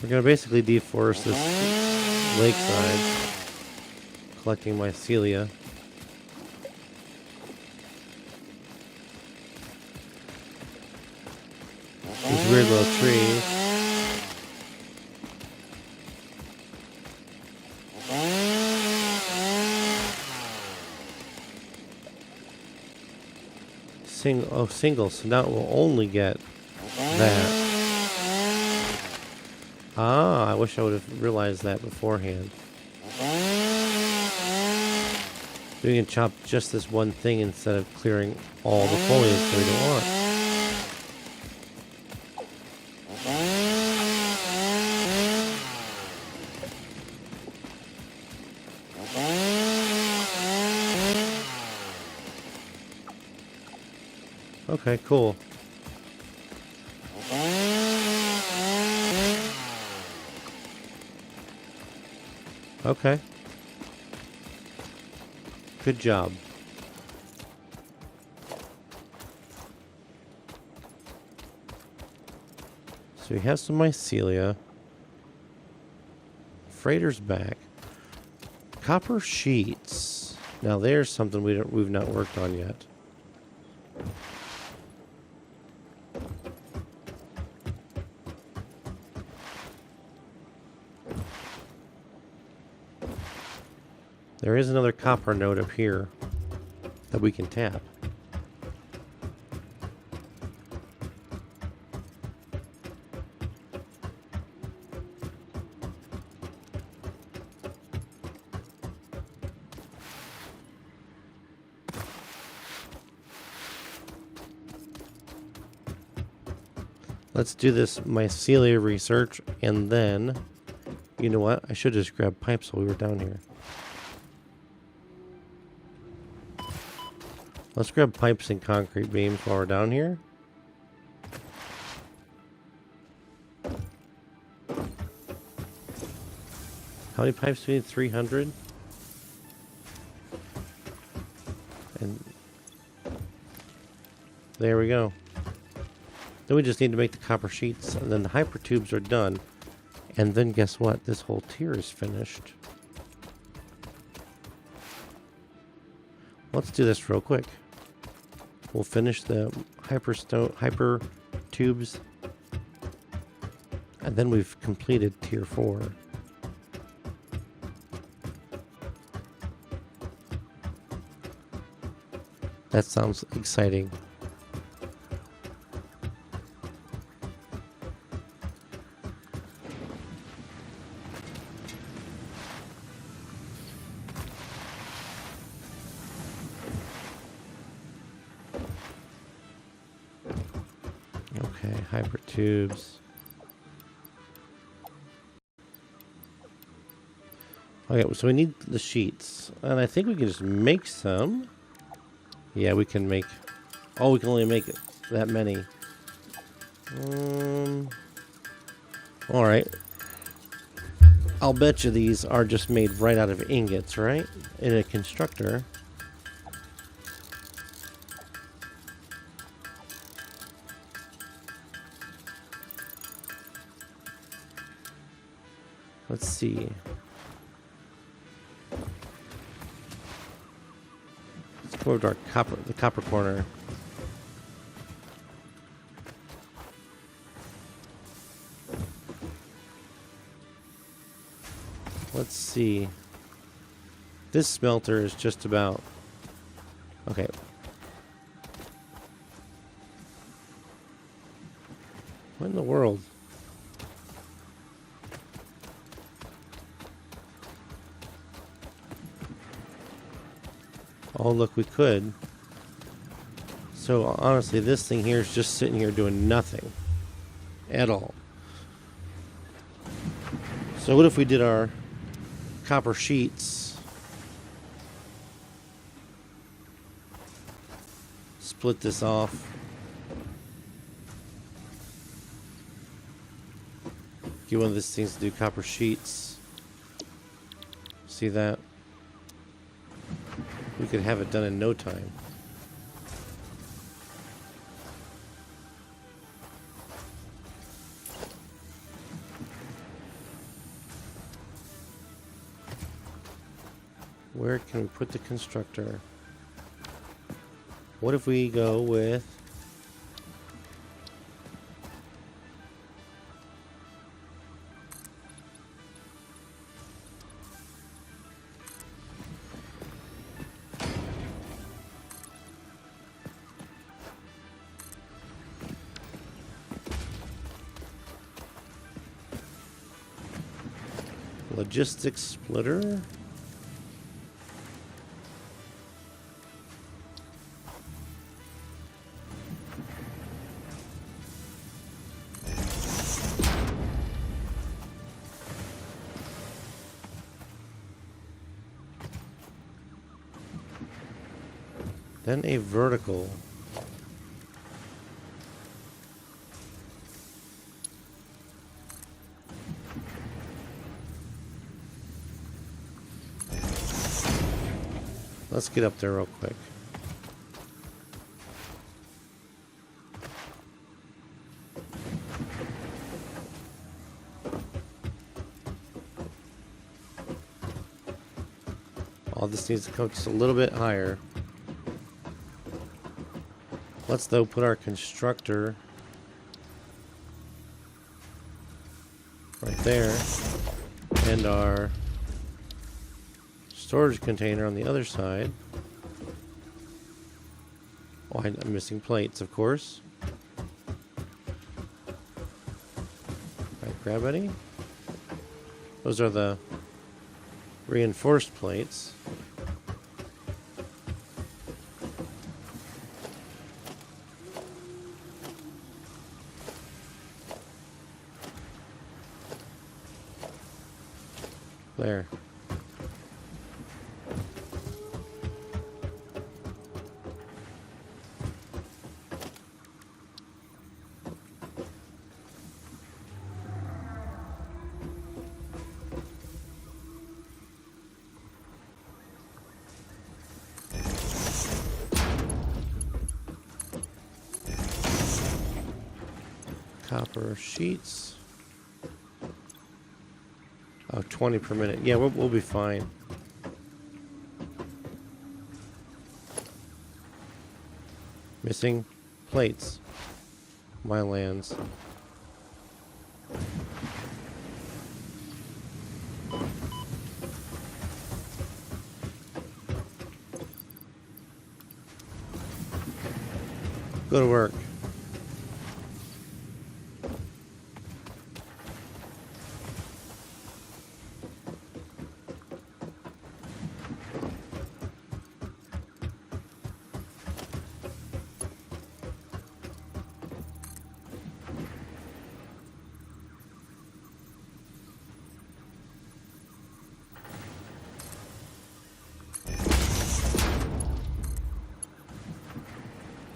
We're going to basically deforest this lakeside, collecting mycelia. These weird little trees. single, so now it will only get that. Ah, I wish I would have realized that beforehand. So we can chop just this one thing instead of clearing all the foliage that we don't want. Okay, cool. Okay. Good job. So we have some mycelia. Freighter's back. Copper sheets. Now there's something we've not worked on yet. There is another copper node up here that we can tap. Let's do this mycelia research, and then, you know what? I should just grab pipes while we were down here. Let's grab pipes and concrete beams while we're down here. How many pipes do we need? 300? And there we go. Then we just need to make the copper sheets, and then the hyper tubes are done. And then guess what? This whole tier is finished. Let's do this real quick. We'll finish the hyper tubes, and then we've completed tier 4. That sounds exciting. Okay, hyper tubes. Okay, so we need the sheets, and I think we can just make some. Yeah, we can make. Oh, we can only make that many. All right. I'll bet you these are just made right out of ingots, right? In a constructor. Let's see. Let's go over to our the copper corner. Let's see. This smelter is just about... Okay. What in the world? Oh, look, we could. So, honestly, this thing here is just sitting here doing nothing. At all. So, what if we did our copper sheets? Split this off. Get one of these things to do copper sheets. See that? We could have it done in no time. Where can we put the constructor? What if we go with... Logistics splitter. Then a vertical. Let's get up there real quick. All this needs to come just a little bit higher. Let's though put our constructor right there and our storage container on the other side. Oh, I'm missing plates, of course. Right, grab any? Those are the reinforced plates. There. Copper sheets. Oh, 20 per minute. Yeah, we'll be fine. Missing plates. My lands. Go to work.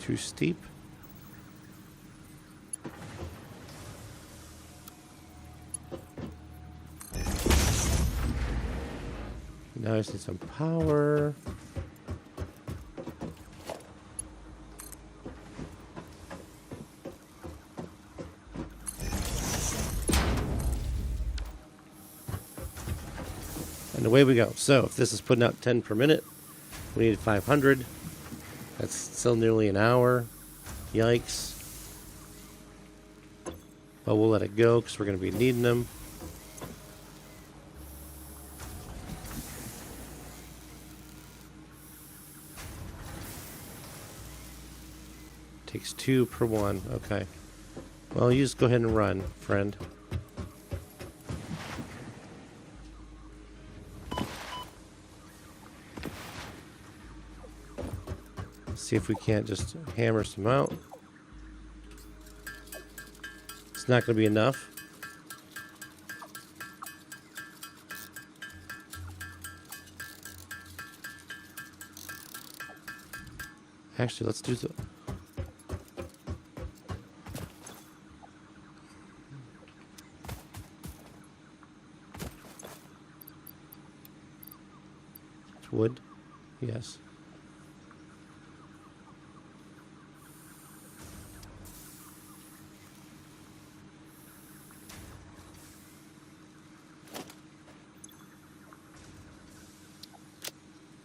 Too steep. Now I just need some power. And away we go. So if this is putting out 10 per minute, we need 500. That's still nearly an hour. Yikes. But we'll let it go because we're going to be needing them. Takes 2 per one. Okay. Well, you just go ahead and run, friend. See if we can't just hammer some out. It's not going to be enough. Actually, let's do the... Wood? Yes.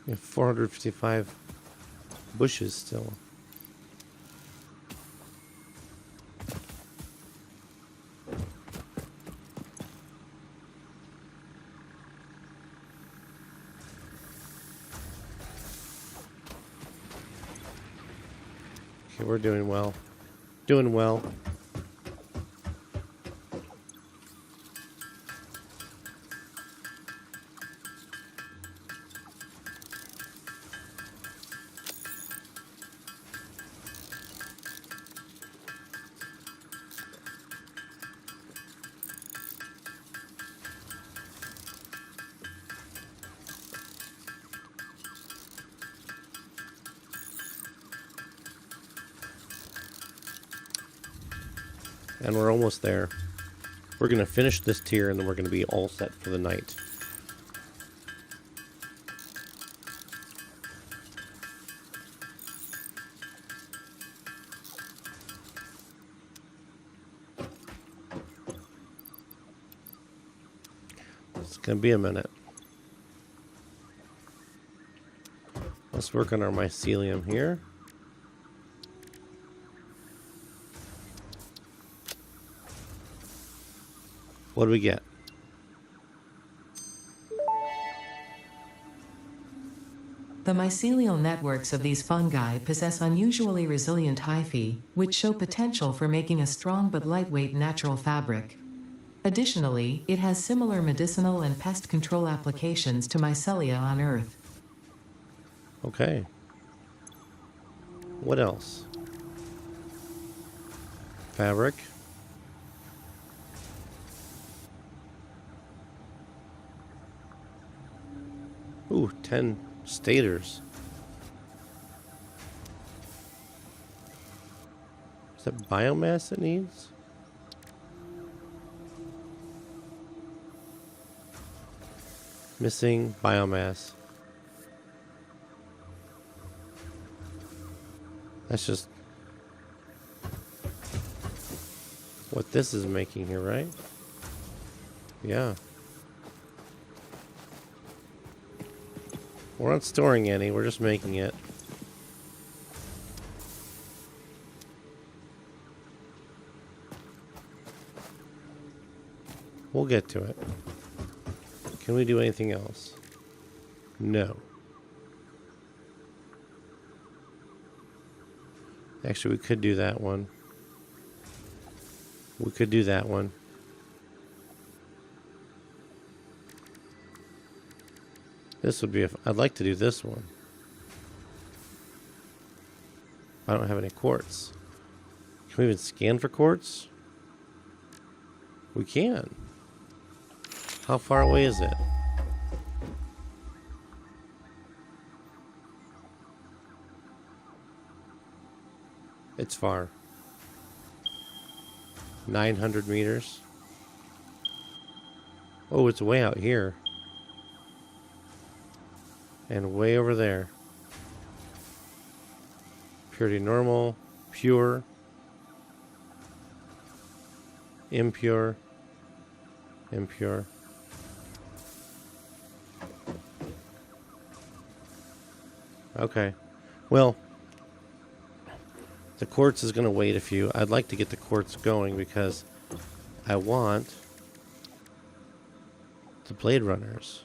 We have 455 bushes still. Okay, we're doing well. Doing well. And we're almost there. We're going to finish this tier and then we're going to be all set for the night. It's going to be a minute. Let's work on our mycelium here. What do we get? The mycelial networks of these fungi possess unusually resilient hyphae, which show potential for making a strong but lightweight natural fabric. Additionally, it has similar medicinal and pest control applications to mycelia on Earth. Okay. What else? Fabric. Ooh, 10 stators. Is that biomass it needs? Missing biomass. That's just what this is making here, right? Yeah. We're not storing any, we're just making it. We'll get to it. Can we do anything else? No. Actually, we could do that one. We could do that one. This would be, I'd like to do this one. I don't have any quartz. Can we even scan for quartz? We can. How far away is it? It's far. 900 meters. Oh, it's way out here. And way over there. Purity normal, pure, impure, impure. Okay. Well, the quartz is going to wait a few. I'd like to get the quartz going because I want the Blade Runners.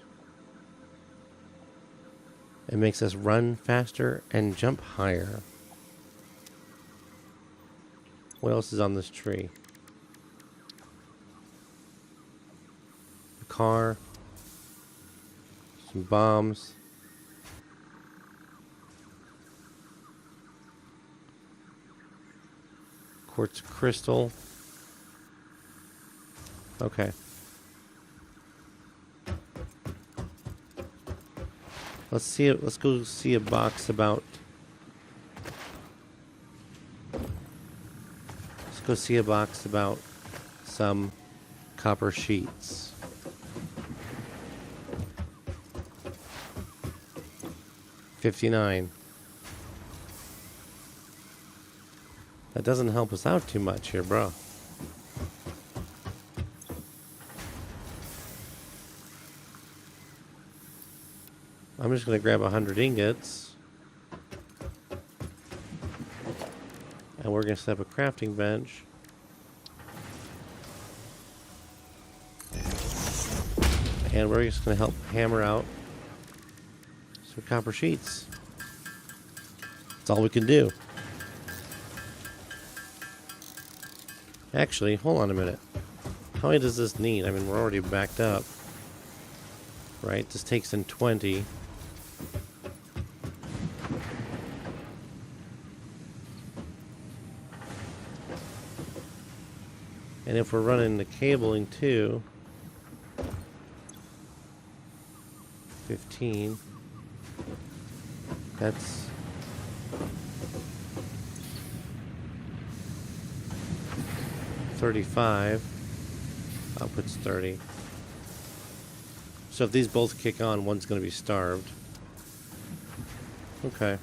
It makes us run faster and jump higher. What else is on this tree? A car. Some bombs. Quartz crystal. Okay. Let's see it. Let's go see a box about. Let's go see a box about some copper sheets. $59. That doesn't help us out too much here, bro. I'm just going to grab 100 ingots. And we're going to set up a crafting bench. And we're just going to help hammer out some copper sheets. That's all we can do. Actually, hold on a minute. How many does this need? I mean, we're already backed up. Right? This takes in 20. And if we're running the cabling too, 15, that's 35. Output's 30. So if these both kick on, one's going to be starved. Okay.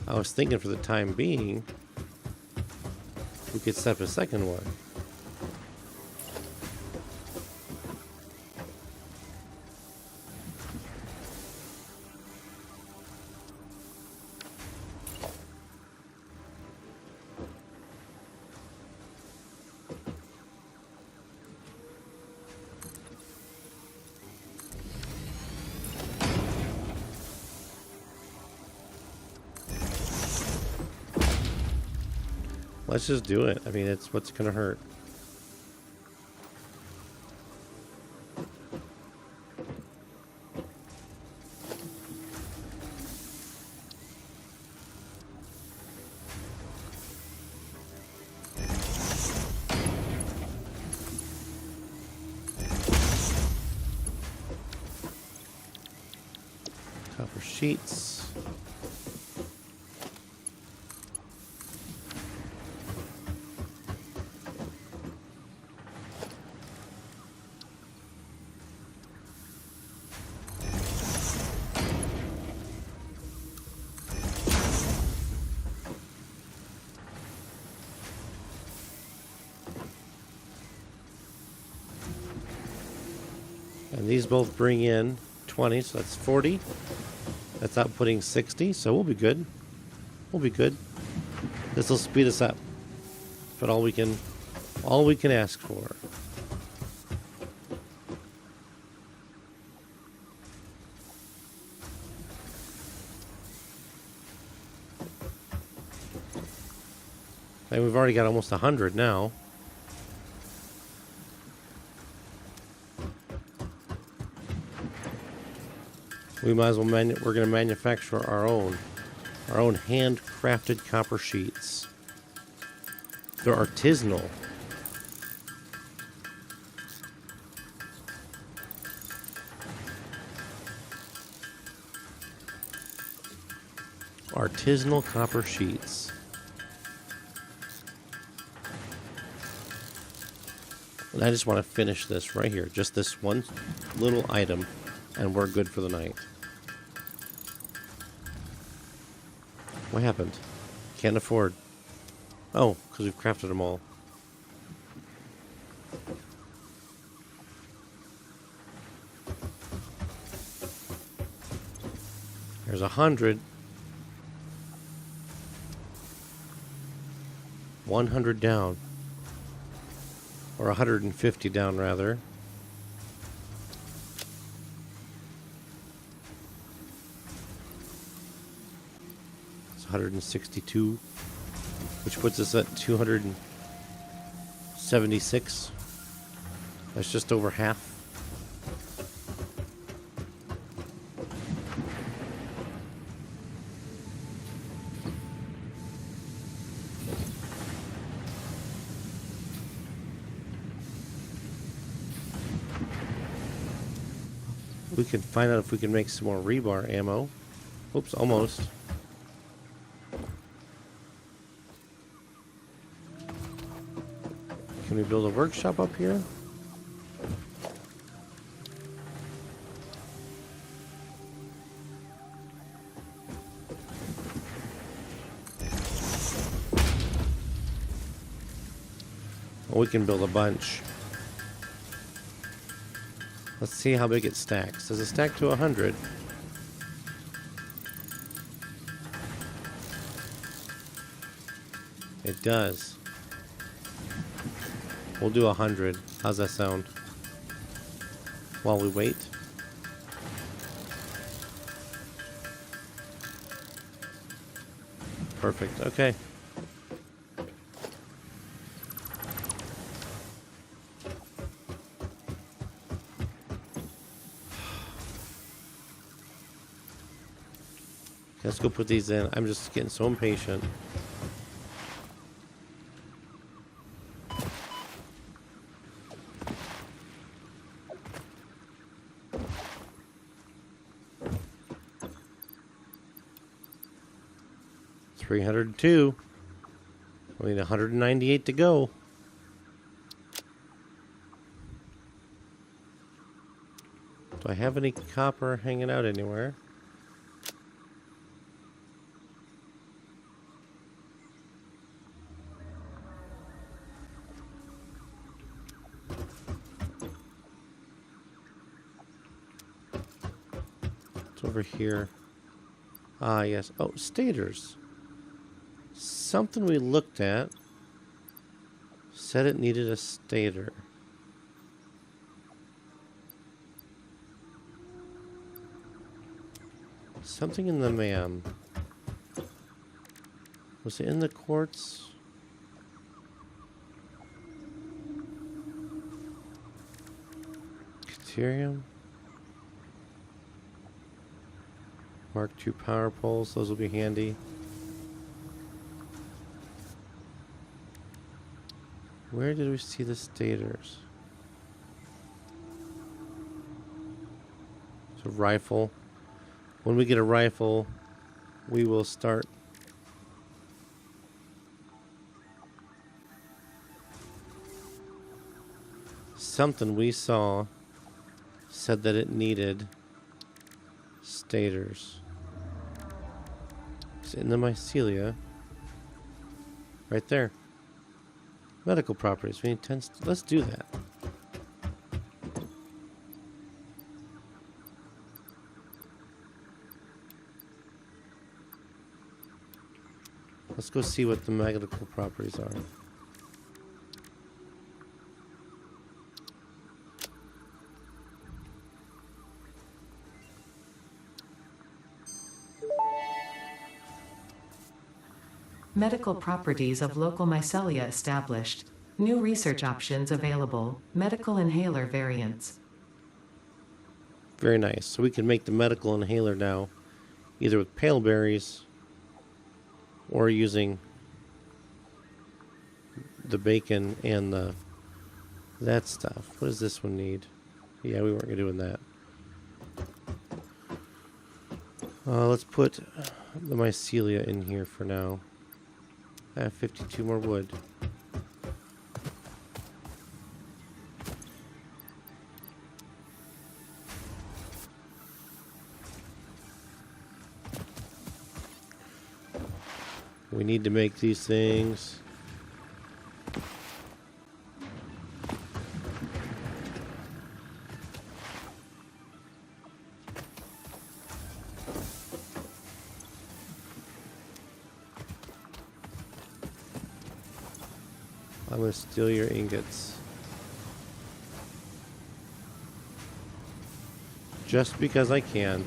I was thinking for the time being, we could set up a second one. Let's just do it. I mean, it's what's gonna hurt. Copper sheets. And these both bring in 20, so that's 40. That's outputting 60, so we'll be good. We'll be good. This will speed us up. But all we can ask for. And we've already got almost 100 now. We might as well we're going to manufacture our own handcrafted copper sheets. They're artisanal. Artisanal copper sheets. And I just want to finish this right here. Just this one little item. And we're good for the night. What happened? Can't afford. Oh, because we've crafted them all. There's 100. 100 down. Or 150 down, rather. It's 162, which puts us at 276. That's just over half. We can find out if we can make some more rebar ammo. Oops, almost. Can we build a workshop up here? Well, we can build a bunch. Let's see how big it stacks. Does it stack to 100? It does. We'll do 100. How's that sound? While we wait. Perfect. Okay. Let's go put these in. I'm just getting so impatient. 302. We need 198 to go. Do I have any copper hanging out anywhere? It's over here. Ah, yes. Oh, stators. Something we looked at said it needed a stator. Something in the MAM. Was it in the quartz? Deuterium? Mark II power poles, those will be handy. Where did we see the stators? It's a rifle. When we get a rifle, we will start. Something we saw said that it needed stators. It's in the mycelia. Right there. Medical properties. We need 10. Let's do that. Let's go see what the medical properties are. Medical properties of local mycelia established. New research options available. Medical inhaler variants. Very nice. So we can make the medical inhaler now, either with pale berries or using the bacon and that stuff. What does this one need? Yeah, we weren't doing that. Let's put the mycelia in here for now. I have 52 more wood. We need to make these things. I'm going to steal your ingots. Just because I can.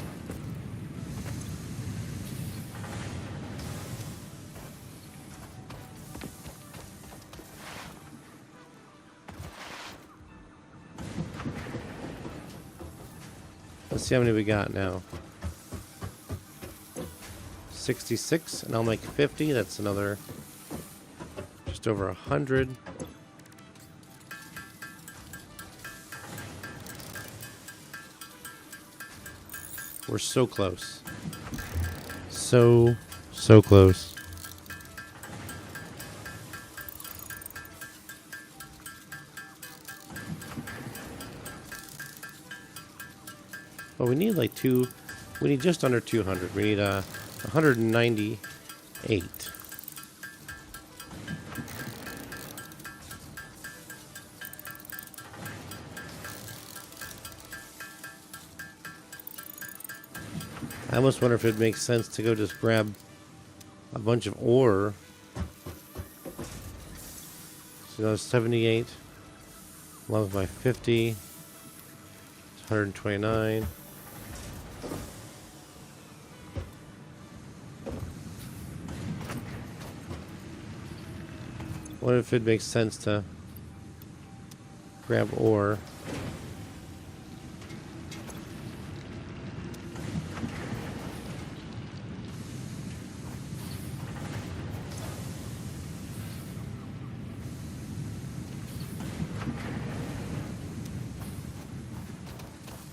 Let's see how many we got now. 66, and I'll make 50. That's another just over 100. We're so close. So close. Well, we need like we need just under 200. We need 198. I almost wonder if it makes sense to go just grab a bunch of ore. So that was 78. Along with my 50. It's 129. What if it makes sense to grab ore?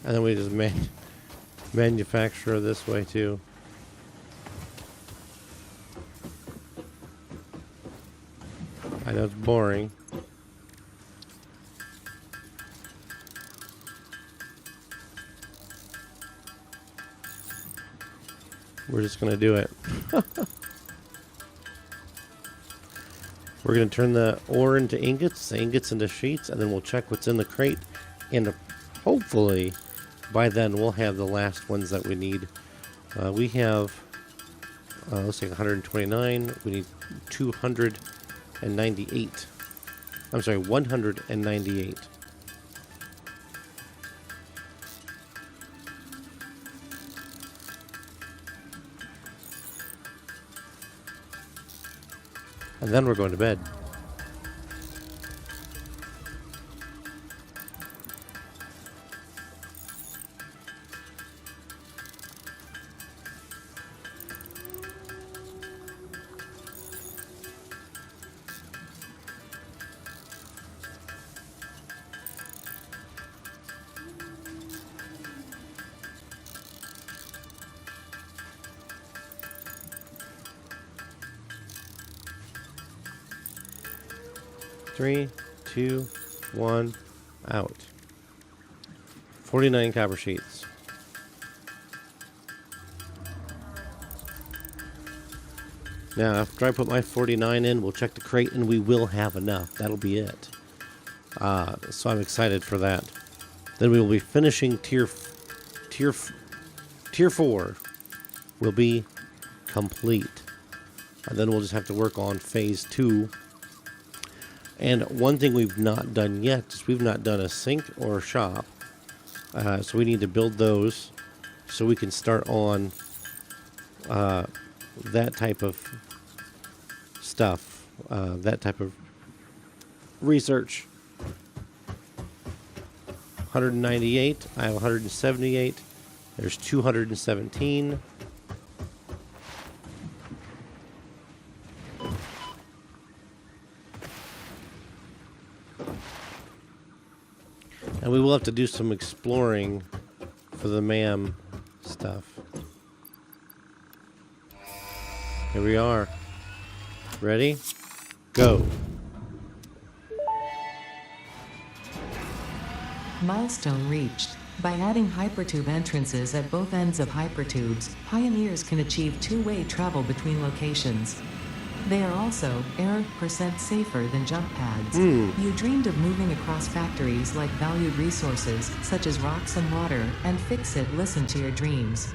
And then we just manufacture this way too. I know it's boring. We're just going to do it. We're going to turn the ore into ingots, the ingots into sheets, and then we'll check what's in the crate. And hopefully, by then, we'll have the last ones that we need. We have, let's say 129. We need 298. I'm sorry, 198. And then we're going to bed. Three, two, one, out. 49 copper sheets. Now, after I put my 49 in, we'll check the crate, and we will have enough. That'll be it. So I'm excited for that. Then we will be finishing tier 4. Will be complete, and then we'll just have to work on phase 2. And one thing we've not done yet is we've not done a sink or a shop. So we need to build those so we can start on that type of stuff, that type of research. 198, I have 178, there's 217. And we will have to do some exploring for the MAM stuff. Here we are. Ready? Go. Milestone reached. By adding hypertube entrances at both ends of hypertubes, pioneers can achieve two-way travel between locations. They are also % safer than jump pads. You dreamed of moving across factories like valued resources, such as rocks and water, and Fix-It listened to your dreams.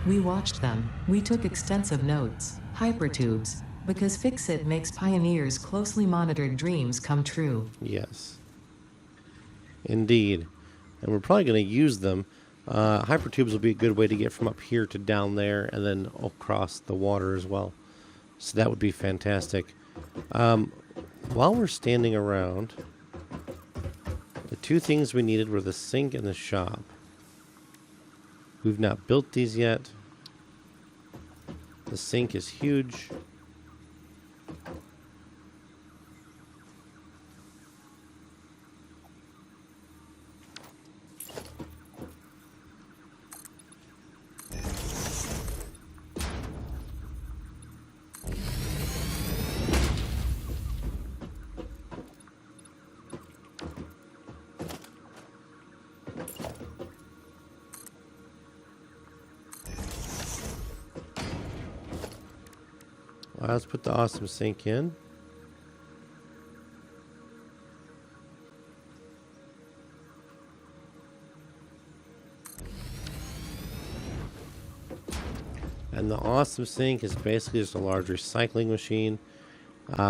We watched them. We took extensive notes. Hypertubes. Because Fix-It makes pioneers' closely monitored dreams come true. Yes. Indeed. And we're probably going to use them. Hypertubes will be a good way to get from up here to down there and then across the water as well. So that would be fantastic. While we're standing around, the two things we needed were the sink and the shop. We've not built these yet. The sink is huge. Let's put the awesome sink in. And the awesome sink is basically just a large recycling machine.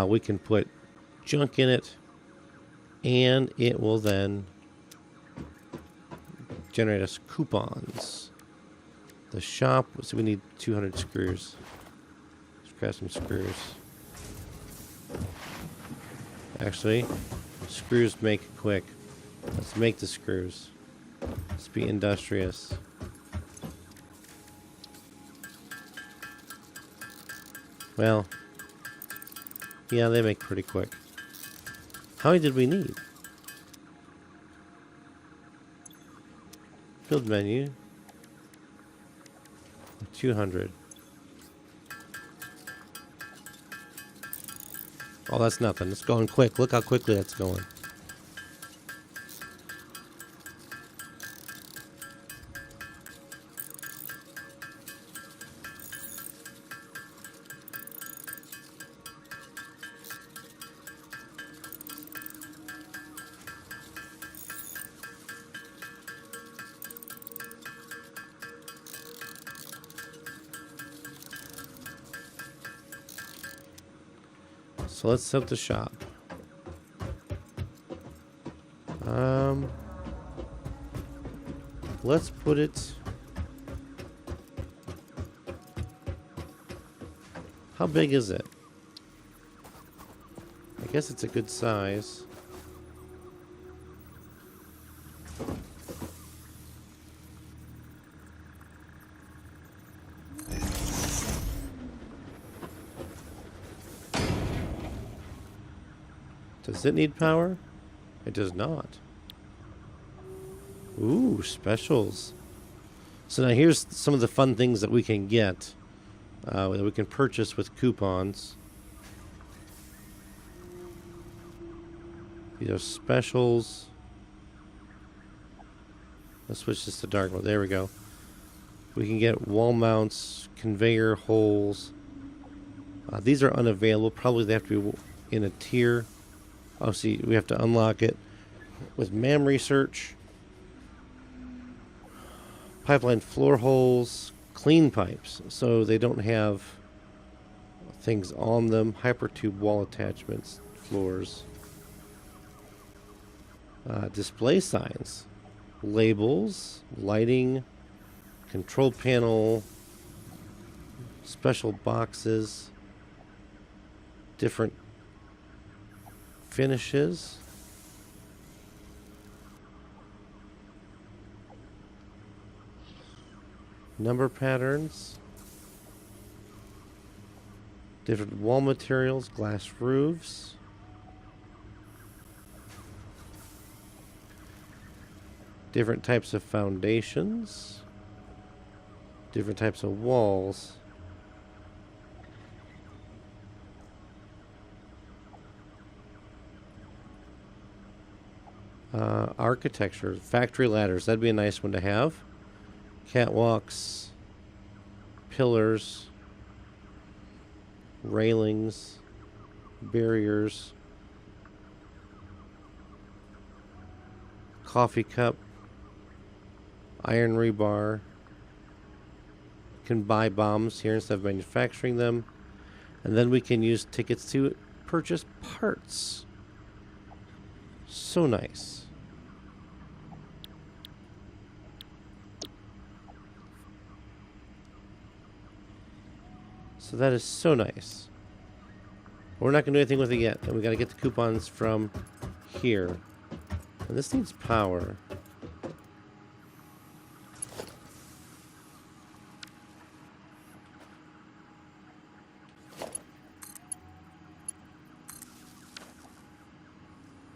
We can put junk in it, and it will then generate us coupons. The shop, so we need 200 screws. Grab some screws. Actually, screws make it quick. Let's make the screws. Let's be industrious. Well, yeah, they make pretty quick. How many did we need? Build menu. 200. Oh, that's nothing. It's going quick. Look how quickly that's going. So let's set up the shop. Let's put it. How big is it? I guess it's a good size. Does it need power? It does not. Ooh, specials. So now here's some of the fun things that we can get, that we can purchase with coupons. These are specials. Let's switch this to dark mode. There we go. We can get wall mounts, conveyor holes. These are unavailable. Probably they have to be in a tier. Oh, see, we have to unlock it with MAM research. Pipeline floor holes, clean pipes, so they don't have things on them. Hypertube wall attachments, floors. Display signs, labels, lighting, control panel, special boxes, different finishes. Number patterns, different wall materials, glass roofs, different types of foundations, different types of walls, architecture, factory ladders, that'd be a nice one to have. Catwalks, pillars, railings, barriers, coffee cup, iron rebar. You can buy bombs here instead of manufacturing them. And then we can use tickets to purchase parts. So nice. So that is so nice. We're not going to do anything with it yet. And we got to get the coupons from here. And this needs power.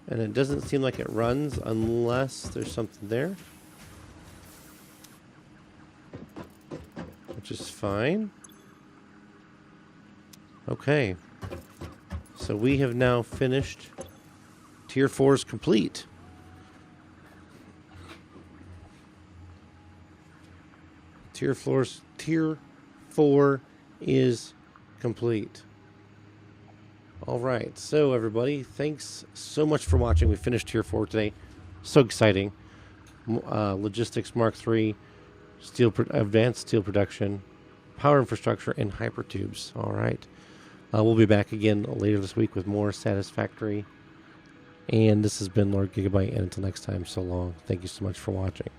And it doesn't seem like it runs unless there's something there. Which is fine. Okay, so we have now finished Tier 4 is complete. Tier 4 is complete. All right, so everybody, thanks so much for watching. We finished Tier 4 today. So exciting. Logistics Mark III, advanced steel production, power infrastructure, and hypertubes. All right. We'll be back again later this week with more Satisfactory. And this has been Lord Gigabyte. And until next time, so long. Thank you so much for watching.